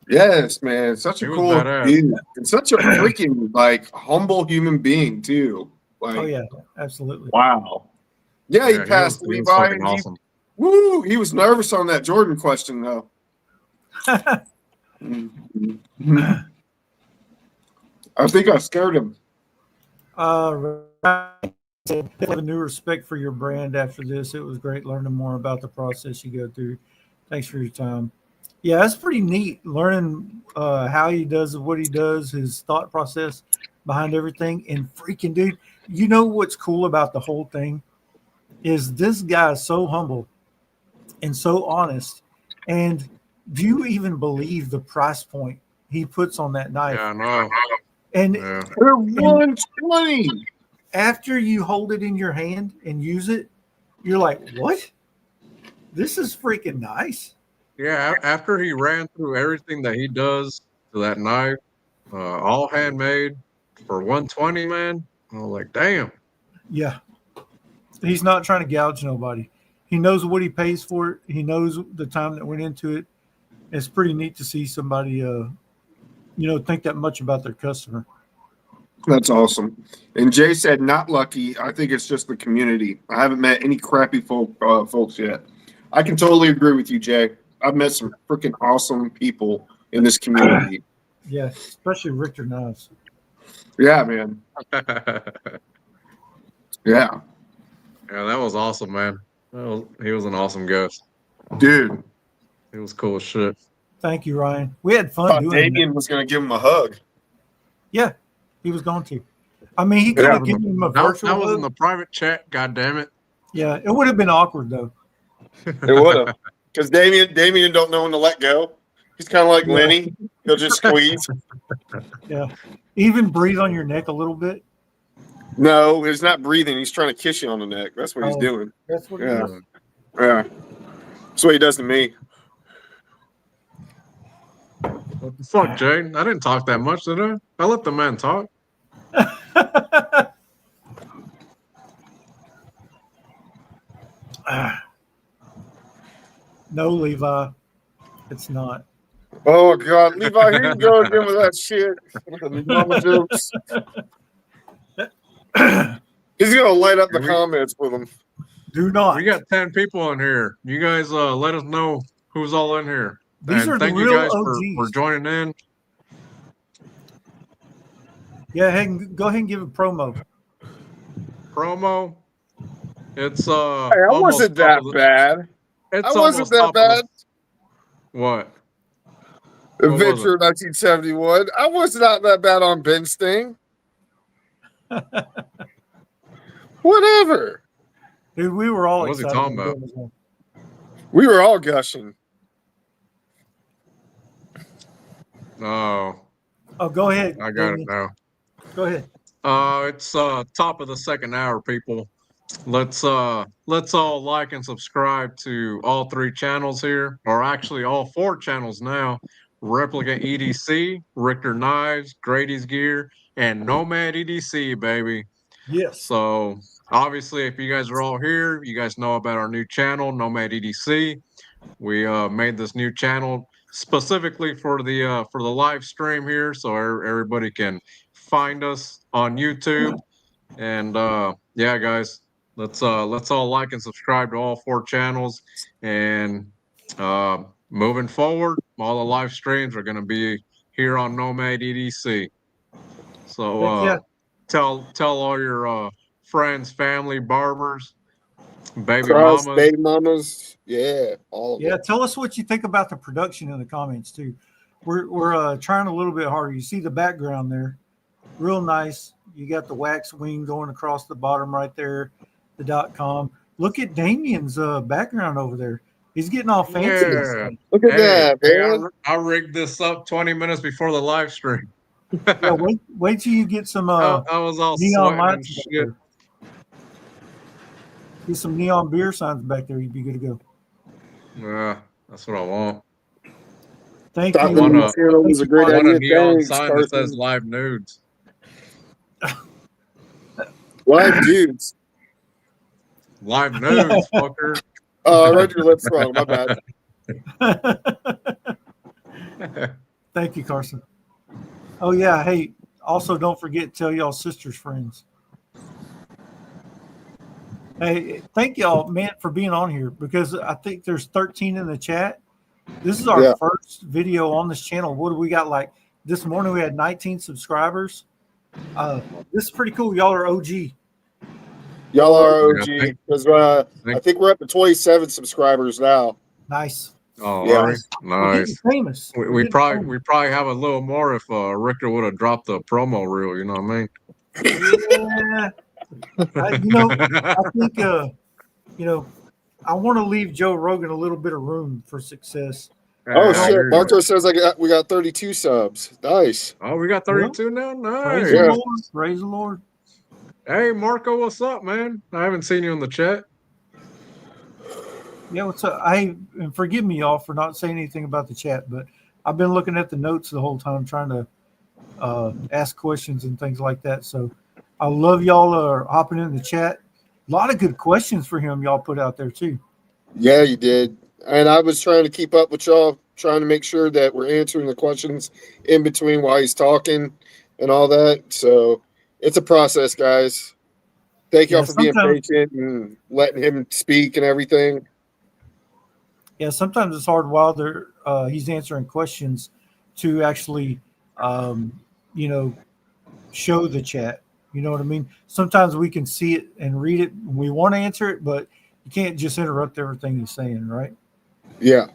Yes, man. Such a
He was
cool
badass.
dude. And such a freaking like humble human being too. Like,
Oh yeah, absolutely.
wow. Yeah, he
Yeah,
passed
he was
Levi.
fucking
And
awesome.
woo, he was nervous on that Jordan question though. Mhm. I think I scared him.
Right. Have a new respect for your brand after this. It was great learning more about the process you go through. Thanks for your time. Yeah, that's pretty neat learning how he does what he does, his thought process behind everything. And freaking dude, you know what's cool about the whole thing is this guy is so humble and so honest. And do you even believe the price point he puts on that knife?
Yeah, I know.
And,
Yeah.
They're 120.
after you hold it in your hand and use it, you're like, what? This is freaking nice.
Yeah, after he ran through everything that he does to that knife, all handmade for 120, man. I was like, damn.
Yeah. He's not trying to gouge nobody. He knows what he pays for it. He knows the time that went into it. It's pretty neat to see somebody, think that much about their customer.
That's awesome. And Jay said, not lucky. I think it's just the community. I haven't met any crappy folks yet. I can totally agree with you, Jay. I've met some freaking awesome people in this community.
Yeah, especially Richter Knives.
Yeah, man. Yeah.
Yeah, that was awesome, man. He was an awesome guest.
Dude.
He was cool as shit.
Thank you, Ryan. We had
I
fun
thought
doing
Damien was going to give him a hug.
Yeah, he was going to. I mean, he could have given him a virtual
That was in
hug.
the private chat. God damn it.
Yeah, it would have been awkward though.
It would have. Because Damien don't know when to let go. He's kind of like Lenny. He'll just squeeze.
Yeah, even breathe on your neck a little bit.
No, he's not breathing. He's trying to kiss you on the neck. That's what he's doing.
That's what
Yeah.
it is.
Yeah. That's what he does to me.
What the fuck, Jay? I didn't talk that much, did I? I let the man talk.
No, Levi, it's not.
Oh, God. Levi, here you go again with that shit. Mama jokes. He's going to light up the comments with them.
Do not.
We got 10 people in here. You guys let us know who's all in here.
These
and
are the
thank
real
you guys
OGs.
for joining in.
Yeah, go ahead and give a promo.
Promo. It's
Hey, I wasn't that bad.
It's
I wasn't that bad.
What?
Adventure 1971. I was not that bad on Ben Sting. Whatever.
Dude, we were all
What was he
excited.
talking about?
We were all gushing.
Oh.
Oh, go ahead.
I got it now.
Go ahead.
It's top of the second hour, people. Let's all like and subscribe to all 3 channels here, or actually all 4 channels now. Replicant EDC, Richter Knives, Grady's Gear, and Nomad EDC, baby.
Yes.
So obviously, if you guys are all here, you guys know about our new channel, Nomad EDC. We made this new channel specifically for the live stream here, so everybody can find us on YouTube. And yeah, guys, let's all like and subscribe to all 4 channels. And moving forward, all the live streams are going to be here on Nomad EDC. So tell all your friends, family, barbers, baby mamas.
Yeah, all of
Yeah,
it.
tell us what you think about the production in the comments too. We're trying a little bit harder. You see the background there, real nice. You got the wax wing going across the bottom right there, the .com. Look at Damien's background over there. He's getting all fancy.
Yeah.
Look at that, man.
I rigged this up 20 minutes before the live stream.
Yeah, wait till you get some
I was all
neon
sweating
lights
and
back
shit.
there. Get some neon beer signs back there. You'd be good to go.
Yeah, that's what I want.
Thank
Thought
you.
the
Wanna-
channel was a great
I want a
idea.
neon
Thanks,
sign that says
Carson.
live nudes.
Live dudes.
Live nudes, fucker.
Oh, I read your lips wrong. My bad.
Thank you, Carson. Oh yeah. Hey, also don't forget to tell y'all sisters friends. Hey, thank y'all, man, for being on here because I think there's 13 in the chat. This is our
Yeah.
first video on this channel. What do we got? Like this morning, we had 19 subscribers. This is pretty cool. Y'all are OG.
Y'all are
Yeah,
OG because I think we're up to 27 subscribers now.
Nice.
Oh,
Yeah.
are we?
We're getting
Nice.
famous.
We,
We're
we
getting
probably
famous.
we probably have a little more if Richter would have dropped the promo reel. You know what I mean?
Yeah. I think I want to leave Joe Rogan a little bit of room for success.
Oh
I
shit!
hear you.
Marco says we got 32 subs. Nice.
Oh, we got 32 now.
Praise
Nice.
the
Yeah.
Lord. Praise the Lord.
Hey, Marco, what's up, man? I haven't seen you in the chat.
Yeah, what's up? And forgive me, y'all, for not saying anything about the chat, but I've been looking at the notes the whole time, trying to ask questions and things like that. So I love y'all are hopping in the chat. A lot of good questions for him y'all put out there too.
Yeah, you did. And I was trying to keep up with y'all, trying to make sure that we're answering the questions in between while he's talking and all that. So it's a process, guys. Thank y'all
Yeah,
for being
sometimes-
patient and letting him speak and everything.
Yeah, sometimes it's hard while he's answering questions to actually, show the chat. You know what I mean? Sometimes we can see it and read it. And we want to answer it, but you can't just interrupt everything he's saying, right?
Yeah.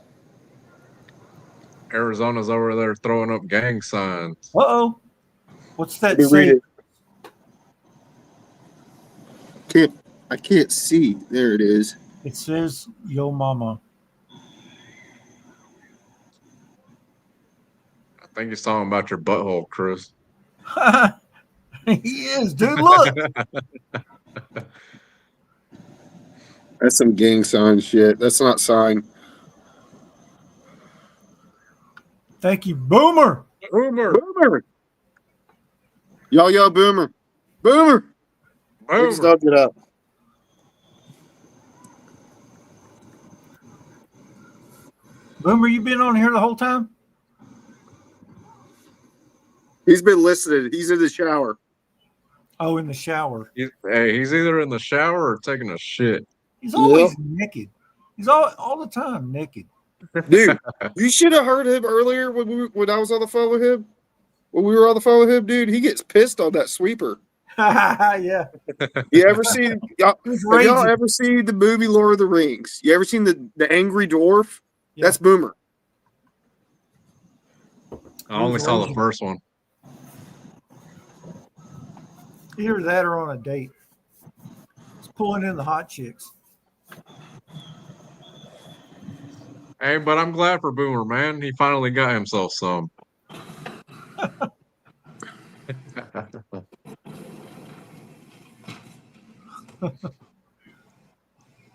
Arizona's over there throwing up gang signs.
Uh-oh. What's that
Let me read
say?
it. I can't see. There it is.
It says, yo mama.
I think he's talking about your butthole, Chris.
He is, dude. Look.
That's some gang sign shit. That's not sign.
Thank you, Boomer.
Boomer.
Boomer. Yo, Boomer. Boomer. Let's
Boomer.
not get up.
Boomer, you been on here the whole time?
He's been listening. He's in the shower.
Oh, in the shower.
Hey, he's either in the shower or taking a shit.
He's always naked. He's all the time naked.
Dude, you should have heard him earlier when I was on the phone with him. When we were on the phone with him, dude, he gets pissed on that sweeper.
Yeah.
You ever seen y'all,
He's
have y'all
raging.
ever seen the movie Lord of the Rings? You ever seen the Angry Dwarf?
Yeah.
That's Boomer.
I only
He's
saw the
raging.
first one.
Either that or on a date. He's pulling in the hot chicks.
Hey, but I'm glad for Boomer, man. He finally got himself some.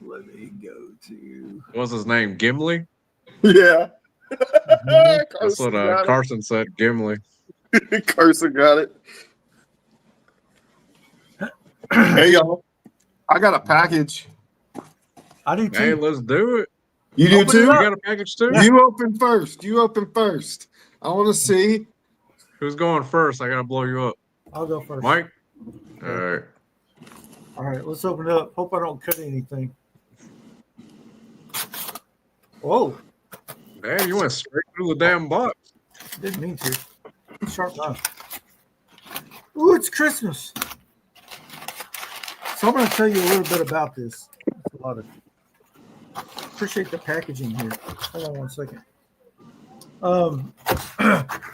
Let me go to.
What's his name? Gimli?
Yeah.
That's what Carson said. Gimli.
Carson got it. Hey, y'all. I got a package.
I do too.
Hey, let's do it.
You do
Open it
too?
You
up.
got a package too?
Yeah.
You open first. You open first. I want to see.
Who's going first? I gotta blow you up.
I'll go first.
Mike? All right.
All right, let's open it up. Hope I don't cut anything. Whoa,
Damn, you went straight through the damn box.
didn't mean to. Sharp knife. Ooh, it's Christmas. So I'm going to tell you a little bit about this. It's a lot of. Appreciate the packaging here. Hold on one second.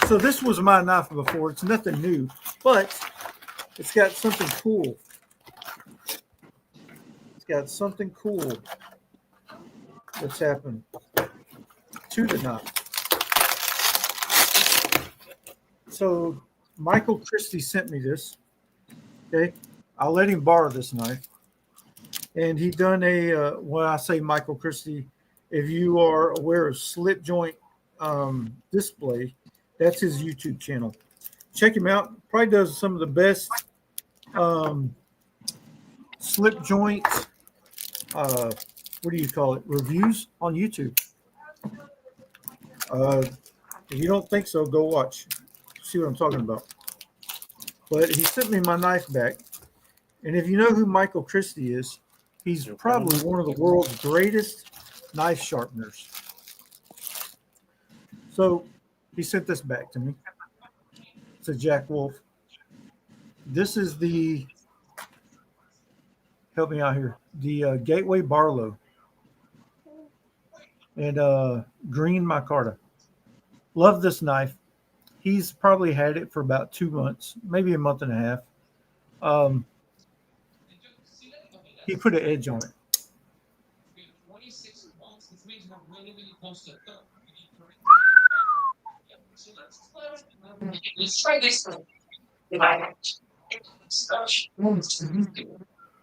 So this was my knife before. It's nothing new, but it's got something cool. It's got something cool that's happened to the knife. So Michael Christie sent me this. Okay, I'll let him borrow this knife. And he done a when I say Michael Christie, if you are aware of slip joint display. That's his YouTube channel. Check him out. Probably does some of the best slip joint. What do you call it? Reviews on YouTube. If you don't think so, go watch. See what I'm talking about. But he sent me my knife back. And if you know who Michael Christie is, he's probably one of the world's greatest knife sharpeners. So he sent this back to me. It's a Jack Wolf. This is the, help me out here, the Gateway Barlow and green micarta. Love this knife. He's probably had it for about 2 months, maybe a month and a half. He put an edge on it.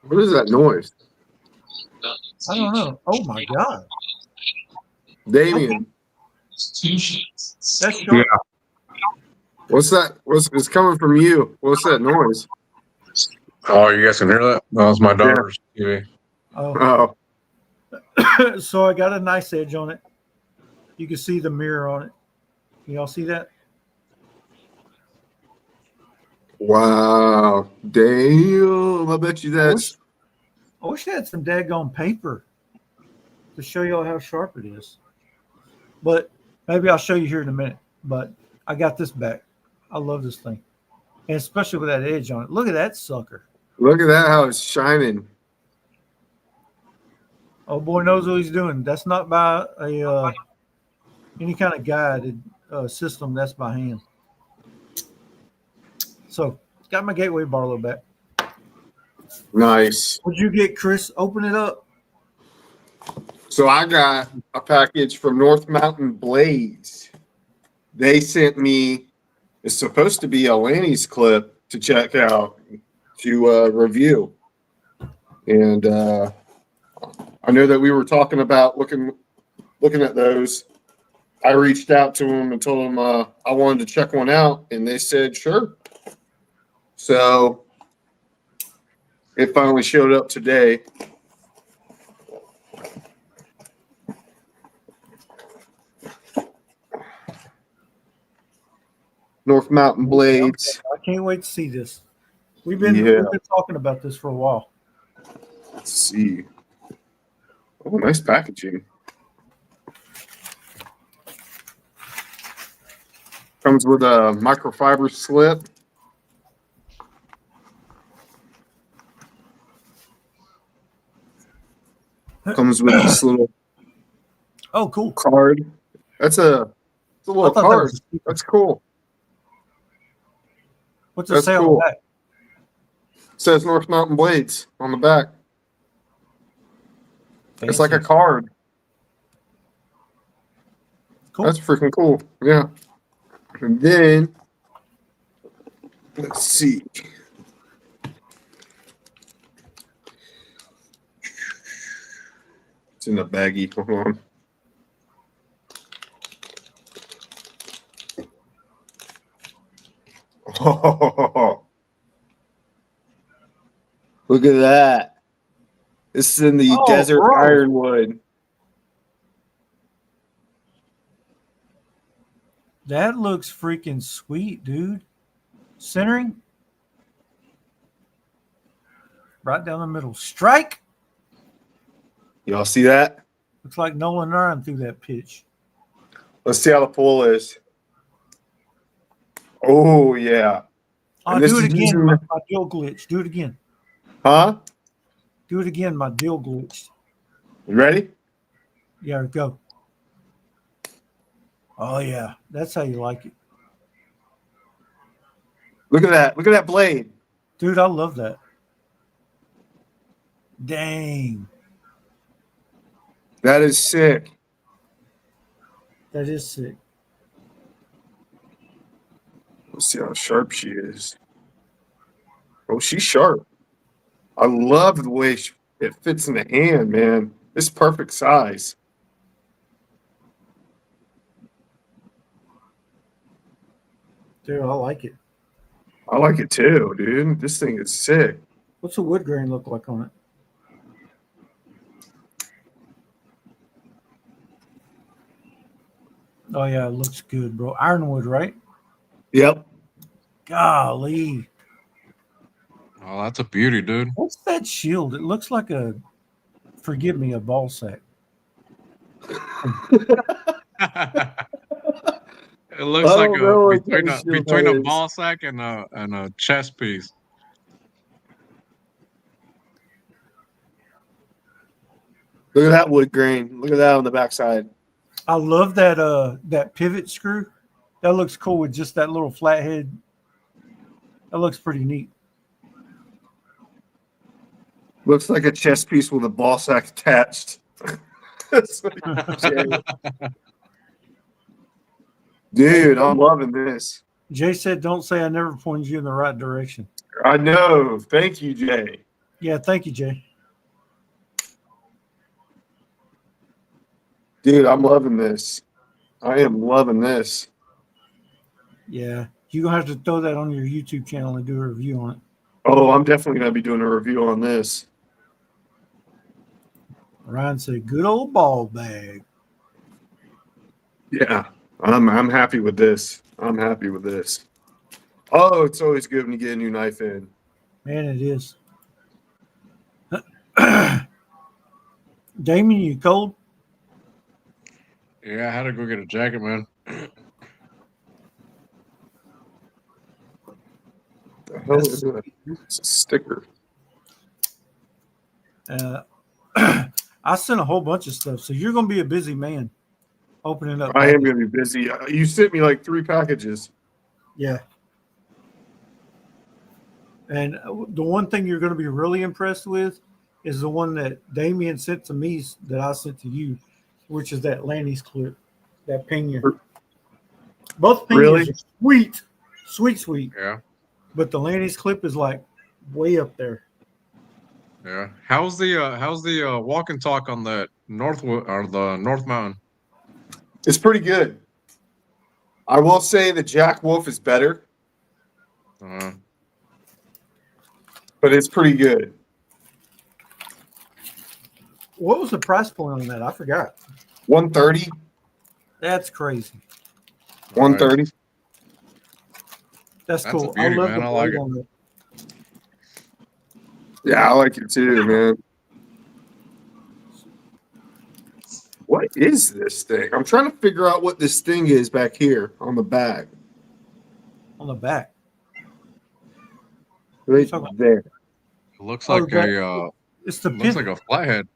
What is that noise?
I don't know. Oh my God.
Damien.
That's short.
What's that? It's coming from you? What's that noise?
Oh, you guys can hear that? That was my daughter's TV.
Oh.
Oh,
So I got a nice edge on it. You can see the mirror on it. Can y'all see that?
wow. Damn. I bet you that's.
I wish I had some daggone paper to show y'all how sharp it is. But maybe I'll show you here in a minute. But I got this back. I love this thing. And especially with that edge on it. Look at that sucker.
Look at that, how it's shining.
Oh boy knows what he's doing. That's not by a any kind of guided system. That's by hand. So got my Gateway Barlow back.
Nice.
What'd you get, Chris? Open it up.
So I got a package from North Mountain Blades. They sent me, it's supposed to be a Lanny's clip to check out, to review. And I know that we were talking about looking at those. I reached out to them and told them I wanted to check one out, and they said sure. So it finally showed up today. North Mountain Blades.
I can't wait to see this. We've been talking about this for a while.
Let's see. Oh, nice packaging. Comes with a microfiber slip. Comes with this little
Oh, cool.
card. It's a little
I thought that
card.
was a sticker.
That's cool.
What's it
That's
say on
cool.
the back?
It says North Mountain Blades on the back. It's like a
Fancy.
card.
Cool.
That's freaking cool. Yeah. And then let's see. It's in the baggie. Hold on. Oh, look at that. This is in the
Oh,
desert
bro.
ironwood.
That looks freaking sweet, dude. Centering. Right down the middle. Strike.
Y'all see that?
Looks like Nolan Ryan threw that pitch.
Let's see how the pull is. Oh, yeah.
Oh,
And this
do it
is
again.
using-
My deal glitched. Do it again.
Huh?
Do it again. My deal glitched.
You ready?
Yeah, go. Oh, yeah. That's how you like it.
Look at that. Look at that blade.
Dude, I love that. Dang.
That is sick.
That is sick.
Let's see how sharp she is. Oh, she's sharp. I love the way it fits in the hand, man. It's perfect size.
Dude, I like it.
I like it too, dude. This thing is sick.
What's the wood grain look like on it? Oh yeah, it looks good, bro. Ironwood, right?
Yep.
Golly.
Oh, that's a beauty, dude.
What's that shield? It looks like forgive me, a ball sack.
It looks
I
like
don't know what
between
kind of
a
shield
between
that
a
is.
ball sack and a chess piece.
Look at that wood grain. Look at that on the backside.
I love that pivot screw. That looks cool with just that little flathead. That looks pretty neat.
Looks like a chess piece with a ball sack attached. Dude, I'm loving this.
Jay said, "Don't say I never pointed you in the right direction."
I know. Thank you, Jay.
Yeah, thank you, Jay.
Dude, I'm loving this. I am loving this.
Yeah, you're gonna have to throw that on your YouTube channel and do a review on it.
Oh, I'm definitely going to be doing a review on this.
Ryan said, "Good old ball bag."
Yeah, I'm happy with this. I'm happy with this. Oh, it's always good when you get a new knife in.
Man, it is. Damien, you cold?
Yeah, I had to go get a jacket, man.
The hell is it? It's a sticker.
I sent a whole bunch of stuff, so you're gonna be a busy man opening up.
I am going to be busy. You sent me like 3 packages.
Yeah. And the one thing you're going to be really impressed with is the one that Damien sent to me that I sent to you, which is that Lanny's clip, that pinion. Both pinions
Really?
are sweet, sweet.
Yeah,
But the Lanny's clip is like way up there.
yeah. How's the walk and talk on the North Mountain?
It's pretty good. I will say the Jack Wolf is better, but it's pretty good.
What was the price point on that? I forgot.
130.
That's crazy.
130.
That's
That's
cool.
a beauty,
I love
man.
the
I like
blade
it.
on that.
Yeah, I like it too, man. What is this thing? I'm trying to figure out what this thing is back here on the back.
On the back.
Right
talking
there.
It looks
Oh,
like
It's the
looks
pivot.
like a flathead.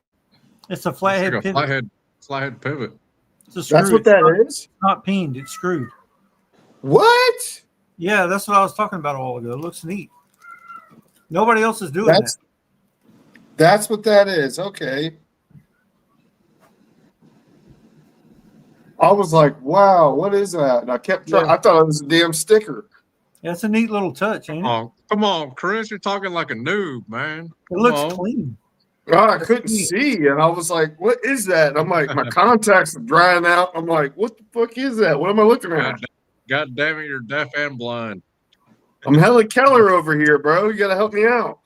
It's a
Looks
flathead
like a
pivot.
flathead pivot.
It's a screw.
That's what
It's
that is?
not peened. It's screwed.
What?
Yeah, that's what I was talking about a while ago. It looks neat. Nobody else is doing that.
That's what that is. Okay. I was like, wow, what is that? And I kept trying.
Yeah.
I thought it was a damn sticker.
That's a neat little touch, ain't it?
Oh, come on, Chris. You're talking like a noob, man.
It looks
Come on.
clean.
God, I couldn't see. And I was like, what is that? And I'm like, my contacts are drying out. I'm like, what the fuck is that? What am I looking at?
God damn it, you're deaf and blind.
I'm Helen Keller over here, bro. You got to help me out.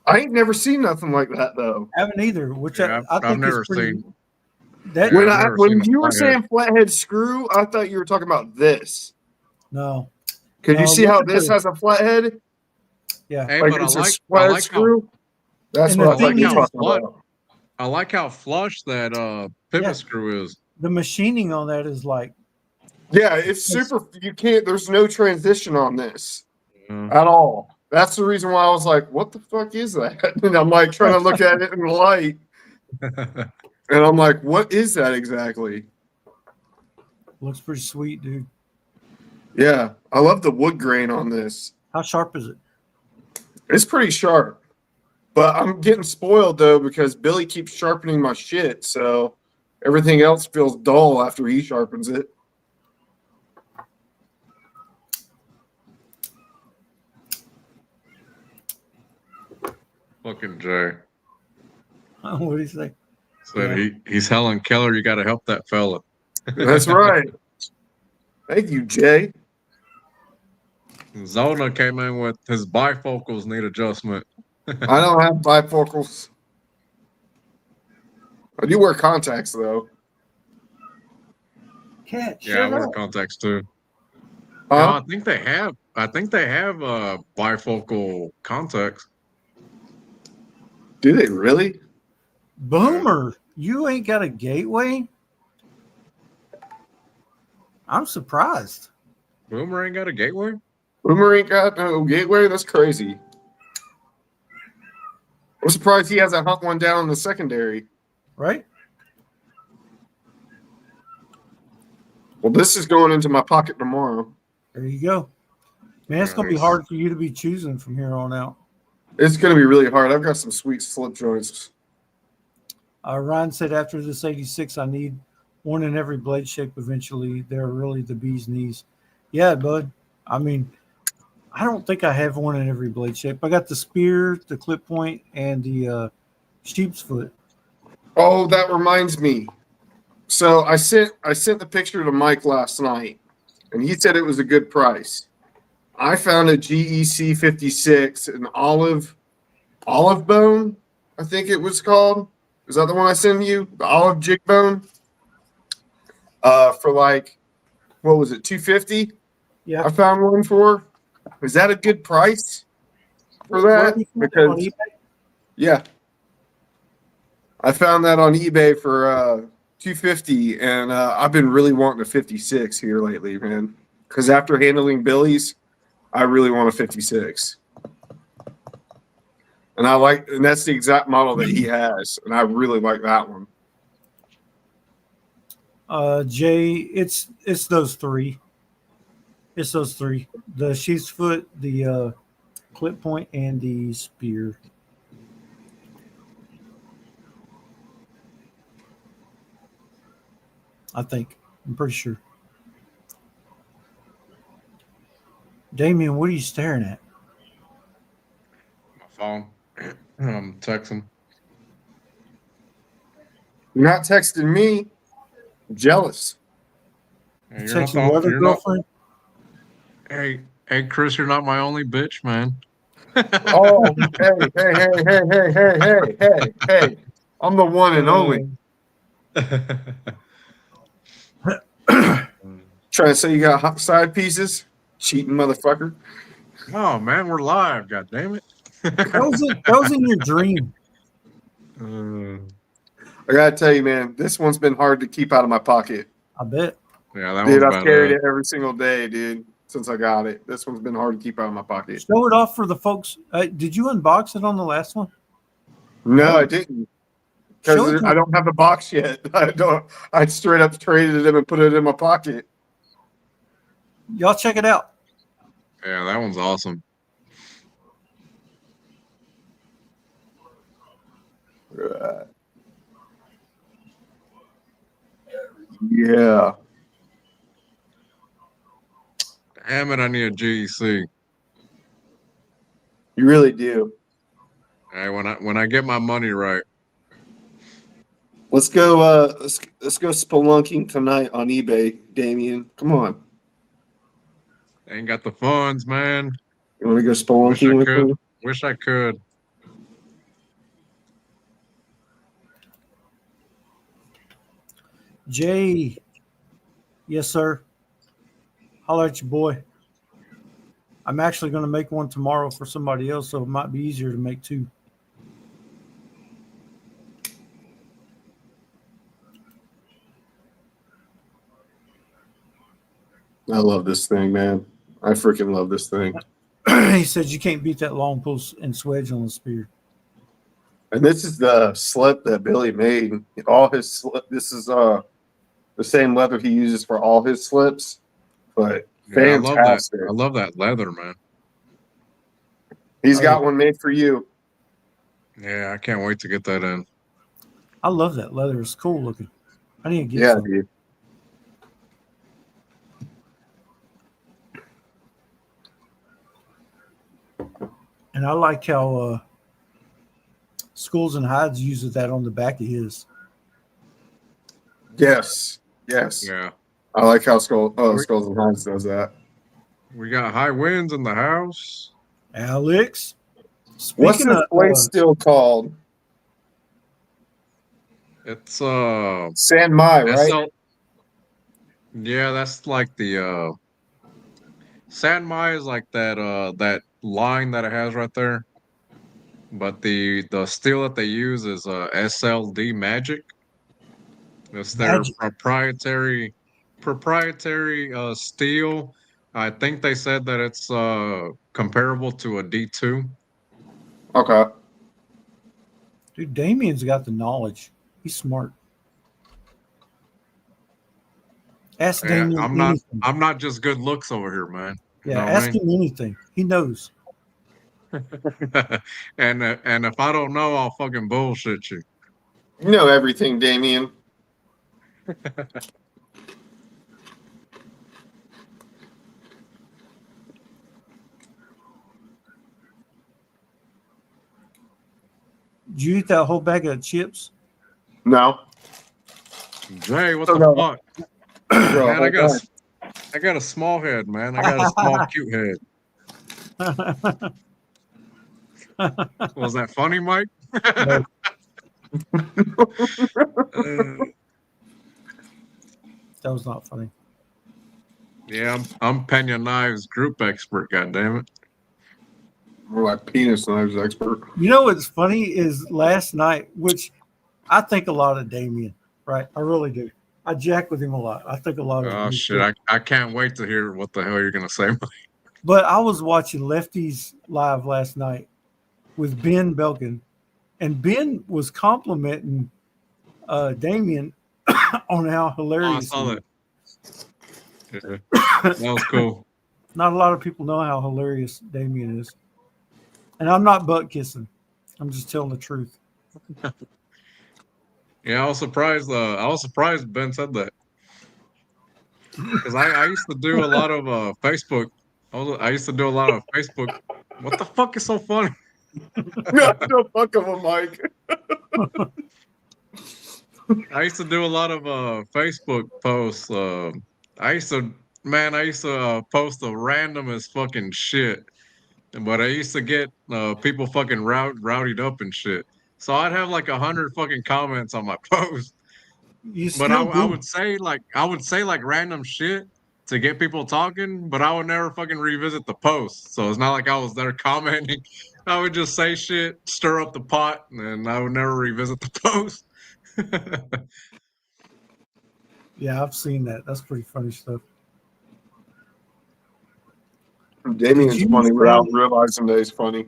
I ain't never seen nothing like that, though.
I haven't either, which
Yeah,
I think
I've never
is pretty.
seen.
That
Yeah, I've never
When
seen a
you were
flathead.
saying flathead screw, I thought you were talking about this.
no,
Could you
No,
see
look
how
at
this
the-
has a flathead?
yeah.
Hey,
Like
but
it's a
I
flathead
like
screw? That's
And
what
the
I thought
thing
you were
is-
talking about.
I like how flush that pivot
Yeah.
screw is.
The machining on that is like
Yeah, it's super. You can't. There's no transition on this
Yeah.
at all. That's the reason why I was like, "What the fuck is that?" And I'm like trying to look at it in the light, and I'm like, "What is that exactly?"
looks pretty sweet, dude.
Yeah, I love the wood grain on this.
How sharp is it?
It's pretty sharp, but I'm getting spoiled though because Billy keeps sharpening my shit, so everything else feels dull after he sharpens it.
Fucking Jay.
What do you say?
Said he's Helen Keller. You got to help that fella.
That's right. Thank you, Jay.
Zona came in with his bifocals need adjustment.
I don't have bifocals. I do wear contacts though.
Cat,
Yeah, I
shut
wear
up.
contacts too.
Huh?
No, I think they have. Bifocal contacts.
Do they really?
Boomer, you ain't got a gateway? I'm surprised.
Boomer ain't got a gateway.
Boomer ain't got no gateway? That's crazy. I'm surprised he hasn't hunt one down in the secondary.
Right?
Well, this is going into my pocket tomorrow.
There you go. Man, it's going to be hard for you to be choosing from here on out.
It's going to be really hard. I've got some sweet slip joints.
Ryan said after this 86, I need one in every blade shape eventually. They're really the bee's knees. Yeah, bud. I mean, I don't think I have one in every blade shape. I got the spear, the clip point, and the sheep's foot.
Oh, that reminds me. So I sent the picture to Mike last night, and he said it was a good price. I found a GEC 56, an olive bone, I think it was called. Is that the one I sent you? The olive jig bone? For like, what was it, 250?
Yeah.
I found one for. Is that a good price for
Where
that?
are you finding it,
Because
on eBay?
yeah, I found that on eBay for 250, and I've been really wanting a 56 here lately, man. Because after handling Billy's, I really want a 56, and that's the exact model that he has, and I really like that one.
Jay, it's those three. It's those three: the sheep's foot, the clip point, and the spear. I think. I'm pretty sure. Damien, what are you staring at?
My phone. I'm texting.
You're not texting me. I'm jealous.
Hey,
Text your other girlfriend?
Hey, Chris, you're not my only bitch, man.
Oh, hey. I'm the one and only. Trying to say you got hot side pieces? Cheating motherfucker.
Oh man, we're live. God damn it.
That was in your dream.
I gotta tell you, man, this one's been hard to keep out of my pocket.
I bet.
Yeah, that
Dude,
one's
I've carried
badass.
it every single day, dude, since I got it. This one's been hard to keep out of my pocket.
Show it off for the folks. Did you unbox it on the last one?
No, I didn't.
Show
Because
it
I don't have the box yet. I straight up traded it and put it in my pocket.
Y'all check it out.
Yeah, that one's awesome.
Yeah.
Damn it, I need a GEC.
You really do.
Hey, when I get my money right.
Let's go let's go spelunking tonight on eBay, Damien. Come on.
Ain't got the funds, man.
You want to go
Wish I
spelunking with
could.
me?
Wish I could.
Jay. Yes, sir. Holler at your boy. I'm actually going to make one tomorrow for somebody else, so it might be easier to make two.
I love this thing, man. I freaking love this thing.
He said you can't beat that long pull and swedge on the spear.
And this is the slip that Billy made. All his slip. This is the same leather he uses for all his slips. But
Yeah,
fantastic.
I love that leather, man.
He's got one made for you.
Yeah, I can't wait to get that in.
I love that leather. It's cool looking. I need to get some.
Dude.
And I like how Schools and Hides uses that on the back of his.
Yes.
Yeah.
I like how Skulls and Hides does that.
We got high winds in the house.
Alex,
What's
speaking
this
of
place still called?
It's
San Mai, right?
SL yeah, that's like the San Mai is like that line that it has right there. But the steel that they use is SLD Magic. It's their
Magic.
proprietary steel. I think they said that it's comparable to a D2.
Okay.
Dude, Damien's got the knowledge. He's smart. Ask
Yeah,
Damien
I'm not
anything.
I'm not just good looks over here, man. You
Yeah,
know what I
ask him anything. He knows.
and if I don't know, I'll fucking bullshit you.
You know everything, Damien.
Did you eat that whole bag of chips?
No.
Jay, what
Oh,
the
no.
fuck?
Bro,
Man,
hold on.
I got a small head, man. I got a small cute head. Was that funny, Mike?
No. That was not funny.
Yeah, I'm Pena Knives group expert, goddammit.
We're like penis knives expert.
You know what's funny is last night, which I think a lot of Damien, right? I really do. I jack with him a lot. I think a lot of
Oh
him.
shit, I can't wait to hear what the hell you're gonna say, Mike.
But I was watching Lefties live last night with Ben Belkin, and Ben was complimenting Damien on how
Oh, I
hilarious
saw
he
that.
is.
Yeah. That was cool.
Not a lot of people know how hilarious Damien is. And I'm not butt kissing. I'm just telling the truth.
Yeah, I was surprised. Ben said that because I used to do a lot of Facebook. I used to do a lot of Facebook. What the fuck is so funny?
No fuck of a mic.
I used to do a lot of Facebook posts. I used to post the randomest fucking shit, but I used to get people fucking rowdied up and shit. So I'd have like 100 fucking comments on my post.
You
But
still
I
do.
would say like random shit to get people talking, but I would never fucking revisit the post. So it's not like I was there commenting. I would just say shit, stir up the pot, and I would never revisit the post.
Yeah, I've seen that. That's pretty funny stuff.
Damien's
you
funny
say-
without realizing that he's funny.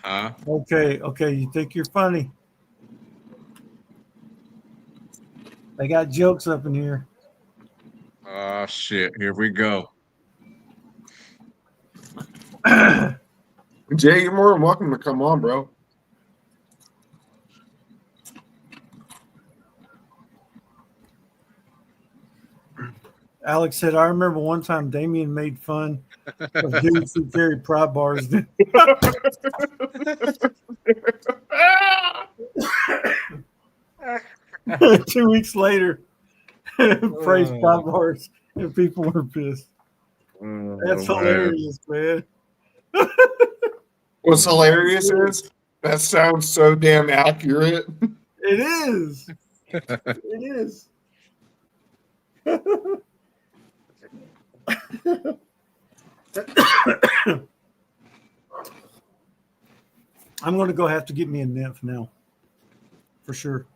Huh?
Okay, you think you're funny. They got jokes up in here.
Oh shit! Here we go.
Jay, you're more than welcome to come on, bro.
Alex said, I remember one time Damien made fun of dudes who carry pry bars. 2 weeks later, praised pry bars, and people were pissed. That's hilarious, man.
What's hilarious is that sounds so damn accurate.
It is. It is. I'm going to go have to get me a nymph now. For sure.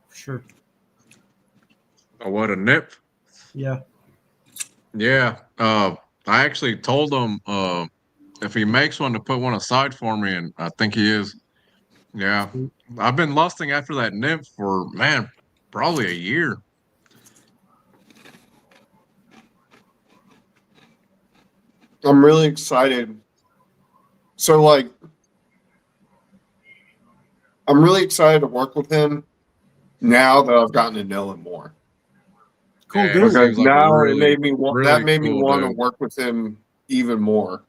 Oh, what a nip!
Yeah.
Yeah. I actually told him if he makes one to put one aside for me, and I think he is. Yeah. I've been lusting after that nymph for probably a year.
I'm really excited. So, like, I'm really excited to work with him now that I've gotten to know him more.
Cool,
Yeah,
dude.
Because
seems like a
now
really,
it made me want
really
that made me
cool
want to
dude.
work with him even more.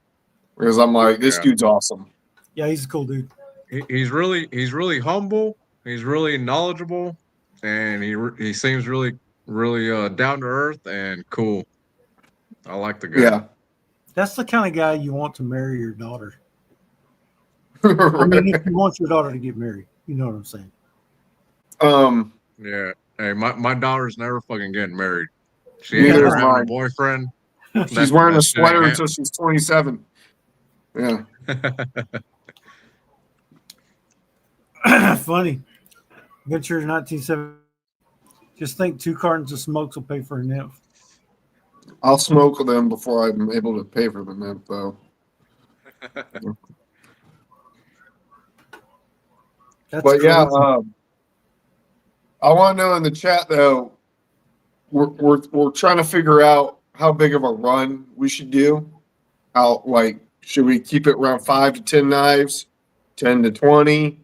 Because I'm like, this
Yeah.
dude's awesome.
Yeah, he's a cool dude.
he's really humble. He's really knowledgeable, and he seems really down to earth and cool. I like the guy.
Yeah.
That's the kind of guy you want to marry your daughter. I mean, if you want your daughter to get married, you know what I'm saying.
Yeah. Hey, my daughter's never fucking getting married. She
Neither
ain't
is
having a
mine.
boyfriend.
She's wearing a sweater until she's 27. Yeah.
Funny. Venture 1970. Just think 2 cartons of smokes will pay for a nymph.
I'll smoke them before I'm able to pay for the nymph, though.
That's
But
crazy.
yeah, I want to know in the chat though. We're trying to figure out how big of a run we should do. How should we keep it around 5 to 10 knives, 10 to 20?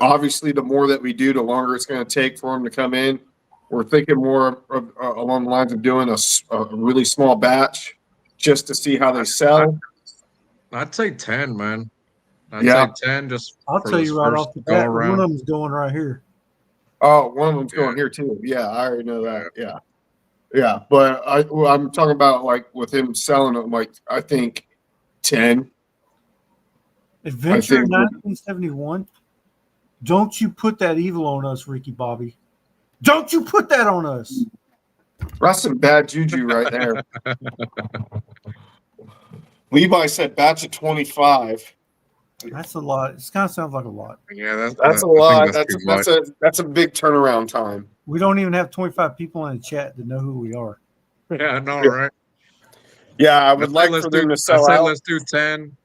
Obviously, the more that we do, the longer it's going to take for them to come in. We're thinking more along the lines of doing a really small batch just to see how they sell.
I'd say 10, man. I'd
Yeah.
say 10 just
I'll
for
tell
this
you right
first
off the
go
bat, one
around.
of them's going right here.
Oh, one of them's going
Yeah.
here too. Yeah, I already know that. Yeah. Yeah. But I'm talking about with him selling them, I think 10.
Adventure
think-
1971. Don't you put that evil on us, Ricky Bobby. Don't you put that on us.
That's some bad juju right there. Levi said batch of 25.
That's a lot. It kind of sounds like a lot.
Yeah,
That's a
I think
lot.
That's
That's a big turnaround time.
We don't even have 25 people in the chat that know who we are.
Yeah, I know, right?
Yeah, I would
I'd say
like
let's
for them
do-
to sell
I'd say
out
let's do 10.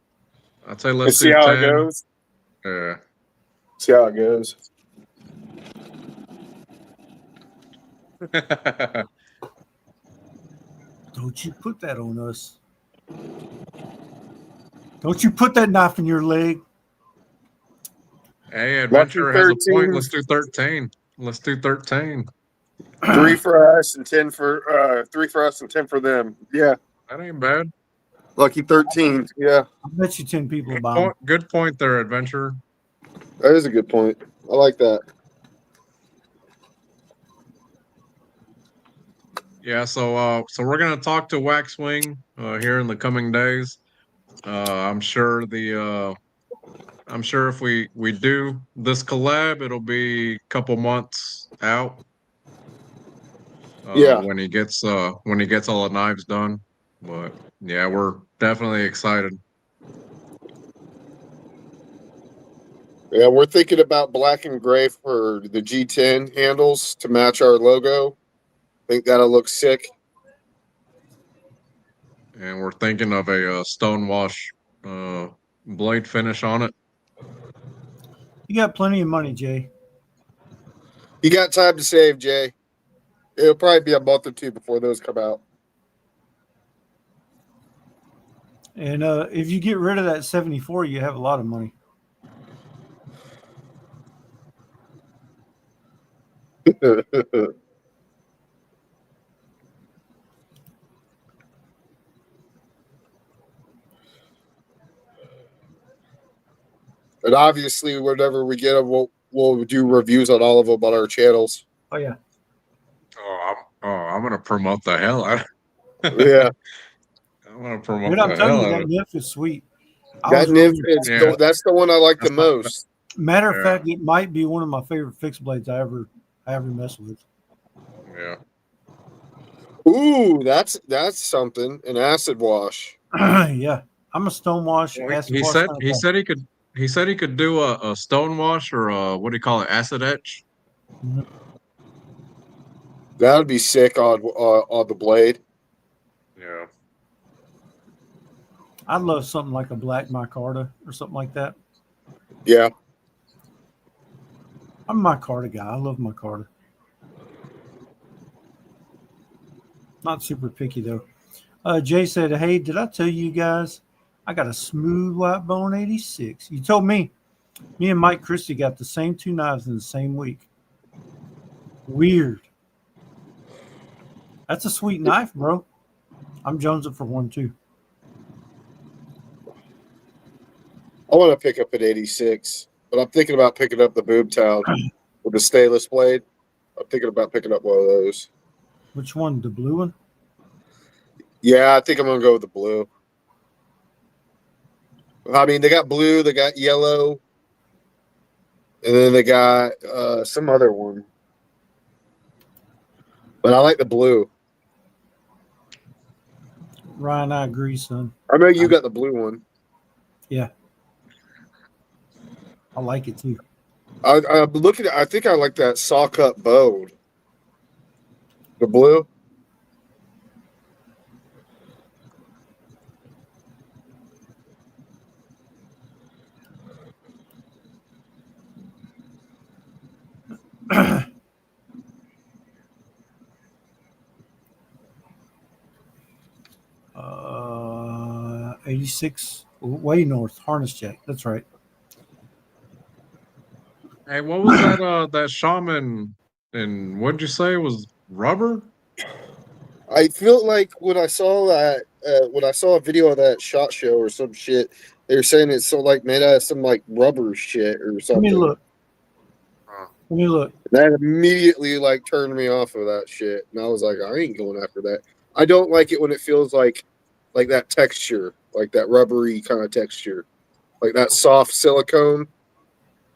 I'd say
and
let's
see
do
how
10.
it goes.
Yeah.
See how it goes.
Don't you put that on us. Don't you put that knife in your leg.
Hey, Adventure has a
13.
point. Let's do 13. Let's do 13.
3 for us and 10 for 3 for us and 10 for them. Yeah.
That ain't bad.
Lucky 13. Yeah.
I bet you 10 people buy them.
Good point there, Adventure.
That is a good point. I like that.
Yeah, so we're gonna talk to Waxwing here in the coming days. I'm sure if we do this collab, it'll be a couple months out.
Yeah.
When he gets all the knives done. But yeah, we're definitely excited.
Yeah, we're thinking about black and gray for the G10 handles to match our logo. I think that'll look sick.
And we're thinking of a stonewash blade finish on it.
You got plenty of money, Jay.
You got time to save, Jay. It'll probably be a month or 2 before those come out.
And if you get rid of that 74, you have a lot of money.
And obviously, whenever we get them, we'll do reviews on all of them on our channels.
Oh, yeah.
I'm gonna promote the hell out.
Yeah,
I'm gonna promote
Dude,
the
I'm
hell
telling you,
out
that
of it.
nymph is sweet.
that nymph is
Yeah.
that's the one I like the
That's not-
most.
Matter of
Yeah.
fact, it might be one of my favorite fixed blades I ever mess with.
Yeah.
Ooh, that's something. An acid wash.
Yeah, I'm a stonewash. acid
He
wash
said
kind of
he
guy.
said he could do a stonewash or a, what do you call it, acid etch.
That would be sick on the blade.
Yeah.
I'd love something like a black micarta or something like that.
Yeah.
I'm a micarta guy. I love micarta. Not super picky though. Jay said, "Hey, did I tell you guys I got a smooth white bone 86?" You told me. Me and Mike Christie got the same 2 knives in the same week. Weird. That's a sweet knife, bro. I'm jonesing for one too.
I want to pick up an 86, but I'm thinking about picking up the boob towel with the stainless blade. I'm thinking about picking up one of those.
Which one? The blue one?
Yeah, I think I'm gonna go with the blue. I mean, they got blue, they got yellow, and then they got some other one. But I like the blue.
Ryan, I agree, son.
I know you got the blue one.
Yeah. I like it too.
I'm looking at. I think I like that saw cut bowed. The blue.
Uh, 86, way north, harness jack. That's right.
Hey, what was that? That shaman, and what'd you say was rubber?
I feel like when I saw that, when I saw a video of that SHOT Show or some shit, they were saying it's so like made out of some like rubber shit or
Let
something.
me look. Let me look.
That immediately like turned me off of that shit, and I was like, I ain't going after that. I don't like it when it feels like that texture, like that rubbery kind of texture, like that soft silicone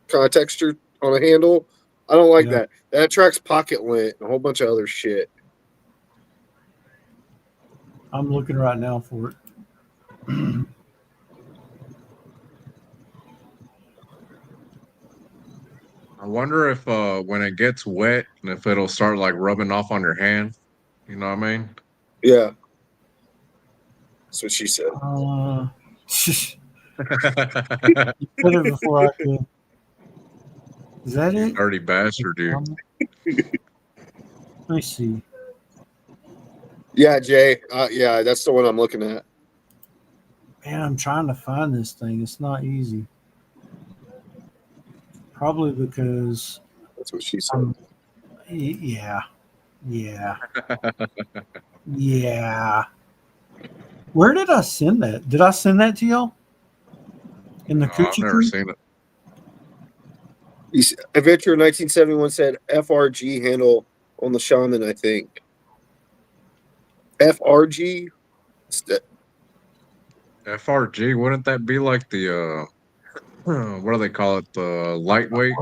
kind of texture on a handle. I don't like
Yeah.
that. That attracts pocket lint and a whole bunch of other shit.
I'm looking right now for it.
I wonder if when it gets wet and if it'll start like rubbing off on your hand. You know what I mean?
Yeah, that's what she said.
You said it before I could. Is that
You
it?
dirty bastard, dude.
Let me see.
Yeah, Jay. Yeah, that's the one I'm looking at.
Man, I'm trying to find this thing. It's not easy. Probably because
That's what she said.
yeah. Where did I send that? Did I send that to y'all? In the
No, I've
coochie
never
group?
seen it.
Adventure 1971 said FRG handle on the Shaman, I think. FRG?
FRG, wouldn't that be like the what do they call it? The lightweight?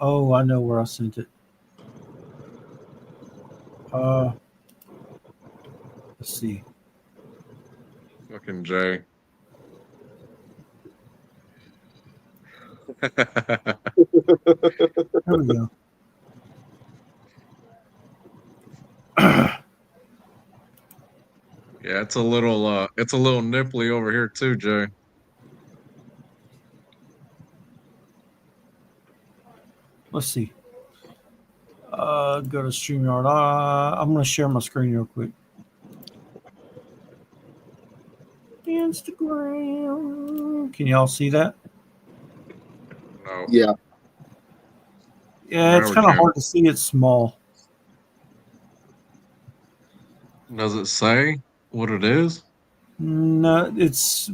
Oh, I know where I sent it. Let's see.
Fucking Jay.
There we go.
Yeah, it's a little nipply over here too, Jay.
Let's see. Go to StreamYard. I'm going to share my screen real quick. Instagram. Can y'all see that?
No.
Yeah.
Yeah, it's kind of hard to see. It's small.
Does it say what it is?
No, it's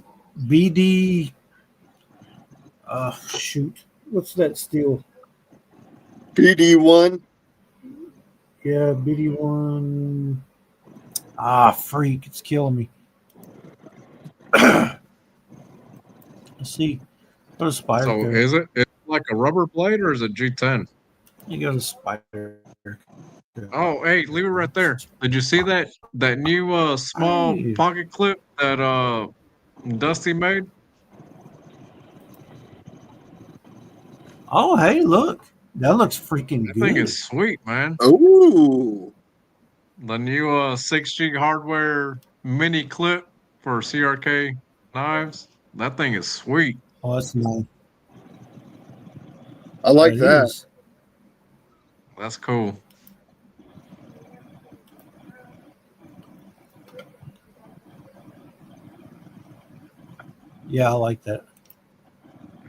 BD. Shoot. What's that steel?
PD1.
Yeah, BD1. Freak. It's killing me. Let's see. Go to Spider.
So is it like a rubber blade or is it G10?
You go to Spider.
Oh, hey, leave it right there. Did you see that new small pocket clip that Dusty made?
Oh, hey, look. That looks freaking
That
good.
thing is sweet, man.
Ooh.
The new 6G hardware mini clip for CRK knives. That thing is sweet.
Oh, that's nice.
I like that.
Is.
That's cool.
Yeah, I like that.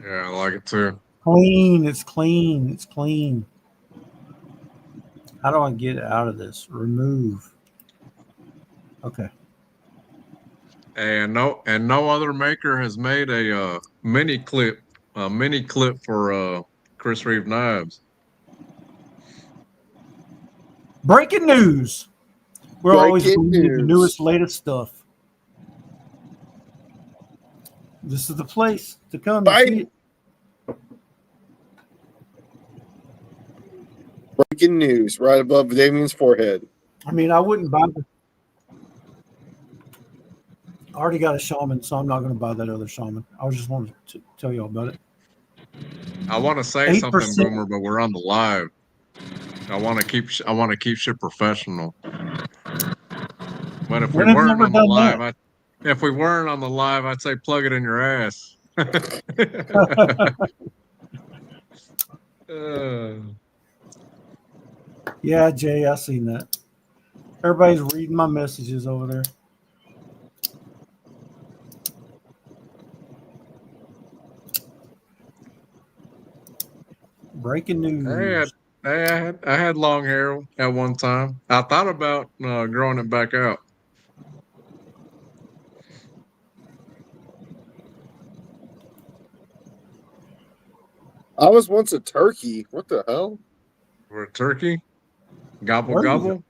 Yeah, I like it too.
Clean. It's clean. It's clean. How do I get out of this? Remove. Okay.
And no other maker has made a mini clip for Chris Reeve knives.
Breaking news. We're always
Breaking
bringing you the
news.
newest, latest stuff. This is the place to come. To see it.
Breaking news right above Damien's forehead.
I mean, I wouldn't buy the. I already got a shaman, so I'm not going to buy that other shaman. I just wanted to tell y'all about it.
I want to say
8%.
something, Boomer, but we're on the live. I want to keep shit professional. But if we
When have you
weren't
ever
on the
done
live, if we weren't on the live, I'd say plug it in your ass.
Yeah, Jay, I seen that. Everybody's reading my messages over there. Breaking news.
I had long hair at one time. I thought about growing it back out.
I was once a turkey. What the hell?
We're a turkey. Gobble
Where
gobble.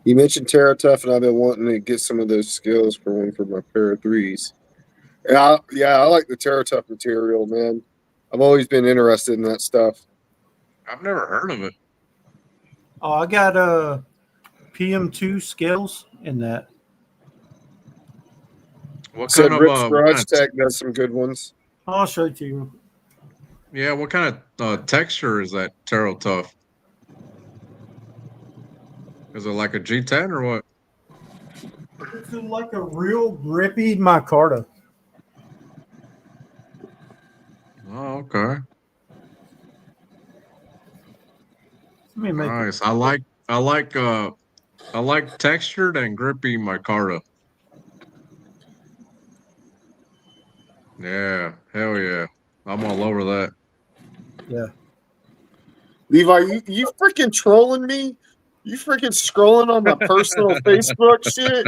You mentioned Terra Tough, and I've been wanting to get some of those skills for one for my pair of threes. I like the Terra Tough material, man. I've always been interested in that stuff.
I've never heard of it.
Oh, I got PM2 scales in that.
What
So
kind
Rick's
of
Garage Tech does some good ones.
I'll show it to you.
yeah, what kind of texture is that Tarot Tough? Is it like a G10 or what?
It's like a real grippy micarta.
Oh, okay.
Let me make
Nice. I like textured and grippy micarta. Yeah, hell yeah. I'm all over that.
Yeah.
Levi, you freaking trolling me? You freaking scrolling on my personal Facebook shit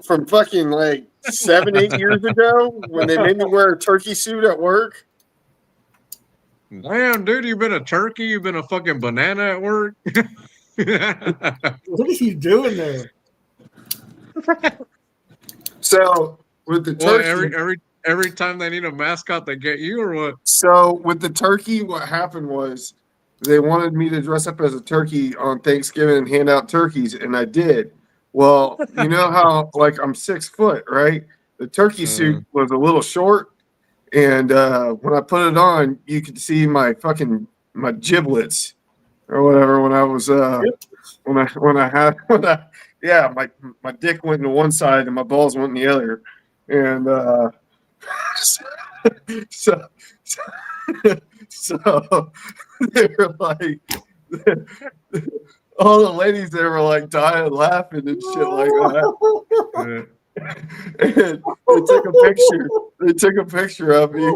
from fucking like 7-8 years ago when they made me wear a turkey suit at work?
Damn, dude, you've been a turkey, you've been a fucking banana at work.
What are you doing there?
So with the
Well,
turkey,
every time they need a mascot, they get you or what?
so with the turkey, what happened was they wanted me to dress up as a turkey on Thanksgiving and hand out turkeys, and I did. Well, you know how like I'm 6 foot, right? The turkey suit was a little short, and when I put it on, you could see my giblets or whatever. When I was my dick went into one side and my balls went in the other, and so so they were like all the ladies there were like dying laughing and shit like that. And they took a picture of me,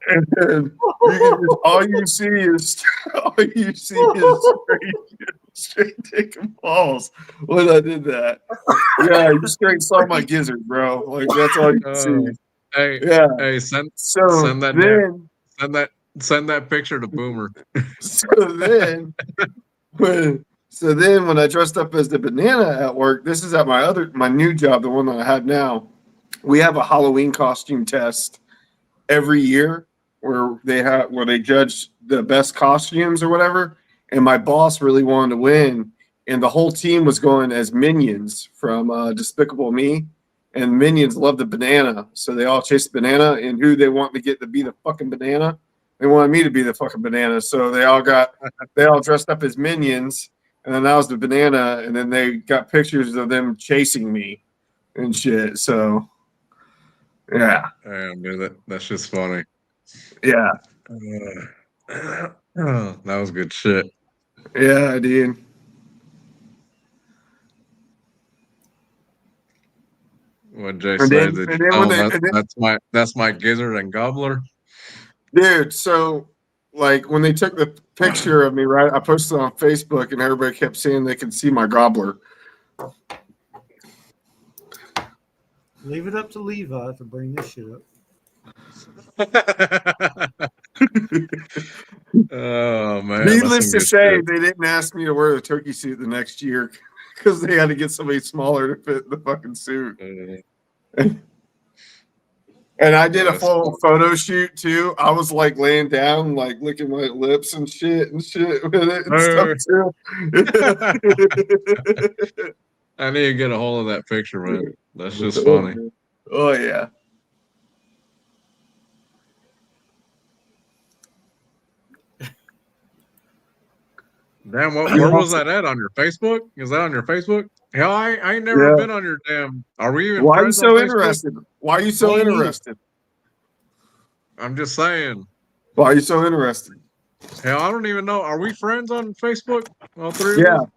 and then all you see is straight dick and balls when I did that. Yeah, you straight saw my gizzard, bro. Like that's all you see.
Hey,
Yeah.
hey, send
So
that picture to Boomer.
So then when I dressed up as the banana at work, this is at my new job, the one that I have now. We have a Halloween costume test every year where they judge the best costumes or whatever. And my boss really wanted to win, and the whole team was going as Minions from Despicable Me. And Minions love the banana, so they all chased the banana. And who they want to get to be the fucking banana? They wanted me to be the fucking banana, so they all dressed up as Minions, and then I was the banana, and then they got pictures of them chasing me and shit. So, yeah,
Damn, dude, that's just funny.
yeah,
That was good shit.
yeah, I did.
What Jay
And
said,
then,
that's my gizzard and gobbler.
dude, so like when they took the picture of me, right? I posted it on Facebook, and everybody kept saying they could see my gobbler.
Leave it up to Levi to bring this shit up.
Oh man!
Needless to
that's
say,
some good
they didn't ask me to wear the turkey suit the next year because they had to get somebody smaller to fit the fucking suit.
shit.
And I did a
That's
full
cool.
photo shoot too. I was like laying down, like licking my lips and shit with it and stuff too.
I need to get a hold of that picture, man. That's just funny.
Oh yeah.
Damn, where was that at on your Facebook? Is that on your Facebook? Hell, I ain't never
Yeah.
been on your damn. Are we even
Why are you
friends on
so
Facebook?
interested? Why are you so
Me neither.
interested?
I'm just saying.
Why are you so interested?
Hell, I don't even know. Are we friends on Facebook? All three of
Yeah.
us?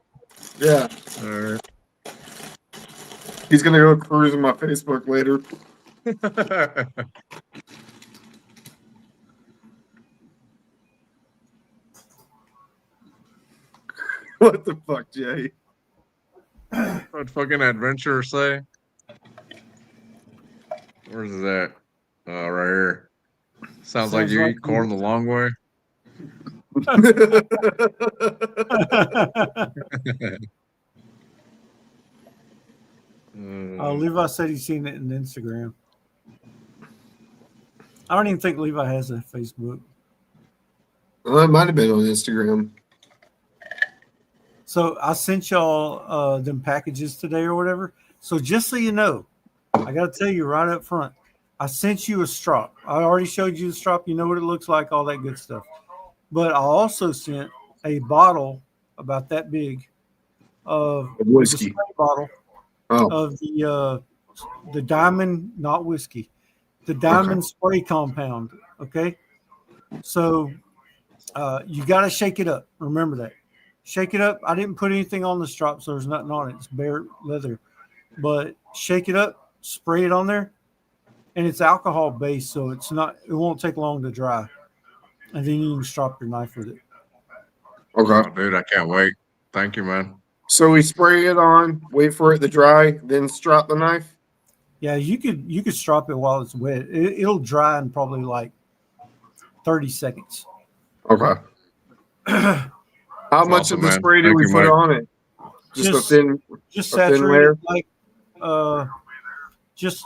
Yeah.
All right.
He's gonna go cruising my Facebook later. What the fuck, Jay?
What fucking adventurer say? Where's that? Right here. Sounds like you eat corn the long way.
Levi said he's seen it in Instagram. I don't even think Levi has a Facebook.
Well, it might have been on Instagram.
So I sent y'all them packages today or whatever. So just so you know, I got to tell you right up front, I sent you a strop. I already showed you the strop. You know what it looks like, all that good stuff. But I also sent a bottle about that big of
Whiskey.
bottle of the diamond, not whiskey, the diamond spray compound. Okay, so you got to shake it up. Remember that. Shake it up. I didn't put anything on the strop, so there's nothing on it. It's bare leather. But shake it up, spray it on there, and it's alcohol based, so it won't take long to dry. And then you can strop your knife with it.
Okay.
Oh, dude, I can't wait. Thank you, man.
So we spray it on, wait for it to dry, then strop the knife.
Yeah, you could strop it while it's wet. It'll dry in probably like 30 seconds.
Okay. How much
awesome,
of the
man.
spray do
Thank
we
you,
put
Mike.
on it? Just a thin
saturate
layer?
it, like just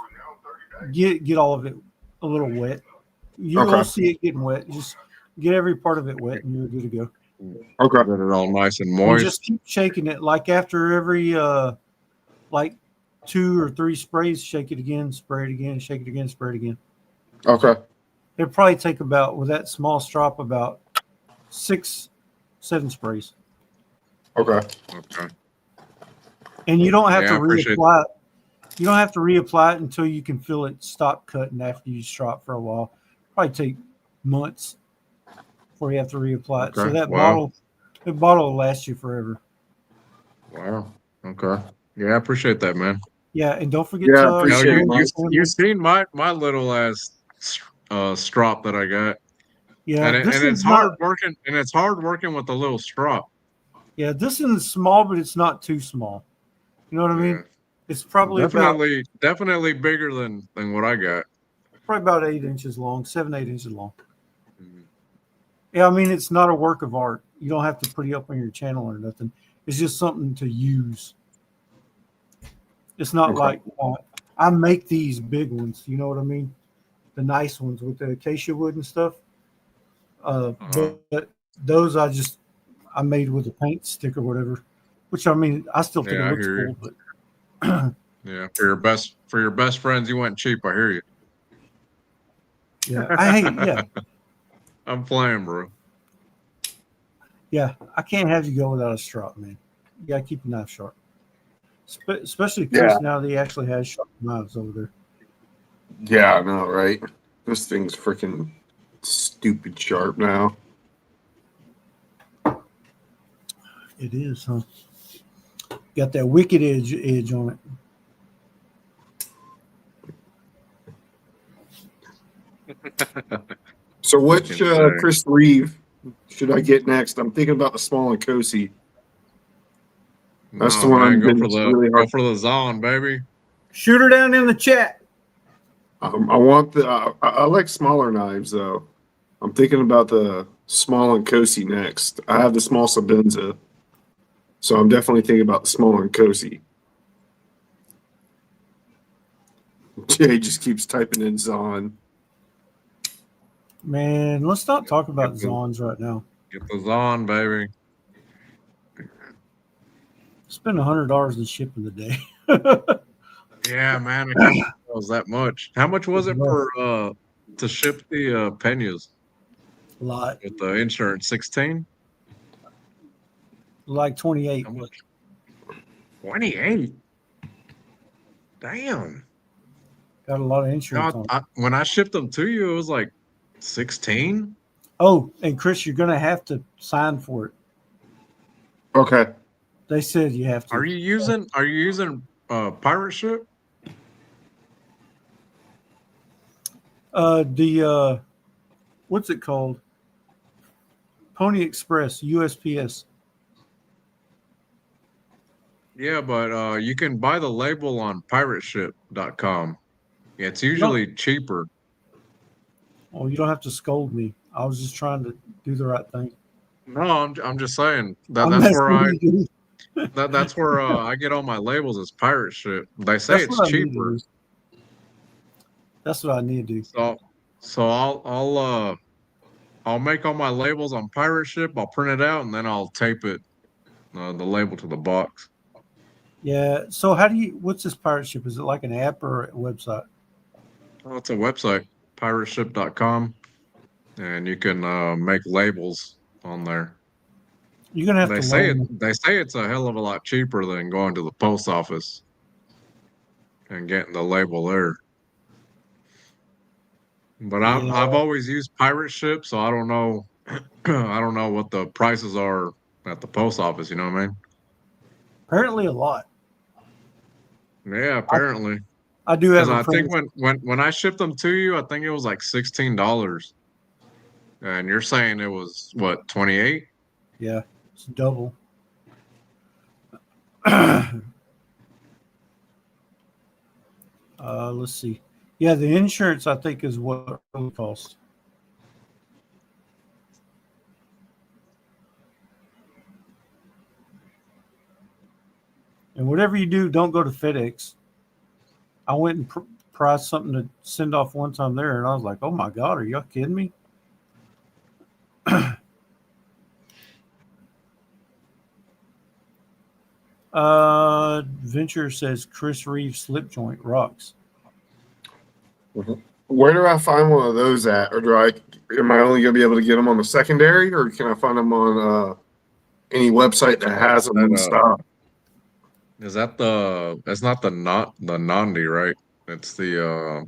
get all of it a little wet. You will see it getting wet. Just get every part of it wet, and you're good to go.
Okay.
Get it all nice and
And
moist.
just keep shaking it. Like after every like 2 or 3 sprays, shake it again, spray it again, shake it again, spray it again.
Okay.
It'll probably take about, with that small strop, about 6-7 sprays.
Okay.
Okay.
And you don't have to
I appreciate
reapply it. You don't have to reapply it until you can feel it stop cutting after you strop for a while. Probably take months before you have to reapply it. So
Okay.
that
Wow.
bottle will last you forever.
Wow. Okay. Yeah, I appreciate that, man.
Yeah, and don't forget
Yeah, I
to
appreciate it.
You seen my little ass strop that I got.
Yeah,
And it's hard working, and it's hard working with the little strop.
Yeah, this is small, but it's not too small. You know what I mean? It's probably
definitely bigger than what I got.
probably about 8 inches long, 7-8 inches long.
Mhm.
Yeah, I mean, it's not a work of art. You don't have to put it up on your channel or nothing. It's just something to use. It's not like I make these big ones. You know what I mean? The nice ones with the acacia wood and stuff. But those I made with a paint stick or whatever. Which I mean, I still think it looks cool. But
yeah, for your best friends, you went cheap. I hear you.
Yeah,
I'm playing, bro.
Yeah, I can't have you go without a strop, man. You gotta keep your knife sharp. Especially Chris now that he actually has sharp knives over there.
Yeah, I know, right? This thing's freaking stupid sharp now.
It is, huh? Got that wicked edge on it.
So which Chris Reeve should I get next? I'm thinking about the small and cozy. That's
No,
the one
man,
I'm
go
getting
for the
really
go
hard.
for the Zon, baby.
Shoot her down in the chat.
I want the. I like smaller knives though. I'm thinking about the small and cozy next. I have the small Sabenza, so I'm definitely thinking about the small and cozy. Jay just keeps typing in Zon.
Man, let's not talk about Zons right now.
Get the Zon, baby.
Spend $100 in shipping today.
Yeah, man, I can't believe it was that much. How much was it for to ship the Peñas
A lot,
with the insurance? 16?
like 28.
How much? 28. Damn.
Got a lot of insurance on it.
When I shipped them to you, it was like 16.
Oh, and Chris, you're gonna have to sign for it.
Okay.
They said you have to.
Are you using pirate ship?
What's it called? Pony Express, USPS.
Yeah, but you can buy the label on pirateship.com. Yeah, it's usually cheaper.
Oh, you don't have to scold me. I was just trying to do the right thing.
No, I'm just saying
I'm
that's
messing
where
with you, dude.
that's where I get all my labels is pirate ship. They say
That's
it's
what I need to
cheaper.
do. That's what I need to do.
So I'll make all my labels on pirate ship. I'll print it out and then I'll tape it the label to the box.
Yeah. So what's this pirate ship? Is it like an app or a website?
Oh, it's a website, pirateship.com, and you can make labels on there.
You're gonna have
They
to
say
learn.
they say it's a hell of a lot cheaper than going to the post office and getting the label there. But I've always used pirate ship, so I don't know I don't know what the prices are at the post office, you know what I mean?
Apparently a lot.
Yeah, apparently.
I do have
Because
a
I think
friend.
when I shipped them to you, I think it was like $16. And you're saying it was what, 28?
Yeah, it's double. Let's see. Yeah, the insurance I think is what it really costs. And whatever you do, don't go to FedEx. I went and priced something to send off one time there, and I was like, "Oh my God, are y'all kidding me?" Venture says Chris Reeves slip joint rocks.
Where do I find one of those at? Or am I only going to be able to get them on the secondary, or can I find them on any website that has them in stock?
Is that it's not the Nandi, right? It's the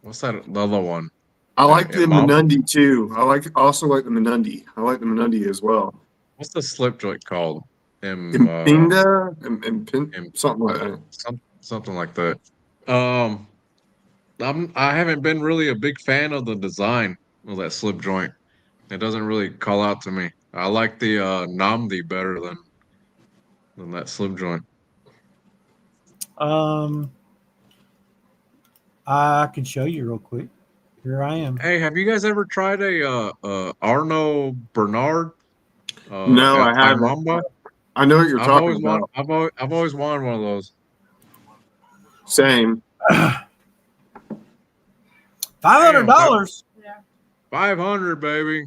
what's that the other one?
I like the
Mom?
Menundi too. Also like the Menundi. I like the Menundi as well.
What's the slip joint called?
Impinda something like that.
Something like that. I haven't been really a big fan of the design of that slip joint. It doesn't really call out to me. I like the Namdi better than that slip joint.
I can show you real quick. Here I am.
Hey, have you guys ever tried a Arno Bernard?
No, I haven't.
Mamba?
I know what you're talking about.
I've always wanted one of those.
Same.
$500.
$500, baby.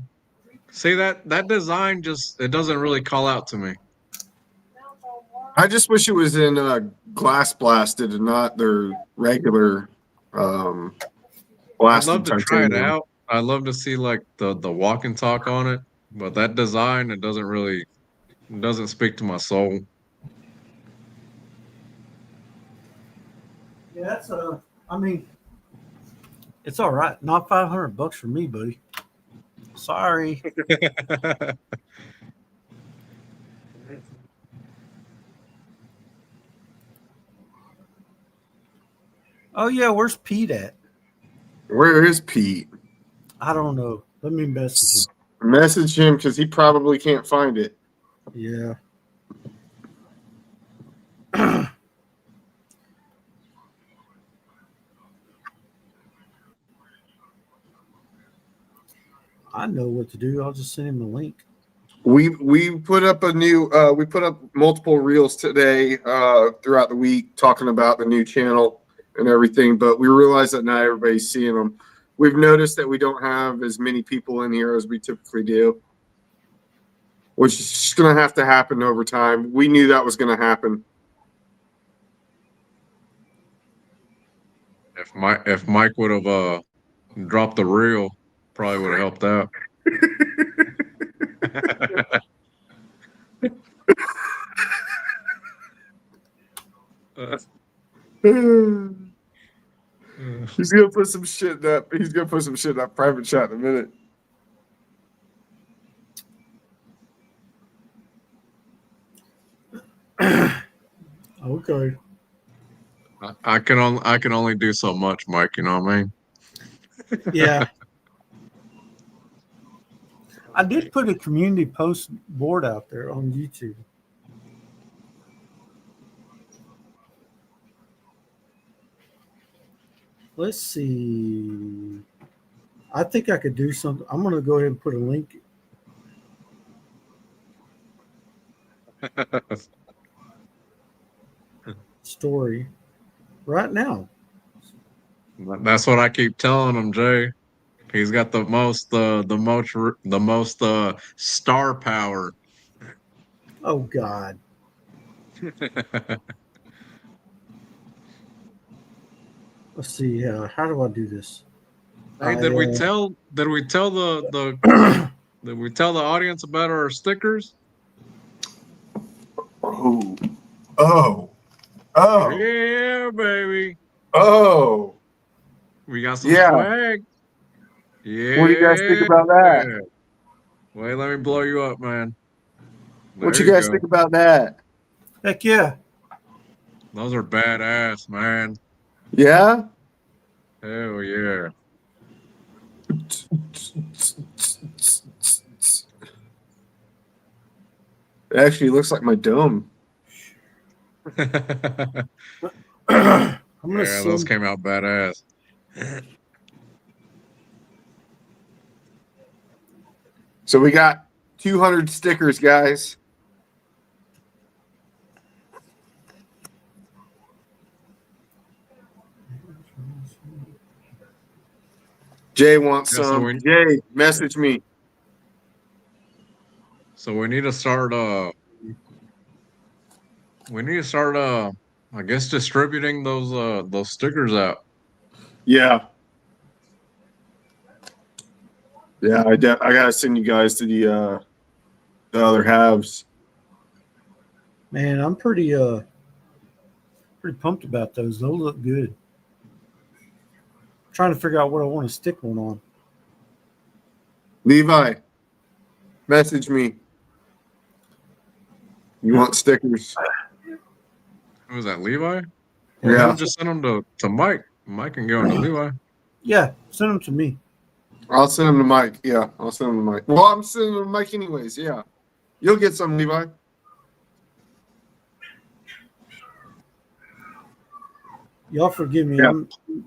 See that design it doesn't really call out to me.
I just wish it was in glass blasted and not their regular blasted.
I'd love to try it
titanium.
out. I'd love to see like the walk and talk on it, but that design it doesn't speak to my soul.
Yeah, that's I mean, it's all right. Not $500 for me, buddy. Sorry. Oh yeah, where's Pete at?
Where is Pete?
I don't know. Let me message him.
Message him because he probably can't find it.
Yeah. I know what to do. I'll just send him a link.
We put up we put up multiple reels today throughout the week talking about the new channel and everything, but we realize that not everybody's seeing them. We've noticed that we don't have as many people in here as we typically do, which is just going to have to happen over time. We knew that was going to happen.
If Mike would have dropped the reel, probably would have helped out.
He's gonna put some shit in that. He's gonna put some shit in that private chat in a minute.
Okay.
I can only do so much, Mike. You know what I mean?
Yeah. I did put a community post board out there on YouTube. Let's see. I think I could do something. I'm going to go ahead and put a link. Story right now.
That's what I keep telling him, Jay. He's got the most star power.
Oh God. Let's see. How do I do this?
Hey, did we tell the did we tell the audience about our stickers?
Oh,
Yeah, baby.
oh.
We got some
Yeah.
swag. Yeah.
What do you guys think about that?
Wait, let me blow you up, man.
What
There
you guys
go.
think about that?
Heck yeah.
Those are badass, man.
Yeah.
Hell yeah.
It actually looks like my dome.
I'm gonna
Yeah, those came out badass.
So we got 200 stickers, guys. Jay wants
Yeah,
some. Jay, message me.
So we need to start I guess distributing those stickers out.
Yeah. Yeah, I gotta send you guys to the other halves.
Man, I'm pretty pumped about those. Those look good. Trying to figure out what I want to stick one on.
Levi, message me. You want stickers?
Who was that, Levi?
Yeah.
I'll just send them to Mike. Mike can go into Levi.
Yeah, send them to me.
I'll send them to Mike. Yeah, I'll send them to Mike. Well, I'm sending them to Mike anyways. Yeah. You'll get some, Levi.
Y'all forgive me.
Yeah.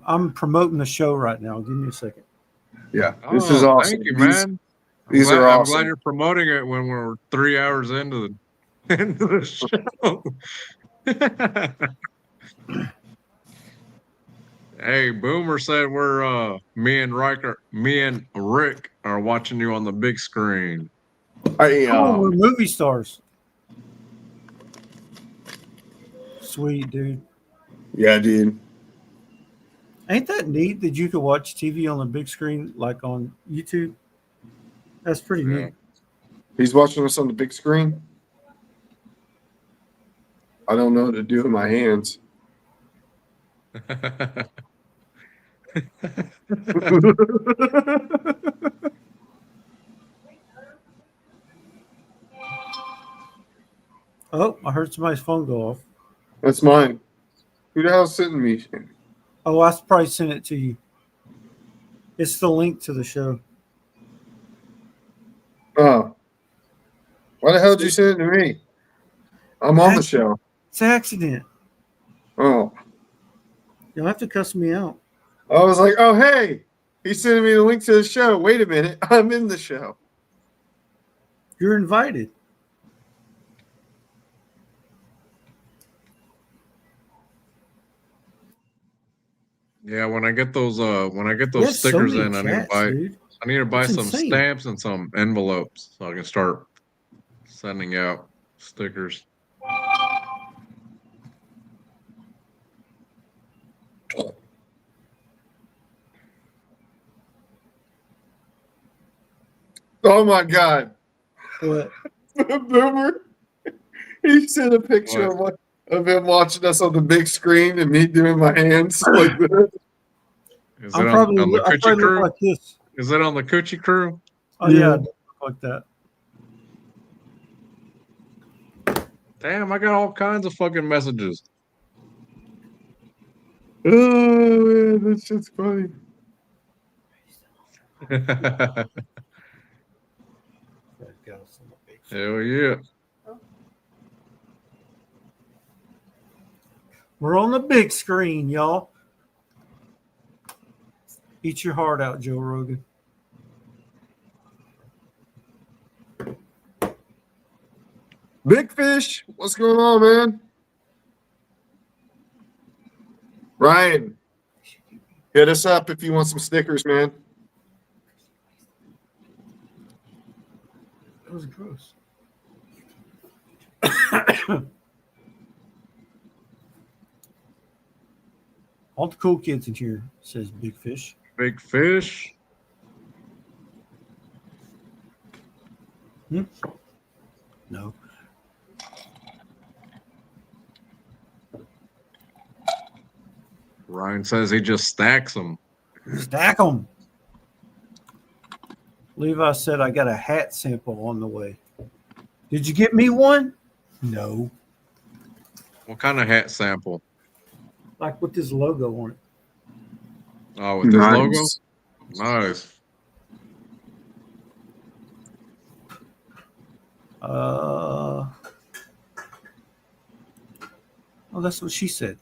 I'm promoting the show right now. Give me a second.
Yeah, this is awesome.
Thank you, man.
These are
I'm
awesome.
glad you're promoting it when we're 3 hours into the show. Hey, Boomer said me and Rick are watching you on the big screen.
Oh, we're movie stars. Sweet, dude.
Yeah, dude.
Ain't that neat that you could watch TV on the big screen like on YouTube? That's pretty neat.
He's watching us on the big screen. I don't know what to do with my hands.
Oh, I heard somebody's phone go off.
That's mine. Who the hell's sending me?
Oh, I probably sent it to you. It's the link to the show.
Oh. Why the hell did you send it to me? I'm on the show.
It's an accident.
Oh.
You'll have to cuss me out.
I was like, oh, hey, he's sending me the link to the show. Wait a minute. I'm in the show.
You're invited.
Yeah, when I get those
You have so
stickers
many
in,
chats, dude.
I need to buy
It's
some
insane.
stamps and some envelopes so I can start sending out stickers.
Oh my God.
What?
Boomer. He sent a picture of him watching us on the big screen and me doing my hands like this.
Is
I'm
it
probably,
on the
I
Coochie
probably
Crew?
look like this.
Is it on the Coochie Crew?
Oh yeah,
Yeah.
I do look like that.
Damn, I got all kinds of fucking messages.
Oh man, that's just funny.
Hell yeah.
We're on the big screen, y'all. Eat your heart out, Joe Rogan.
Big Fish, what's going on, man? Ryan, hit us up if you want some stickers, man.
That was gross. All the cool kids in here, says Big Fish.
Big Fish.
No.
Ryan says he just stacks them.
Stack them. Levi said, I got a hat sample on the way. Did you get me one? No.
What kind of hat sample?
Like with this logo on it.
Oh, with this logo? Nice.
Oh, that's what she said.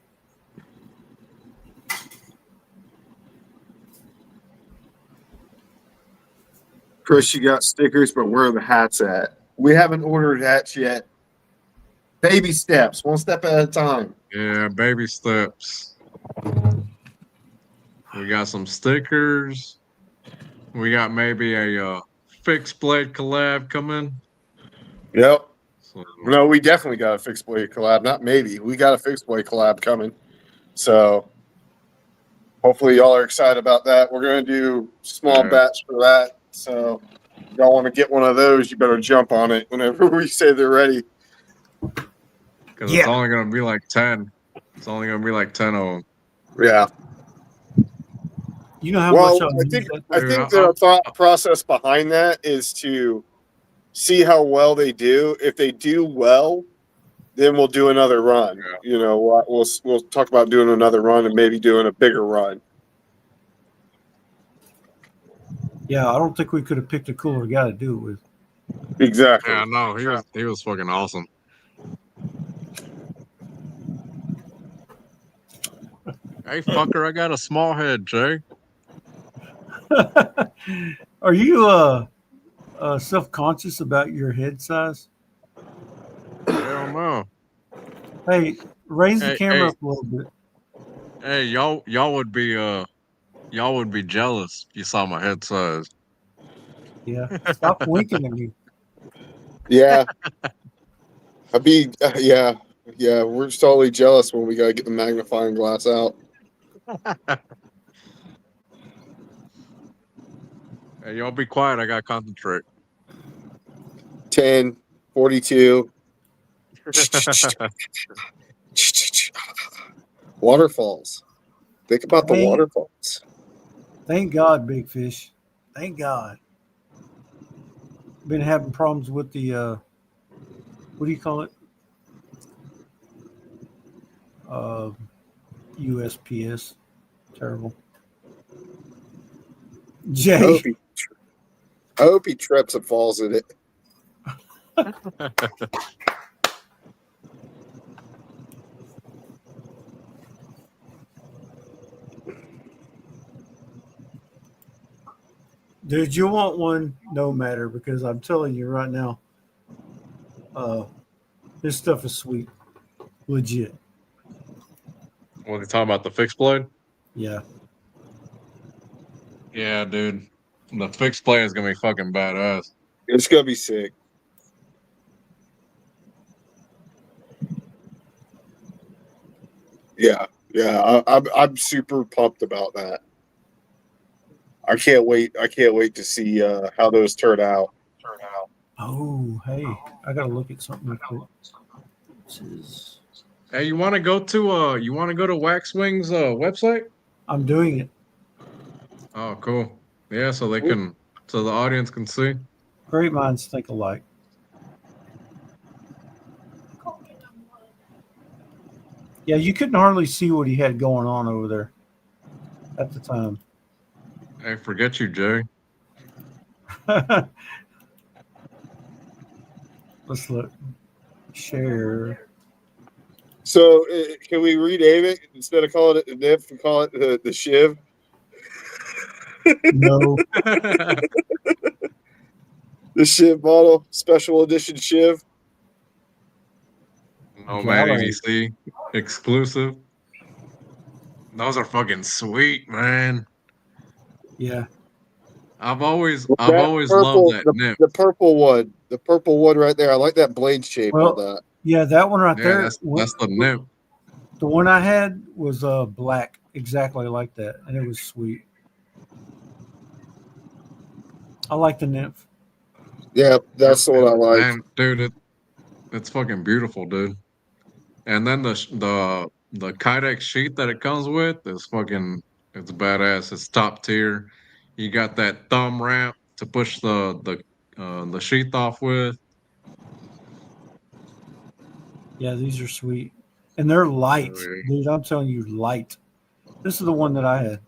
Chris, you got stickers, but where are the hats at? We haven't ordered hats yet. Baby steps, one step at a time.
Yeah, baby steps. We got some stickers. We got maybe a fixed blade collab coming.
Yep.
So,
No, we definitely got a fixed blade collab. Not maybe. We got a fixed blade collab coming. So hopefully y'all are excited about that. We're going to do small batch for that. So if y'all want to get one of those, you better jump on it whenever we say they're ready.
because it's only going to be like 10. It's only going to be like 10 of them.
Yeah.
You know how
Well,
much
I think the thought process behind that is to see how well they do. If they do well, then we'll do another run.
Yeah.
You know, we'll talk about doing another run and maybe doing a bigger run.
Yeah, I don't think we could have picked a cooler guy to do it with.
Exactly.
Yeah, no, he was fucking awesome. Hey, fucker, I got a small head, Jay.
Are you self-conscious about your head size?
Hell no.
Hey, raise the camera up a little bit.
Hey, y'all would be jealous if you saw my head size.
Yeah, stop winking at me.
Yeah. Yeah, we're totally jealous when we got to get the magnifying glass out.
Hey, y'all be quiet. I gotta concentrate.
10, 42. Waterfalls. Think about the waterfalls.
Thank God, Big Fish. Thank God. Been having problems with the what do you call it? USPS. Terrible. Jay,
I hope he trips and falls in it.
Dude, you want one no matter, because I'm telling you right now, this stuff is sweet. Legit.
What are you talking about? The fixed blade?
Yeah.
Yeah, dude. The fixed blade is gonna be fucking badass.
It's gonna be sick. Yeah, I'm super pumped about that. I can't wait. I can't wait to see how those turn out.
Oh, hey, I gotta look at something real quick. This is.
Hey, you want to go to Waxwing's website?
I'm doing it.
Oh, cool. Yeah, so the audience can see.
Great minds think alike. Yeah, you couldn't hardly see what he had going on over there at the time.
Hey, forget you, Jay.
Let's look. Share.
So can we rename it instead of calling it the NIF and call it the Shiv?
No.
The Shiv model, special edition Shiv.
Nomad
Gallery.
EDC exclusive. Those are fucking sweet, man.
Yeah.
I've always
That
loved that nip.
The purple one right there. I like that blade shape
Well,
on that.
Yeah, that one right
Yeah,
there.
that's the nip.
The one I had was black, exactly like that, and it was sweet. I like the nymph.
Yeah, that's the one I like.
Man, dude, it's fucking beautiful, dude. And then the Kydex sheet that it comes with is it's badass. It's top tier. You got that thumb ramp to push the sheath off with.
Yeah, these are sweet, and they're light,
Oh, yeah.
dude. I'm telling you, light. This is the one that I had.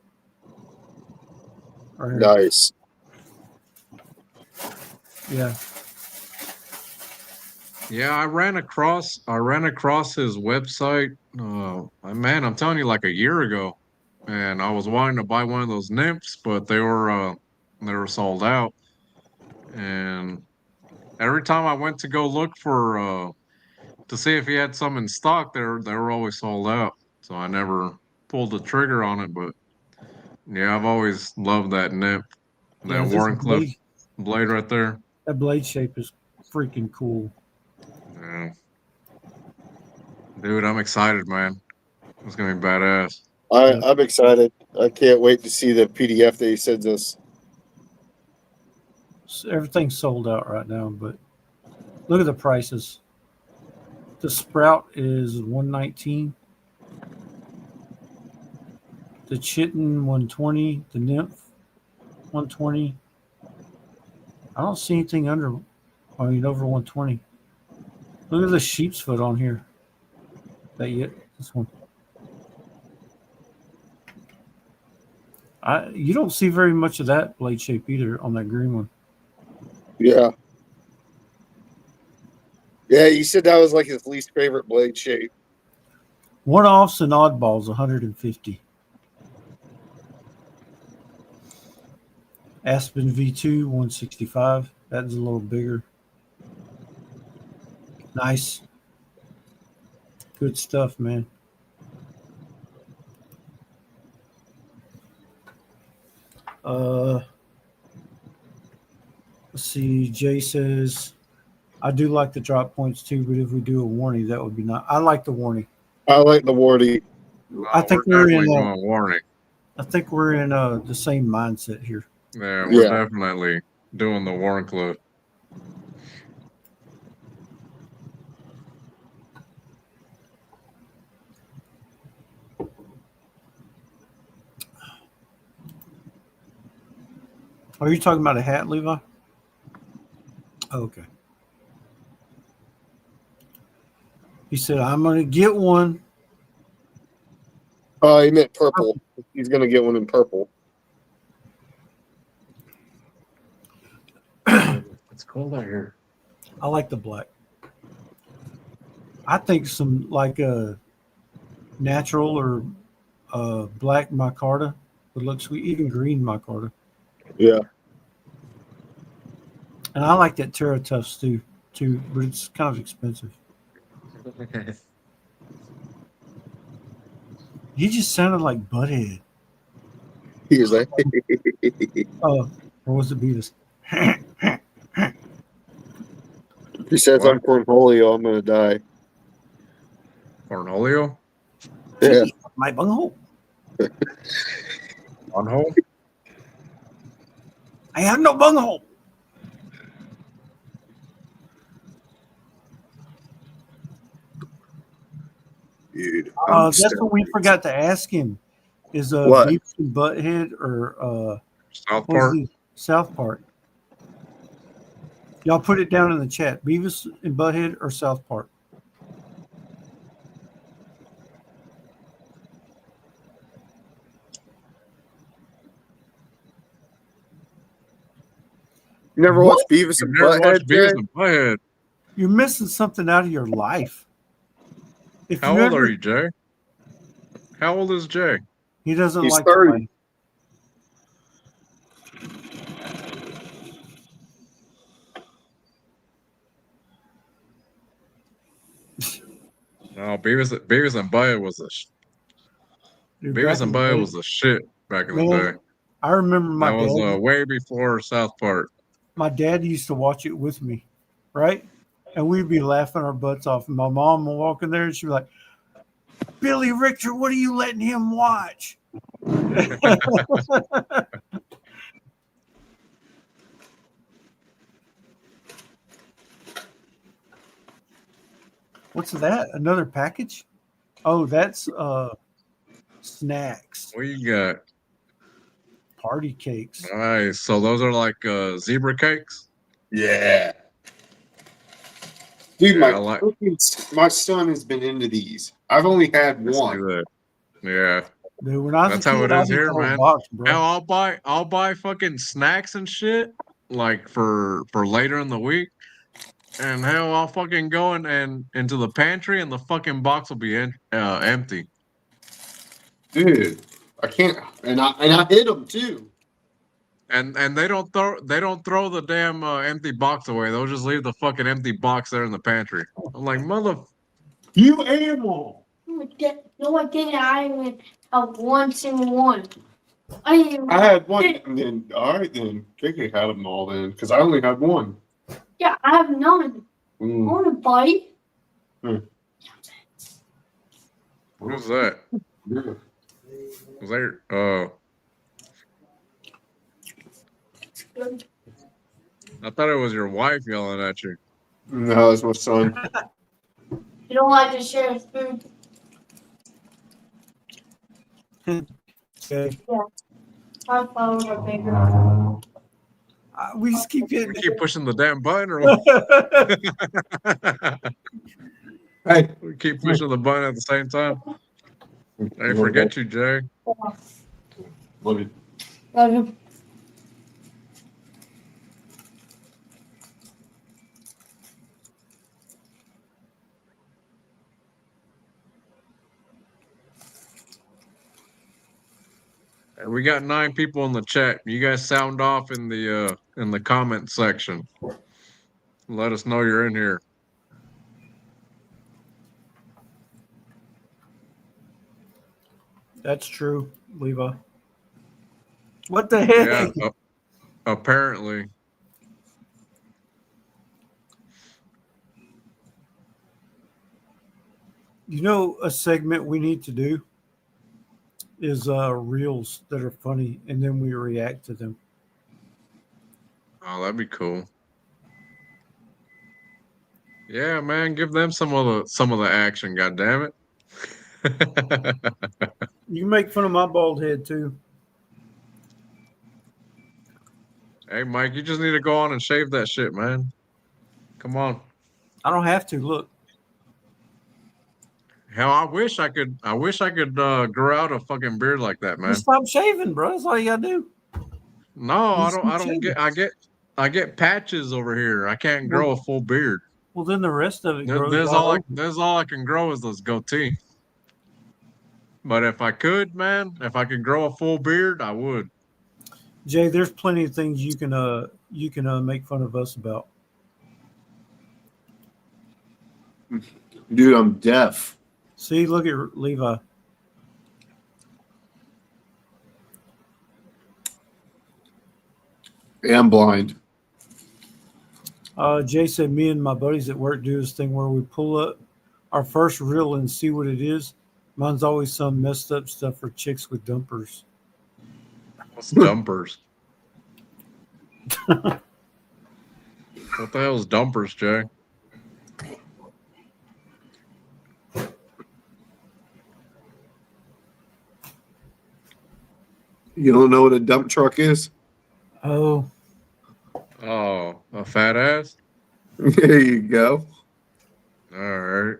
Right here.
Nice.
Yeah.
Yeah, I ran across his website. Man, I'm telling you, like a year ago, and I was wanting to buy one of those nymphs, but they were sold out. And every time I went to go look for to see if he had some in stock, they were always sold out. So I never pulled the trigger on it. But yeah, I've always loved that nymph,
Yeah,
that
this
Warrenclyffe blade right there.
that blade shape is freaking cool.
Yeah. Dude, I'm excited, man. It's gonna be badass.
I'm excited. I can't wait to see the PDF that he sends us.
Everything's sold out right now, but look at the prices. The Sprout is $119. The Chitin $120. The Nymph $120. I don't see anything over $120. Look at the sheep's foot on here. This one. You don't see very much of that blade shape either on that green one.
Yeah. Yeah, you said that was like his least favorite blade shape.
One-offs and oddballs, 150. Aspen V2, 165. That's a little bigger. Nice. Good stuff, man. Let's see. Jay says, I do like the drop points too, but if we do a warning, that would be nice. I like the warning.
I like the warning.
I think
we're
we're
definitely
in.
going warning.
I think we're in the same mindset here.
Yeah, we're definitely doing the Warrenclyffe.
Are you talking about a hat, Levi? Oh, okay. He said, I'm going to get one.
Oh, he meant purple. He's going to get one in purple.
It's cold out here.
I like the black. I think some like a natural or black micarta would look sweet. Even green micarta.
Yeah.
And I like that Terra Tufts too, but it's kind of expensive. He just sounded like Butthead.
He was like,
Or was it Beavis?
he says
What?
I'm Cornholio, I'm gonna die.
Cornholio?
Yeah.
My bunghole.
On hold?
I have no bunghole.
Dude.
That's what we forgot to ask him. Is
What?
Beavis and Butthead or
South
what was
Park?
he? South Park? Y'all put it down in the chat. Beavis and Butthead or South Park?
You never
What?
watched Beavis
You've
and
never watched
Butthead,
Beavis
Jay?
and Butthead.
You're missing something out of your life. If
How
you
old
ever,
are you, Jay? How old is Jay?
he doesn't
He's
like
30.
to play.
No, Beavis and Butthead was
Dude,
Beavis
back in
and
the
Butthead
day,
was the shit back in the
man,
day.
I remember
That
my
was
dad.
way before South Park.
My dad used to watch it with me, right? And we'd be laughing our butts off. And my mom would walk in there and she'd be like, Billy Richter, what are you letting him watch? What's that? Another package? Oh, that's snacks,
What you got?
party cakes.
Nice. So those are like zebra cakes?
Yeah. Dude,
Yeah, I like-
my son has been into these. I've only had
I see
one.
that. Yeah.
Dude, when I was
That's
a
how
kid,
it
I
is
ate
here,
the whole
man.
box, bro.
Now I'll buy fucking snacks and shit like for later in the week. And hell, I'll fucking go and into the pantry and the fucking box will be empty.
Dude, I can't, and I hit them too.
And they don't throw the damn empty box away. They'll just leave the fucking empty box there in the pantry. I'm like, mother.
You animal.
No, I didn't. I even have one single one. I didn't.
I had one, and then all right, then JK had them all then, because I only had one.
Yeah, I have none. I want to bite.
Who's that?
Yeah.
Was that I thought it was your wife yelling at you.
No, that's my son.
You don't like to share food.
Okay.
I followed a bigger.
We just keep
We
hitting
keep pushing the damn button, or what?
Hey,
We keep pushing the button at the same time. Hey, forget you, Jay.
Love you.
Love you.
We got 9 people in the chat. You guys sound off in the comment section. Let us know you're in here.
That's true, Levi. What the heck?
Yeah, apparently.
You know, a segment we need to do is reels that are funny, and then we react to them.
Oh, that'd be cool. Yeah, man, give them some of the action. God damn it!
You can make fun of my bald head too.
Hey, Mike, you just need to go on and shave that shit, man. Come on.
I don't have to. Look,
Hell, I wish I could grow out a fucking beard like that, man.
just stop shaving, bro. That's all you gotta do.
No,
Just keep shaving.
I I get patches over here. I can't grow a full beard.
Well, then the rest of it grows.
There's all I can grow is this goatee. But if I could, man, if I could grow a full beard, I would.
Jay, there's plenty of things you can make fun of us about.
Dude, I'm deaf.
See, look at Levi.
And blind.
Jay said, me and my buddies at work do this thing where we pull up our first reel and see what it is. Mine's always some messed up stuff for chicks with dumpers.
What's dumpers? What the hell is dumpers, Jay?
You don't know what a dump truck is?
Oh,
Oh, a fat ass?
There you go.
All right.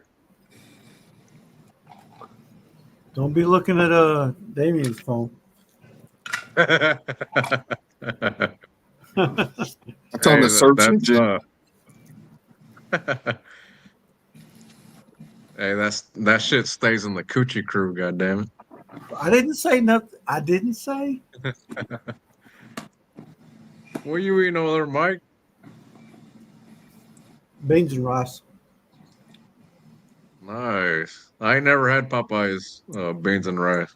don't be looking at Damien's phone.
That's on the search engine.
Hey, that shit stays in the coochie crew, goddammit.
I didn't say nothing. I didn't say.
What are you eating over there, Mike?
Beans and rice.
Nice. I ain't never had Popeye's beans and rice.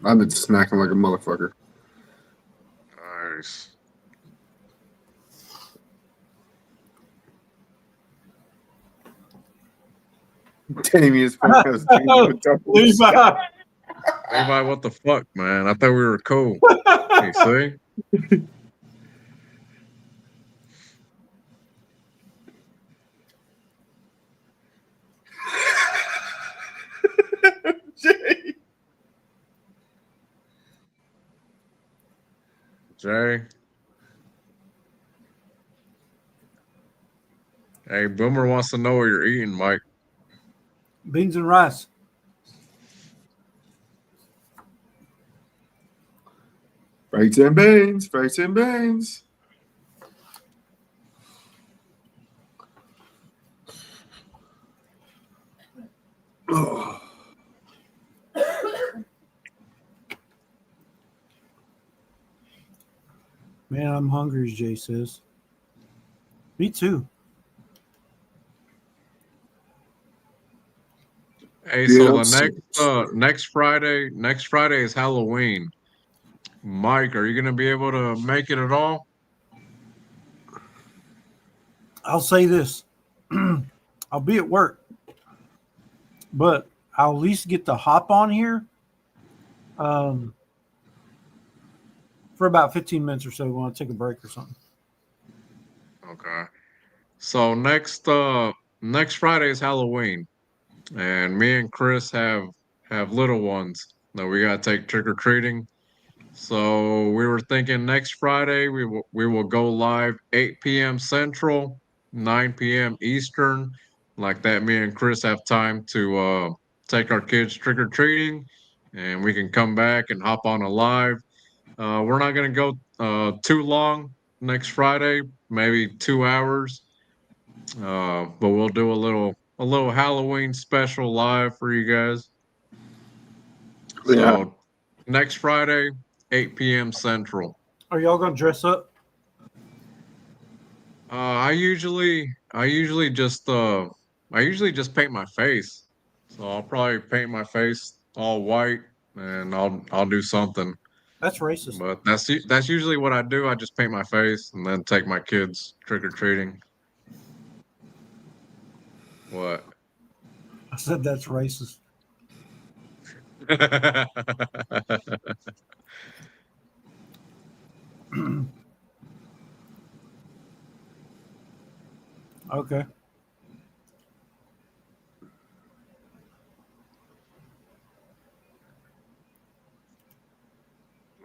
I've been snacking like a motherfucker.
Nice.
Damien's
Levi.
Levi, what the fuck, man? I thought we were cool. You see? Jay. Hey, Boomer wants to know what you're eating, Mike.
Beans and rice.
Frites and beans, frites and beans. Oh.
Man, I'm hungry, as Jay says. Me too.
Hey,
Yeah,
so the next Friday is Halloween. Mike, are you gonna be able to make it at all?
I'll say this. I'll be at work, but I'll at least get to hop on here for about 15 minutes or so when I take a break or something.
Okay. So next Friday is Halloween, and me and Chris have little ones that we gotta take trick or treating. So we were thinking next Friday we will go live 8 p.m. Central, 9 p.m. Eastern. Like that, me and Chris have time to take our kids trick or treating, and we can come back and hop on a live. We're not gonna go too long next Friday, maybe 2 hours. But we'll do a little Halloween special live for you guys.
Yeah.
So next Friday, 8 p.m. Central.
Are y'all gonna dress up?
I usually just paint my face. So I'll probably paint my face all white, and I'll do something.
That's racist.
But that's usually what I do. I just paint my face and then take my kids trick or treating. What?
I said that's racist. Okay.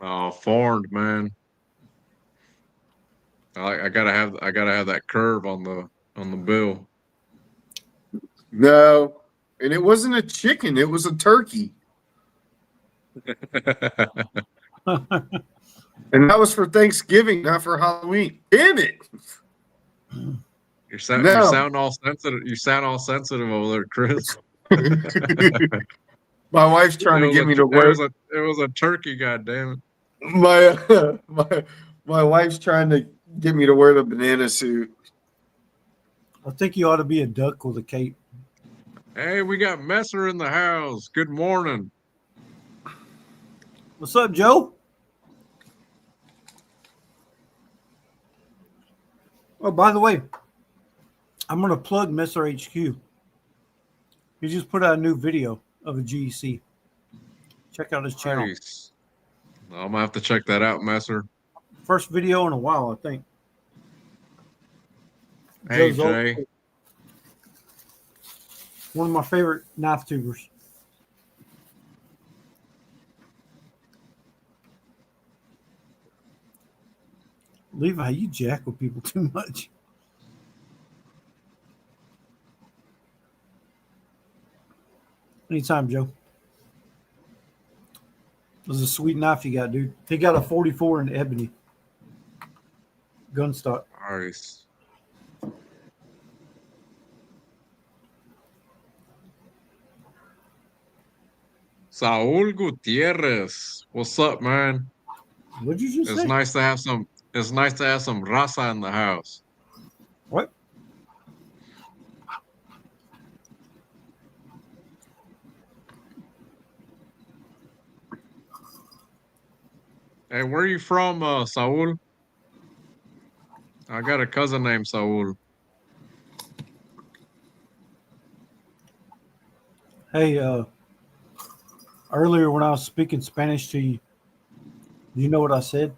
Oh, formed, man. I gotta have that curve on the bill.
No, and it wasn't a chicken; it was a turkey. And that was for Thanksgiving, not for Halloween. Damn it!
You sound all sensitive. You sound all sensitive over there, Chris.
My wife's trying to get me to wear.
It was a turkey. Goddamn it!
My wife's trying to get me to wear the banana suit.
I think you ought to be a duck with a cape.
Hey, we got Messer in the house. Good morning.
What's up, Joe? Oh, by the way, I'm going to plug Messer HQ. He just put out a new video of a GEC. Check out his channel.
Nice. I'm gonna have to check that out, Messer.
First video in a while, I think.
Hey,
Joe's old.
Jay.
One of my favorite knife tubers. Levi, you jack with people too much. Anytime, Joe. This is a sweet knife you got, dude. He got a 44 in ebony. Gun stock.
Nice. Saul Gutierrez. What's up, man?
What'd you just
It's
say?
nice to have some raza in the house.
What?
Hey, where are you from, Saul? I got a cousin named Saul.
Hey, earlier when I was speaking Spanish to you, do you know what I said?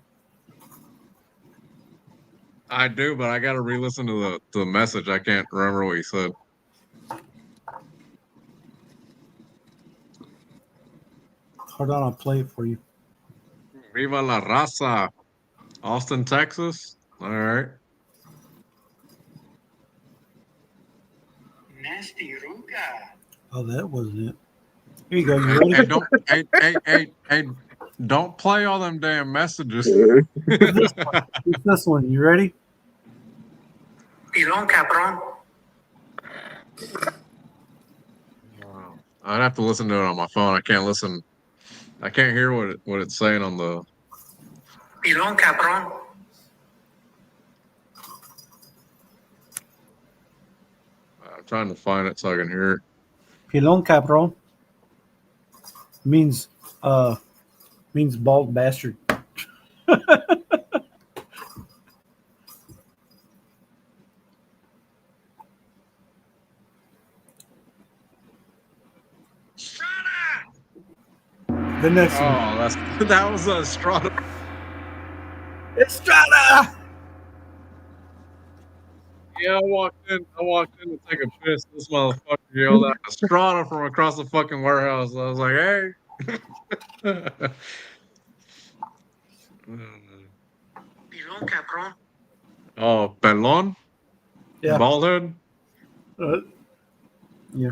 I do, but I got to re-listen to the message. I can't remember what he said.
Hold on, I'll play it for you.
Viva la raza. Austin, Texas. All right.
Nasty Ruga.
Oh, that wasn't it. Here you go. You ready?
Hey, don't play all them damn messages.
It's this one. You ready?
Pilón cabrón.
I'd have to listen to it on my phone. I can't listen. I can't hear what it's saying on the.
Pilón cabrón.
I'm trying to find it so I can hear it.
Pilón cabrón means bald bastard. The next one.
Oh, that was a Strata.
Estrada!
Yeah, I walked in to take a piss. This motherfucker yelled out Estrada from across the fucking warehouse. I was like, hey.
Pilón cabrón.
Oh, pelon?
Yeah.
Bald head?
Yeah.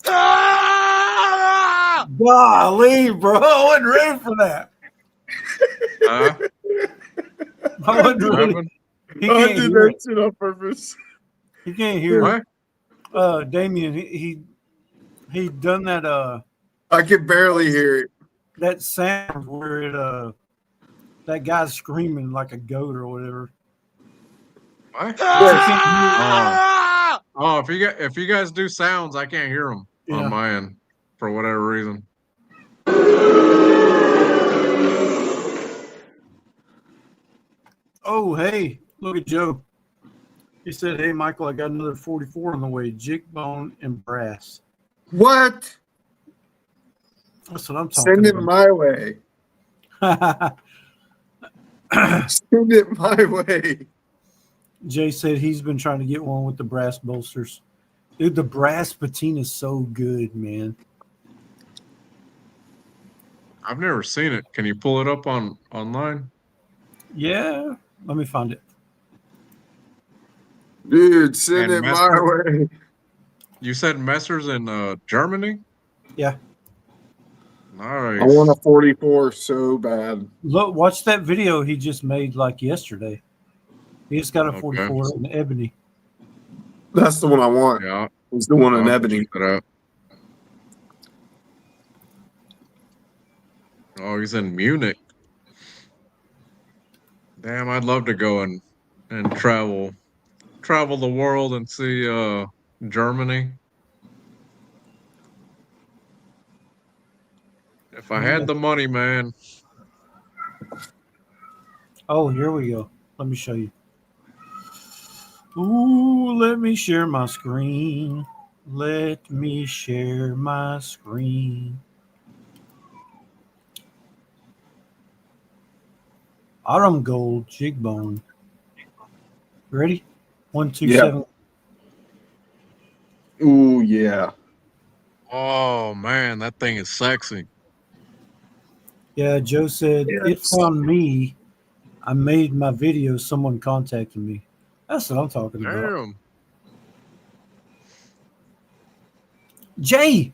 Ah!
Golly, bro. I wasn't ready for that.
Huh?
I wasn't
What
ready.
happened?
He
I
can't
did
hear
that
it.
shit on purpose.
He can't hear it.
What?
Damien, he done that
I can barely hear it.
that sound where it that guy's screaming like a goat or whatever.
What?
Ah!
Oh, if you guys do sounds, I can't hear them
Yeah.
on my end for whatever reason.
Oh, hey, look at Joe. He said, "Hey, Michael, I got another 44 on the way, jig bone and brass."
What?
That's what I'm talking
Send it
about.
my way. Send it my way.
Jay said he's been trying to get one with the brass bolsters. Dude, the brass patina is so good, man.
I've never seen it. Can you pull it up online?
Yeah, let me find it.
Dude, send
And
it my way.
You said Messer's in Germany?
Yeah.
I want
Nice.
a 44 so bad.
Look, watch that video he just made like yesterday. He just got a
Okay.
44 in ebony.
That's the one I want.
Yeah,
It's the one
I'll
in
have to
ebony.
check that out. Oh, he's in Munich. Damn, I'd love to go and travel the world and see Germany. If I had the money, man.
Oh, here we go. Let me show you. Ooh, let me share my screen. Let me share my screen. Autumn gold jig bone. Ready? 1, 2,
Yeah.
7.
Ooh, yeah.
Oh man, that thing is sexy.
Yeah, Joe said it
Yes.
found me. I made my video. Someone contacted me. That's what I'm talking about.
Damn.
Jay,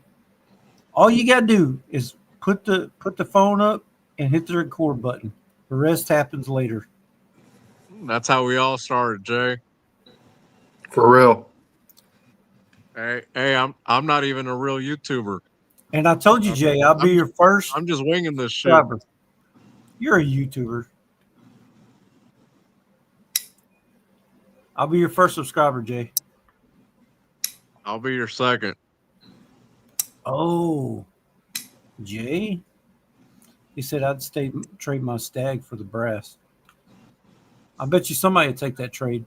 all you gotta do is put the phone up and hit the record button. The rest happens later.
That's how we all started, Jay.
For real.
Hey, I'm not even a real YouTuber.
And I told you, Jay, I'll be your first
I'm just winging this shit.
subscriber. You're a YouTuber. I'll be your first subscriber, Jay.
I'll be your second.
Oh, Jay? He said I'd trade my stag for the brass. I bet you somebody would take that trade.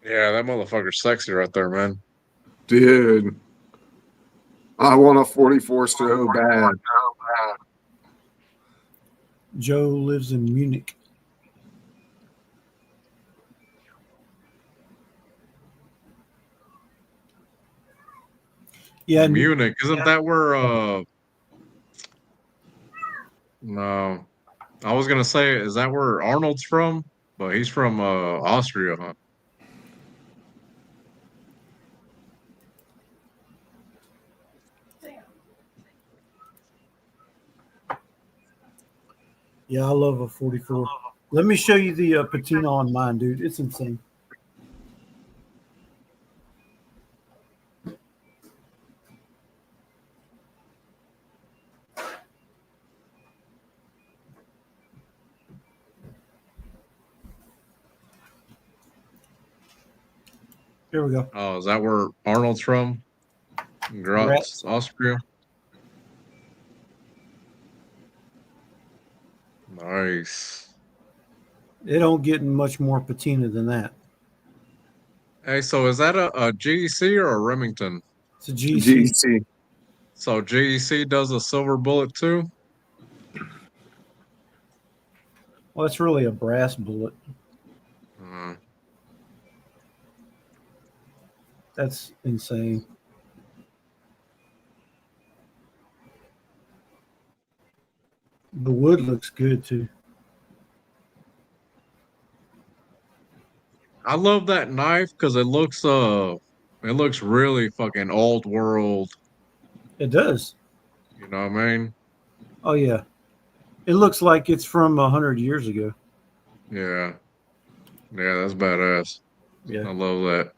Yeah, that motherfucker's sexy right there, man.
Dude. I want a 44 so bad.
Joe lives in Munich. Yeah,
Munich, isn't that where no. I was gonna say, is that where Arnold's from? But he's from Austria, huh?
Yeah, I love a 44. Let me show you the patina on mine, dude. It's insane. Here we go.
Oh, is that where Arnold's from? Graz, Austria. Nice.
It don't get much more patina than that.
Hey, so is that a GEC or a Remington?
It's a GC.
GC.
So GEC does a silver bullet too?
Well, it's really a brass bullet. That's insane. The wood looks good too.
I love that knife because it looks really fucking old world.
It does.
You know what I mean?
Oh yeah. It looks like it's from 100 years ago.
Yeah. Yeah, that's badass.
Yeah.
I love that.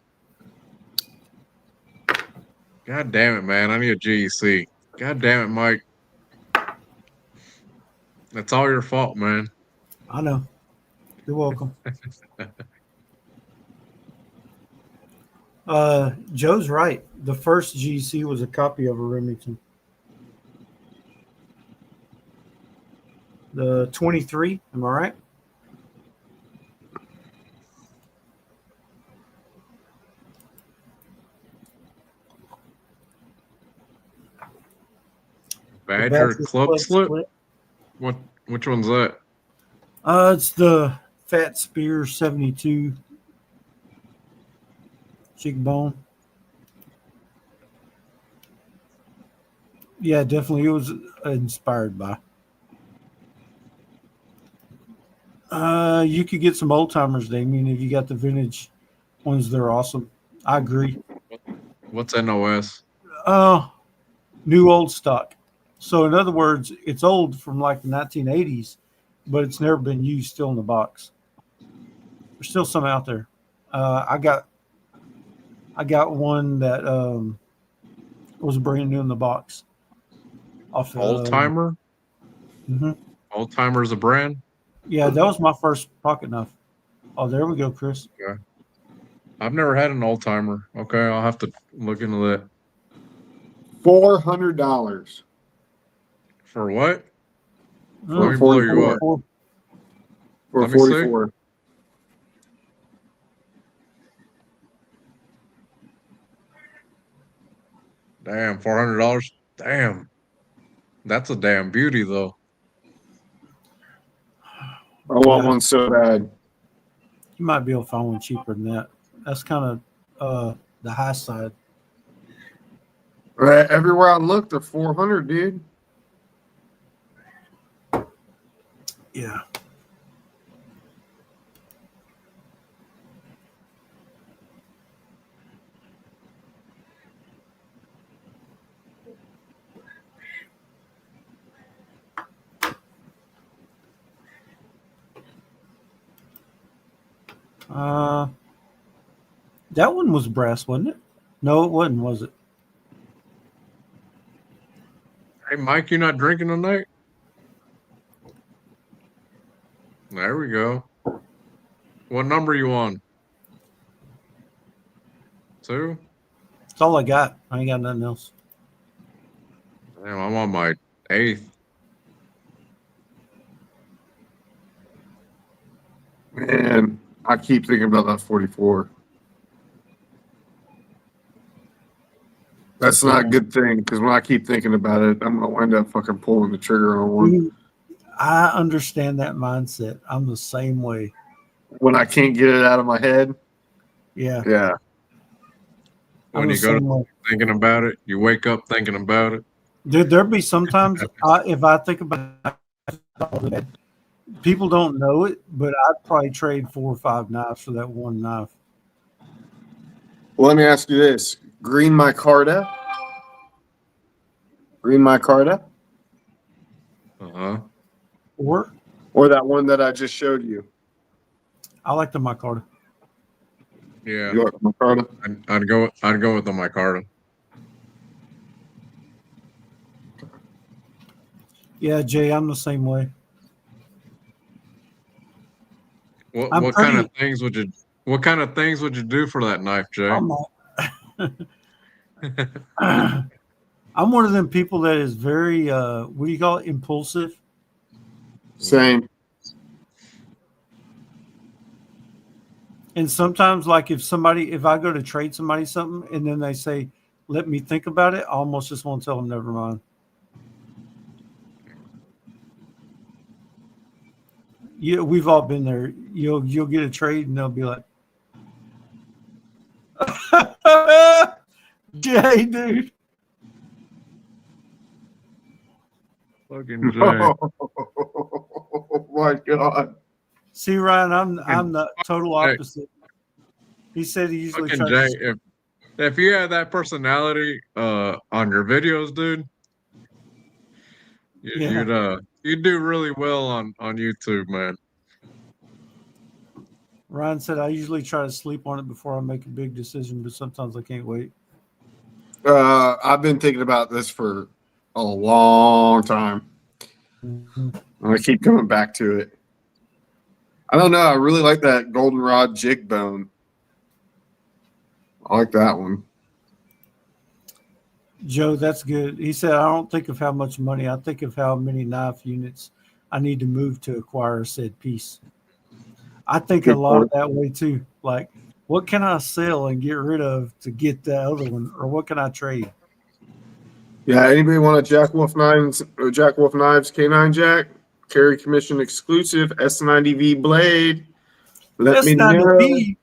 God damn it, man. I need a GEC. God damn it, Mike. That's all your fault, man.
I know. You're welcome. Joe's right. The first GC was a copy of a Remington. The 23, am I right?
Badger club slip? Which one's that?
It's the Fat Spear 72 cheekbone. Yeah, definitely. It was inspired by. You could get some old timers, Damien, if you got the vintage ones. They're awesome. I agree.
What's NOS?
new old stock. So in other words, it's old from like the 1980s, but it's never been used, still in the box. There's still some out there. I got one that was brand new in the box. Off
Old timer.
Mm-hmm.
Old timer's a brand.
Yeah, that was my first pocket knife. Oh, there we go, Chris.
Okay. I've never had an old timer. Okay, I'll have to look into that.
$400
For what?
Oh,
Let me blow you up.
for-
for
Let me see.
44.
Damn, $400. Damn, that's a damn beauty though.
I want
Yeah.
one so bad.
You might be able to find one cheaper than that. That's kind of the high side.
Right, everywhere I look, they're 400, dude.
Yeah. That one was brass, wasn't it? No, it wasn't, was it?
Hey, Mike, you not drinking tonight? There we go. What number you on? 2?
That's all I got. I ain't got nothing else.
Damn, I'm on my 8th.
Man, I keep thinking about that 44. That's not a good thing because when I keep thinking about it, I'm gonna wind up fucking pulling the trigger on one
I understand that mindset. I'm the same way.
when I can't get it out of my head.
Yeah.
Yeah,
When
I'm
you
the
go
same
to
way.
thinking about it, you wake up thinking about it.
There'll be sometimes if I think about it, people don't know it, but I'd probably trade 4 or 5 knives for that one knife.
well, let me ask you this: green micarta,
Uh-huh.
Or
that one that I just showed you.
I like the micarta.
Yeah.
You like micarta?
I'd go with the micarta.
Yeah, Jay, I'm the same way.
What kind of things would you do for that knife, Jay?
I'm one of them people that is very what do you call it? Impulsive.
Same.
And sometimes, like if I go to trade somebody something and then they say, let me think about it, I almost just want to tell them never mind. Yeah, we've all been there. You'll get a trade and they'll be like, Jay, dude.
Fucking Jay.
Oh my god!
See, Ryan, I'm the total
Jay.
opposite. He said he usually
Fucking
tries
Jay, if you had that personality on your videos, dude, you'd do really well on YouTube, man.
Ryan said I usually try to sleep on it before I make a big decision, but sometimes I can't wait.
I've been thinking about this for a long time. And I keep coming back to it. I don't know. I really like that goldenrod jig bone. I like that one.
Joe, that's good. He said, I don't think of how much money. I think of how many knife units I need to move to acquire said piece. I think
Good
a lot
point.
that way too. Like, what can I sell and get rid of to get the other one? Or what can I trade?
Yeah, anybody want a Jack Wolf Knives K9 Jack? Carry commission exclusive S90V blade. Let me know.
S90V.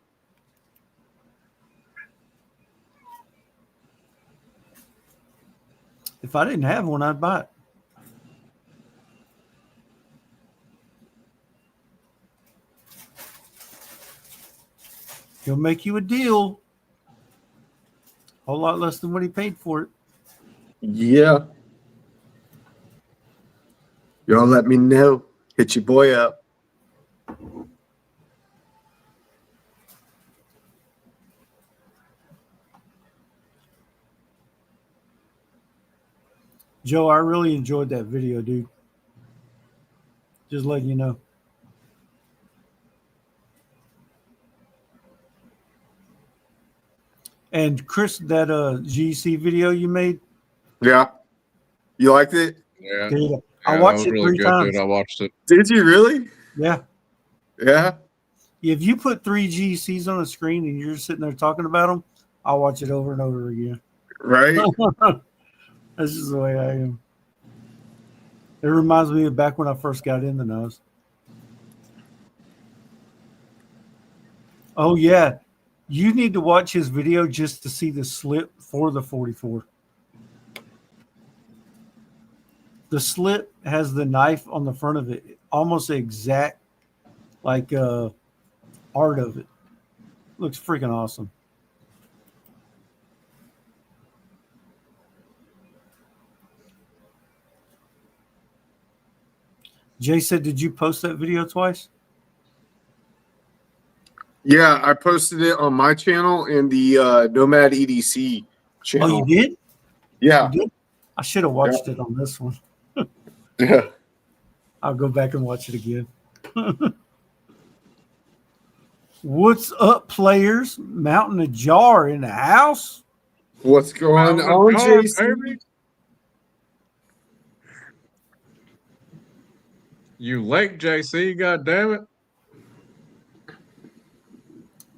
If I didn't have one, I'd buy it. He'll make you a deal. A whole lot less than what he paid for it.
Yeah. Y'all let me know. Hit your boy up.
Joe, I really enjoyed that video, dude. Just letting you know. And Chris, that GC video you made,
Yeah. You liked it?
Yeah,
dude,
yeah,
I
that
watched
was
it
really
3
good,
times.
dude. I watched it.
Did you really?
Yeah.
Yeah.
If you put 3 GCs on the screen and you're sitting there talking about them, I'll watch it over and over again.
Right?
That's just the way I am. It reminds me of back when I first got in the nose. Oh, yeah. You need to watch his video just to see the slip for the 44. The slip has the knife on the front of it, almost the exact like art of it. Looks freaking awesome. Jay said, did you post that video twice?
Yeah, I posted it on my channel and the Nomad EDC channel.
Oh, you did?
Yeah.
You did? I should have watched it on this one.
Yeah.
I'll go back and watch it again. What's up, players? Mountain a jar in the house.
What's going
How's it
on,
going,
Jason?
baby? You late, JC? God damn it!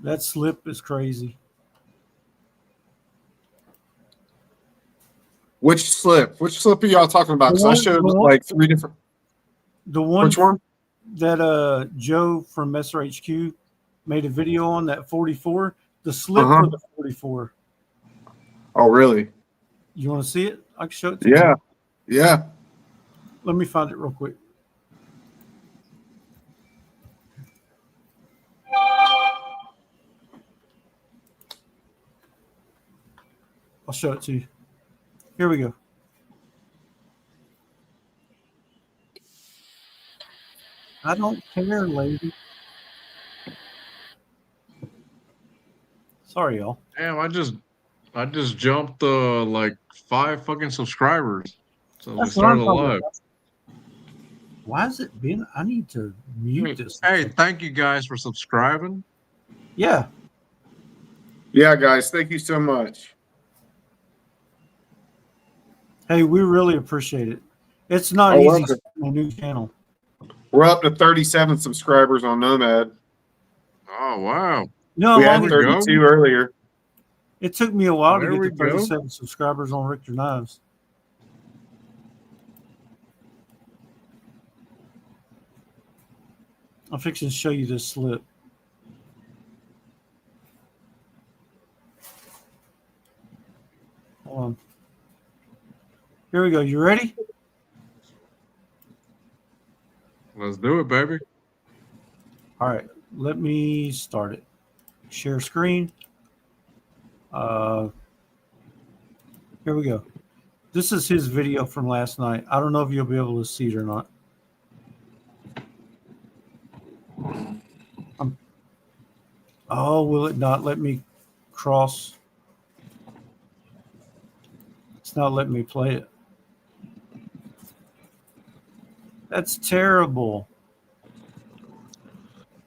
That slip is crazy.
Which slip? Which slip are y'all talking about? Because I showed like 3 different.
The one
Which one?
that Joe from SRHQ made a video on, that 44, the slip for the 44.
Oh, really?
You want to see it? I can show it to you.
Yeah. Yeah.
Let me find it real quick. I'll show it to you. Here we go. I don't care, lady. Sorry, y'all.
Damn, I just jumped like 5 fucking subscribers. So we
That's what I'm
started
talking
live.
about. Why is it being? I need to mute this.
Hey, thank you guys for subscribing.
Yeah.
Yeah, guys. Thank you so much.
Hey, we really appreciate it. It's not easy starting a new channel.
We're up to 37 subscribers on Nomad.
Oh wow!
No,
We
how
had
long
32 earlier.
it took me a while
There
to
we
get to 37 subscribers on Richter Knives. I'm fixing to show you this slip. Hold on. Here we go. You ready?
Let's do it, baby.
All right. Let me start it. Share screen. Here we go. This is his video from last night. I don't know if you'll be able to see it or not. Oh, will it not let me cross? It's not letting me play it. That's terrible.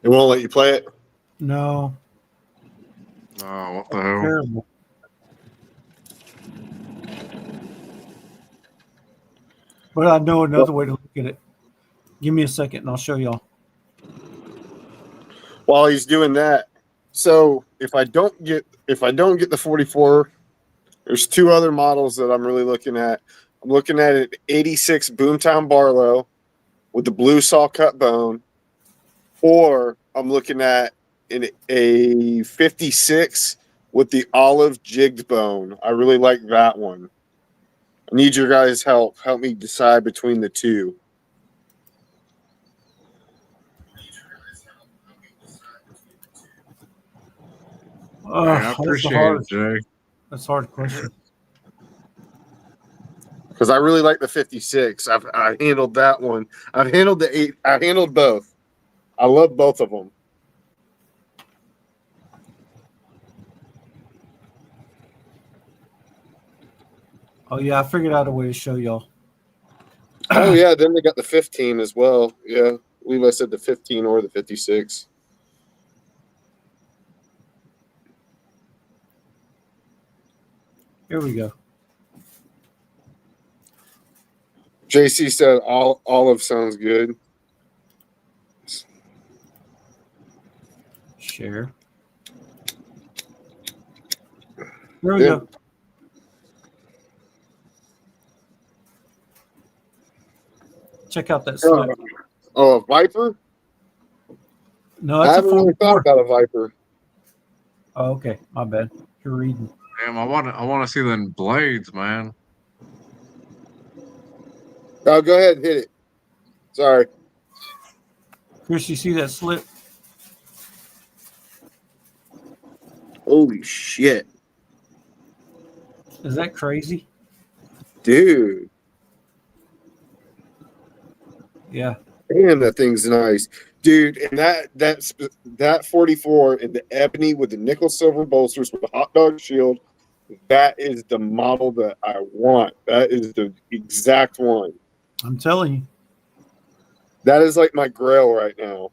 It won't let you play it?
No.
Oh, what the hell?
Terrible. But I know another way to look at it. Give me a second and I'll show y'all.
While he's doing that, so if I don't get the 44, there's 2 other models that I'm really looking at. I'm looking at an 86 Boomtown Barlow with the blue saw cut bone, or I'm looking at a 56 with the olive jigged bone. I really like that one. I need your guys' help. Help me decide between the 2.
I appreciate it, Jay.
That's a hard question.
because I really like the 56. I handled that one. I've handled the 8. I handled both. I love both of them.
Oh yeah, I figured out a way to show y'all.
Oh yeah, then they got the 15 as well. Yeah, I believe I said the 15 or the 56.
Here we go.
JC said olive sounds good.
Share. There we
Yeah.
go. Check out that slip.
Oh, a Viper?
No,
I
that's a
haven't really thought
44.
about a Viper.
Oh, okay. My bad. You're reading.
Damn, I want to see them blades, man.
Oh, go ahead and hit it. Sorry.
Chris, you see that slip?
Holy shit.
Is that crazy?
Dude.
Yeah.
Damn, that thing's nice. Dude, and that 44 in the ebony with the nickel silver bolsters with the hot dog shield, that is the model that I want. That is the exact one.
I'm telling you.
That is like my grail right now.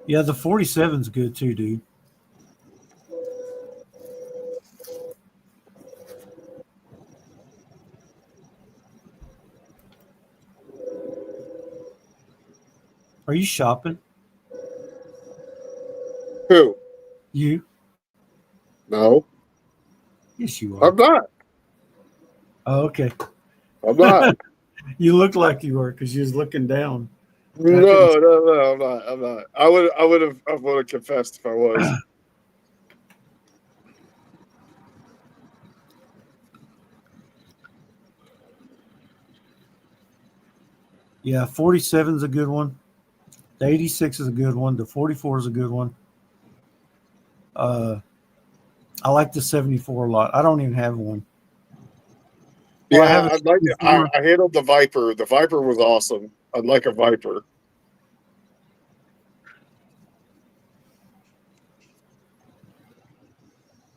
Yeah, the 47's good too, dude. Are you shopping?
Who?
You?
No,
Yes, you are.
I'm not.
Oh, okay.
I'm not.
You look like you were because you was looking down.
No, I'm not. I'm not. I would have confessed if I was.
Yeah, 47's a good one. The 86 is a good one. The 44 is a good one. I like the 74 a lot. I don't even have one. Well, I have a
I handled the Viper. The Viper was awesome. I'd like a Viper.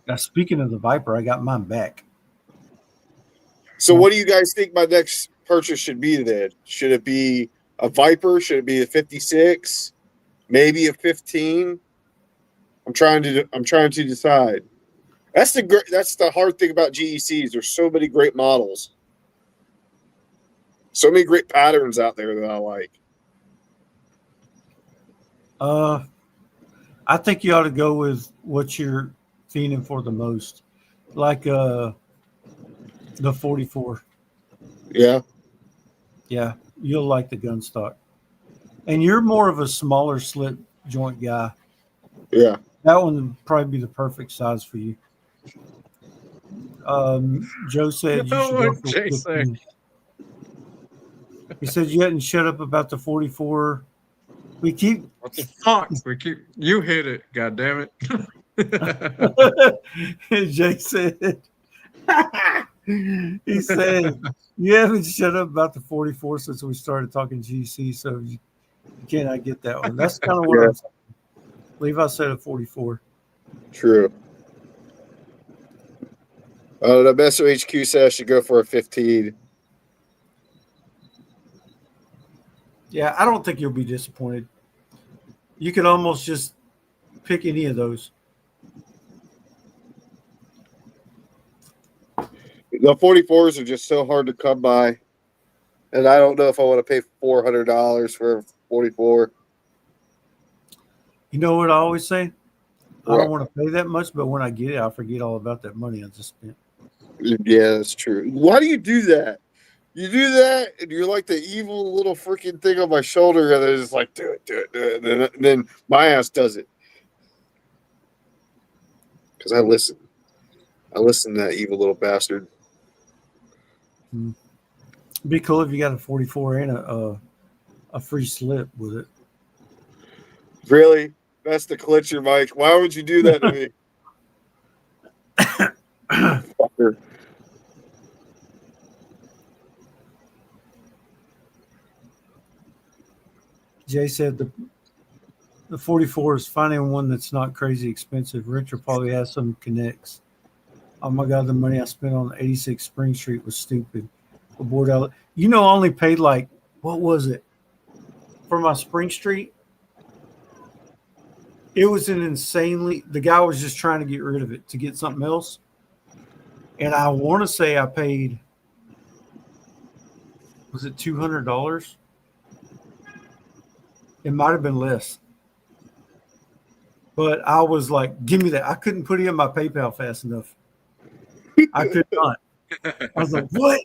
Now, speaking of the Viper, I got mine back.
So, what do you guys think my next purchase should be then? Should it be a Viper? Should it be a 56? Maybe a 15? I'm trying to decide. That's the hard thing about GECs. There's so many great models. So many great patterns out there that I like.
I think you ought to go with what you're fiending for the most, like the 44.
Yeah.
Yeah, you'll like the gun stock, and you're more of a smaller slit joint guy.
Yeah.
That one would probably be the perfect size for you. Joe said you should go for
Jay said.
15. He said you hadn't shut up about the 44. We keep
What the fuck? You hit it, god damn it.
Jay said he said you haven't shut up about the 44 since we started talking GC, so you cannot get that one. That's kind of what I'm saying. Levi said a 44.
True. The Meso HQ says I should go for a 15.
Yeah, I don't think you'll be disappointed. You could almost just pick any of those.
The 44s are just so hard to come by. And I don't know if I want to pay $400 for a 44.
You know what I always say? I
What?
don't want to pay that much, but when I get it, I forget all about that money I just spent.
Yeah, that's true. Why do you do that? You do that, and you're like the evil little freaking thing on my shoulder, and it's like, do it. And then my ass does it. Because I listen. I listen to that evil little bastard.
It'd be cool if you got a 44 and a free slip with it.
Really? That's the glitcher, Mike. Why would you do that to me? Fucker.
Jay said the 44 is finding one that's not crazy expensive. Richard probably has some connects. Oh my God, the money I spent on 86 Spring Street was stupid. Aboard out. You know, I only paid like, what was it? For my Spring Street? It was an insanely, the guy was just trying to get rid of it to get something else. And I want to say I paid, was it $200? It might have been less. But I was like, give me that. I couldn't put it in my PayPal fast enough. I could not. I was like, what?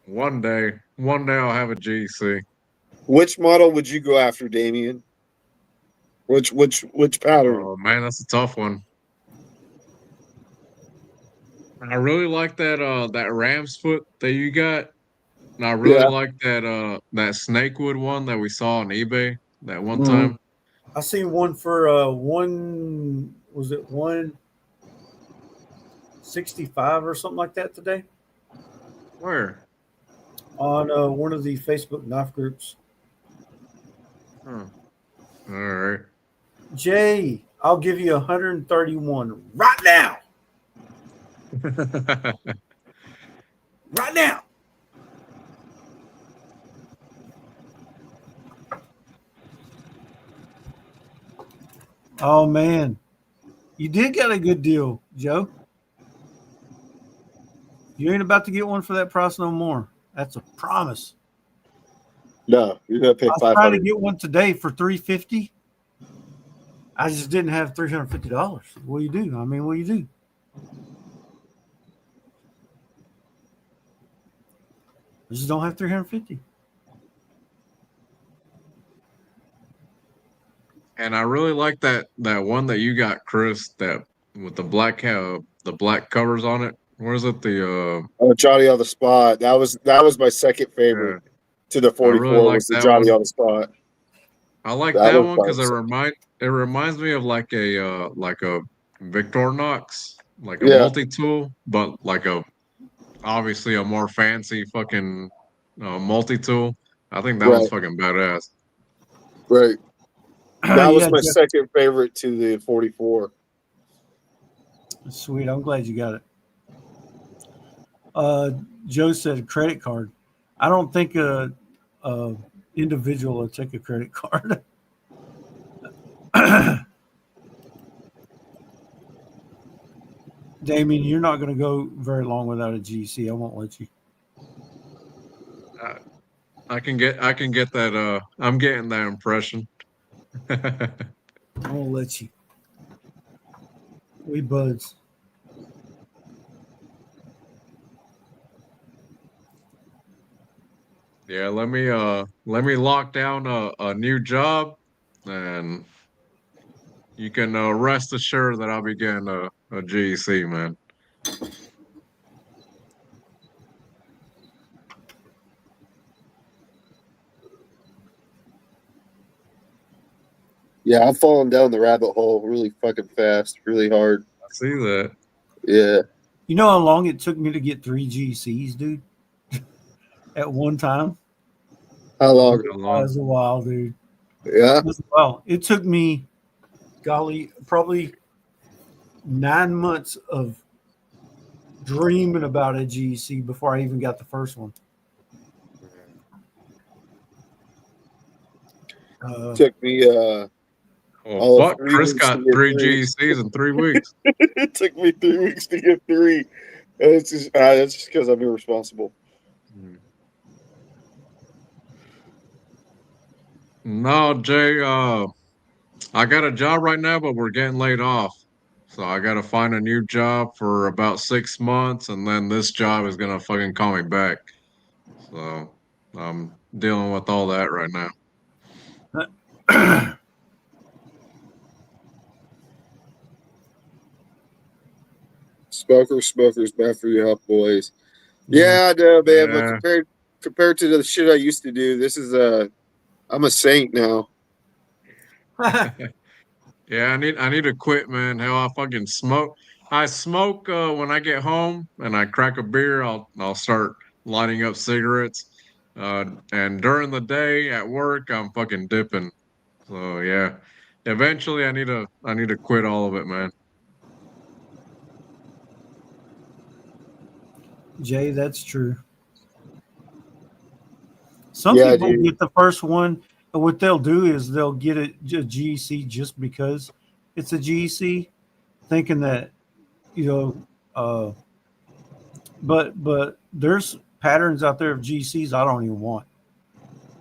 One day I'll have a GC.
Which model would you go after, Damien? Which pattern?
Oh man, that's a tough one. I really like that ram's foot that you got. And I really like that snakewood one that we saw on eBay that one time.
I seen one for was it 165 or something like that today
Where?
on one of the Facebook knife groups.
Huh. All right.
Jay, I'll give you 131 right now. Right now. Oh man, you did get a good deal, Joe. You ain't about to get one for that price no more. That's a promise.
No, you're gonna pay
I was trying to
$500.
get one today for $350. I just didn't have $350. What do you do? I mean, what do you do? I just don't have $350.
And I really like that one that you got, Chris, that with the black covers on it. Where is it? The
Oh, Johnny on the spot. That was my second favorite to the
I really
44
like
was the
that
Johnny
one.
on the spot.
I like
That
that
was
one because
fun.
it reminds me of like a Victorinox, like a
Yeah.
multi-tool, but like obviously a more fancy fucking multi-tool. I think that one's
Right.
fucking badass.
Right. That was
Yeah,
my
Jeff.
second favorite to the 44.
Sweet. I'm glad you got it. Joe said credit card. I don't think a individual will take a credit card. Damien, you're not going to go very long without a GC. I won't let you.
I can get that. I'm getting that impression.
I won't let you. We buds.
Yeah, let me lock down a new job, and you can rest assured that I'll be getting a GEC, man.
Yeah, I'm falling down the rabbit hole really fucking fast, really hard.
I see that.
Yeah.
You know how long it took me to get 3 GCs, dude? At one time?
How long?
How
That
long?
was a while, dude.
Yeah.
It was a while. It took me, golly, probably 9 months of dreaming about a GC before I even got the first one.
Took me
Oh
all of
fuck!
3
Chris
weeks
got
to get
3
3.
GECs in 3 weeks.
It took me 3 weeks to get 3. It's just that's just because I'm irresponsible.
No, Jay. I got a job right now, but we're getting laid off. So I got to find a new job for about 6 months, and then this job is gonna fucking call me back. So I'm dealing with all that right now.
Smokers, bad for your health, boys. Yeah, I know, man. But
Yeah.
compared to the shit I used to do, this is I'm a saint now.
Yeah, I need to quit, man. Hell, I fucking smoke. I smoke when I get home and I crack a beer. I'll start lighting up cigarettes. And during the day at work, I'm fucking dipping. So yeah, eventually I need to quit all of it, man.
Jay, that's true. Some
Yeah,
people
dude.
get the first one, and what they'll do is they'll get a GEC just because it's a GEC, thinking that you know. But there's patterns out there of GCs I don't even want.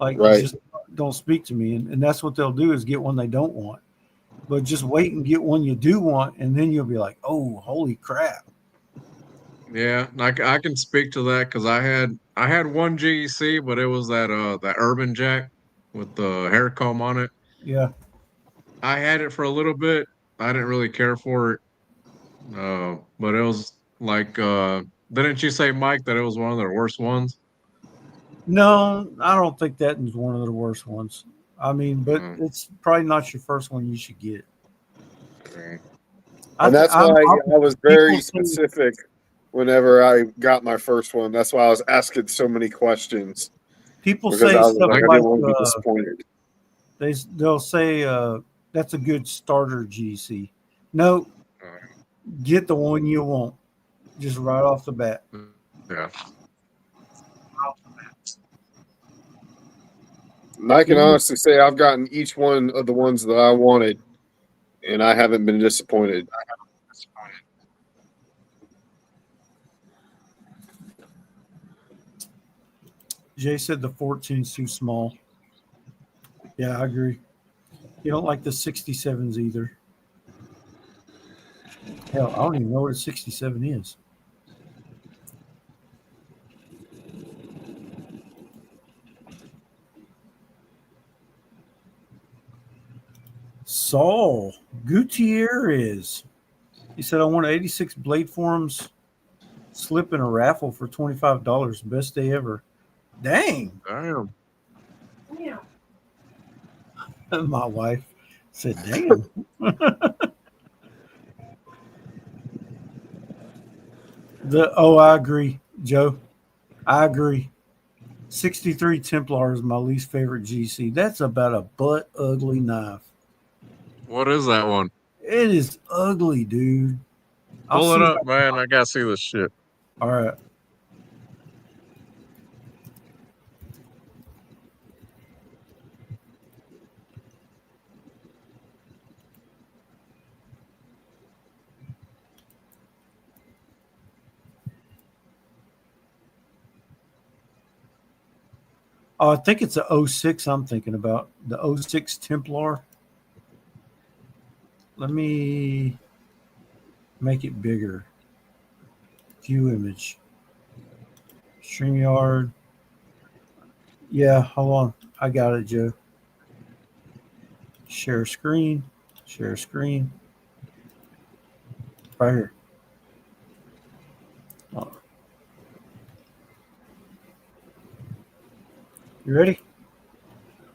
Like,
Right.
just don't speak to me, and that's what they'll do is get one they don't want. But just wait and get one you do want, and then you'll be like, oh, holy crap.
Yeah, I can speak to that because I had one GEC, but it was that Urban Jack with the hair comb on it.
Yeah.
I had it for a little bit. I didn't really care for it. But it was like didn't you say, Mike, that it was one of their worst ones?
No, I don't think that is one of the worst ones. I mean, but
Mm,
it's probably not your first one you should get.
okay.
And that's why I was very
people say,
specific whenever I got my first one. That's why I was asking so many questions
people
because
say
I was
stuff
like, I
like
didn't want to be disappointed.
they'll say that's a good starter GC. No, get the one you want, just right off the bat.
Yeah.
And I can honestly say I've gotten each one of the ones that I wanted, and I haven't been disappointed.
Jay said the 14 is too small. Yeah, I agree. You don't like the 67s either. Hell, I don't even know what a 67 is. Saul Gutierrez. He said, I won 86 blade forms slip in a raffle for $25. Best day ever. Dang.
Damn.
My wife said, damn. I agree, Joe. I agree. 63 Templar is my least favorite GC. That's about a butt ugly knife.
What is that one?
It is ugly, dude.
Pull it up, man. I gotta see this shit.
All right. I think it's a 06 I'm thinking about. The 06 Templar. Let me make it bigger. View image. StreamYard. Yeah, hold on. I got it, Joe. Share screen. Share screen. Right here. You ready?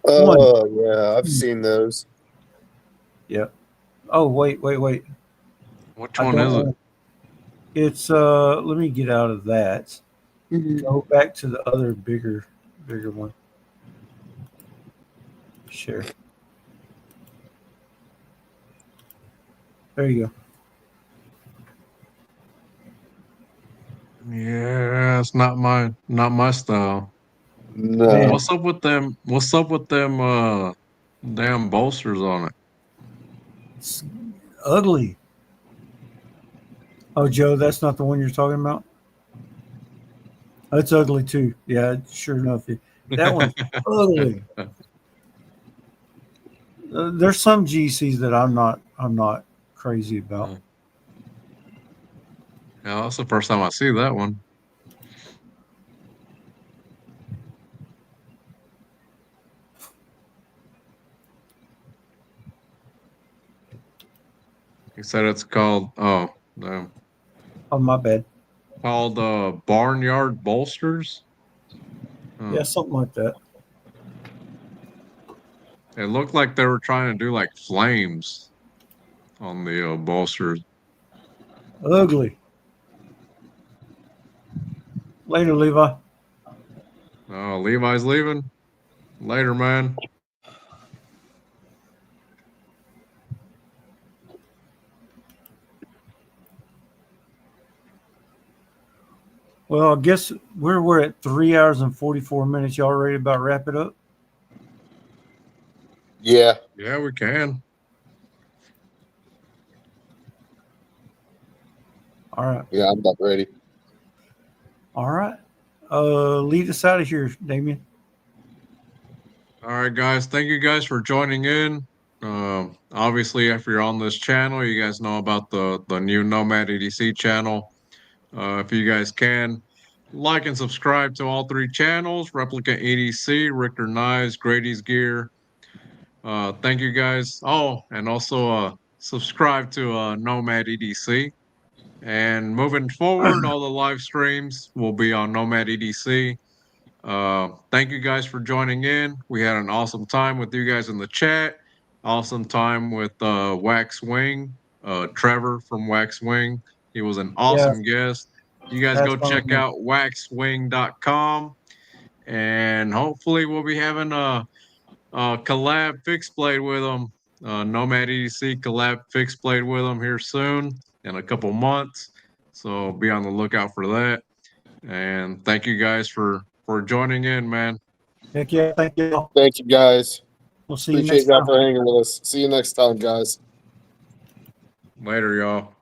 Oh, yeah. I've seen those.
Yep. Oh, wait.
Which one is it?
It's let me get out of that. Go back to the other bigger one. Share. There you go.
Yeah, it's not my style.
No.
Man.
What's up with them? What's up with them damn bolsters on it?
It's ugly. Oh, Joe, that's not the one you're talking about? That's ugly too. Yeah, sure enough. That one's ugly. There's some GCs that I'm not crazy about.
Yeah, that's the first time I see that one. He said it's called damn.
Oh, my bad.
Called barnyard bolsters.
Yeah, something like that.
It looked like they were trying to do like flames on the bolsters.
Ugly. Later, Levi.
Oh, Levi's leaving. Later, man.
Well, I guess we're at 3 hours and 44 minutes. Y'all ready to about wrap it up?
Yeah.
Yeah, we can.
All right.
Yeah, I'm about ready.
All right. Lead us out of here, Damien.
All right, guys. Thank you guys for joining in. Obviously, if you're on this channel, you guys know about the new Nomad EDC channel. If you guys can, like and subscribe to all three channels: Replicant EDC, Richter Knives, Grady's Gear. Thank you guys. Oh, and also subscribe to Nomad EDC. And moving forward, all the live streams will be on Nomad EDC. Thank you guys for joining in. We had an awesome time with you guys in the chat. Awesome time with Wax Wing, Trevor from Wax Wing. He was an awesome guest. You guys
That's
go
fine with
check
me.
out waxwing.com, and hopefully we'll be having a collab fixed blade with them. Nomad EDC collab fixed blade with them here soon in a couple months. So be on the lookout for that. And thank you guys for joining in, man.
Heck yeah. Thank you.
Thank you, guys.
We'll see you
Appreciate
next
y'all
time.
for hanging with us. See you next time, guys.
Later, y'all.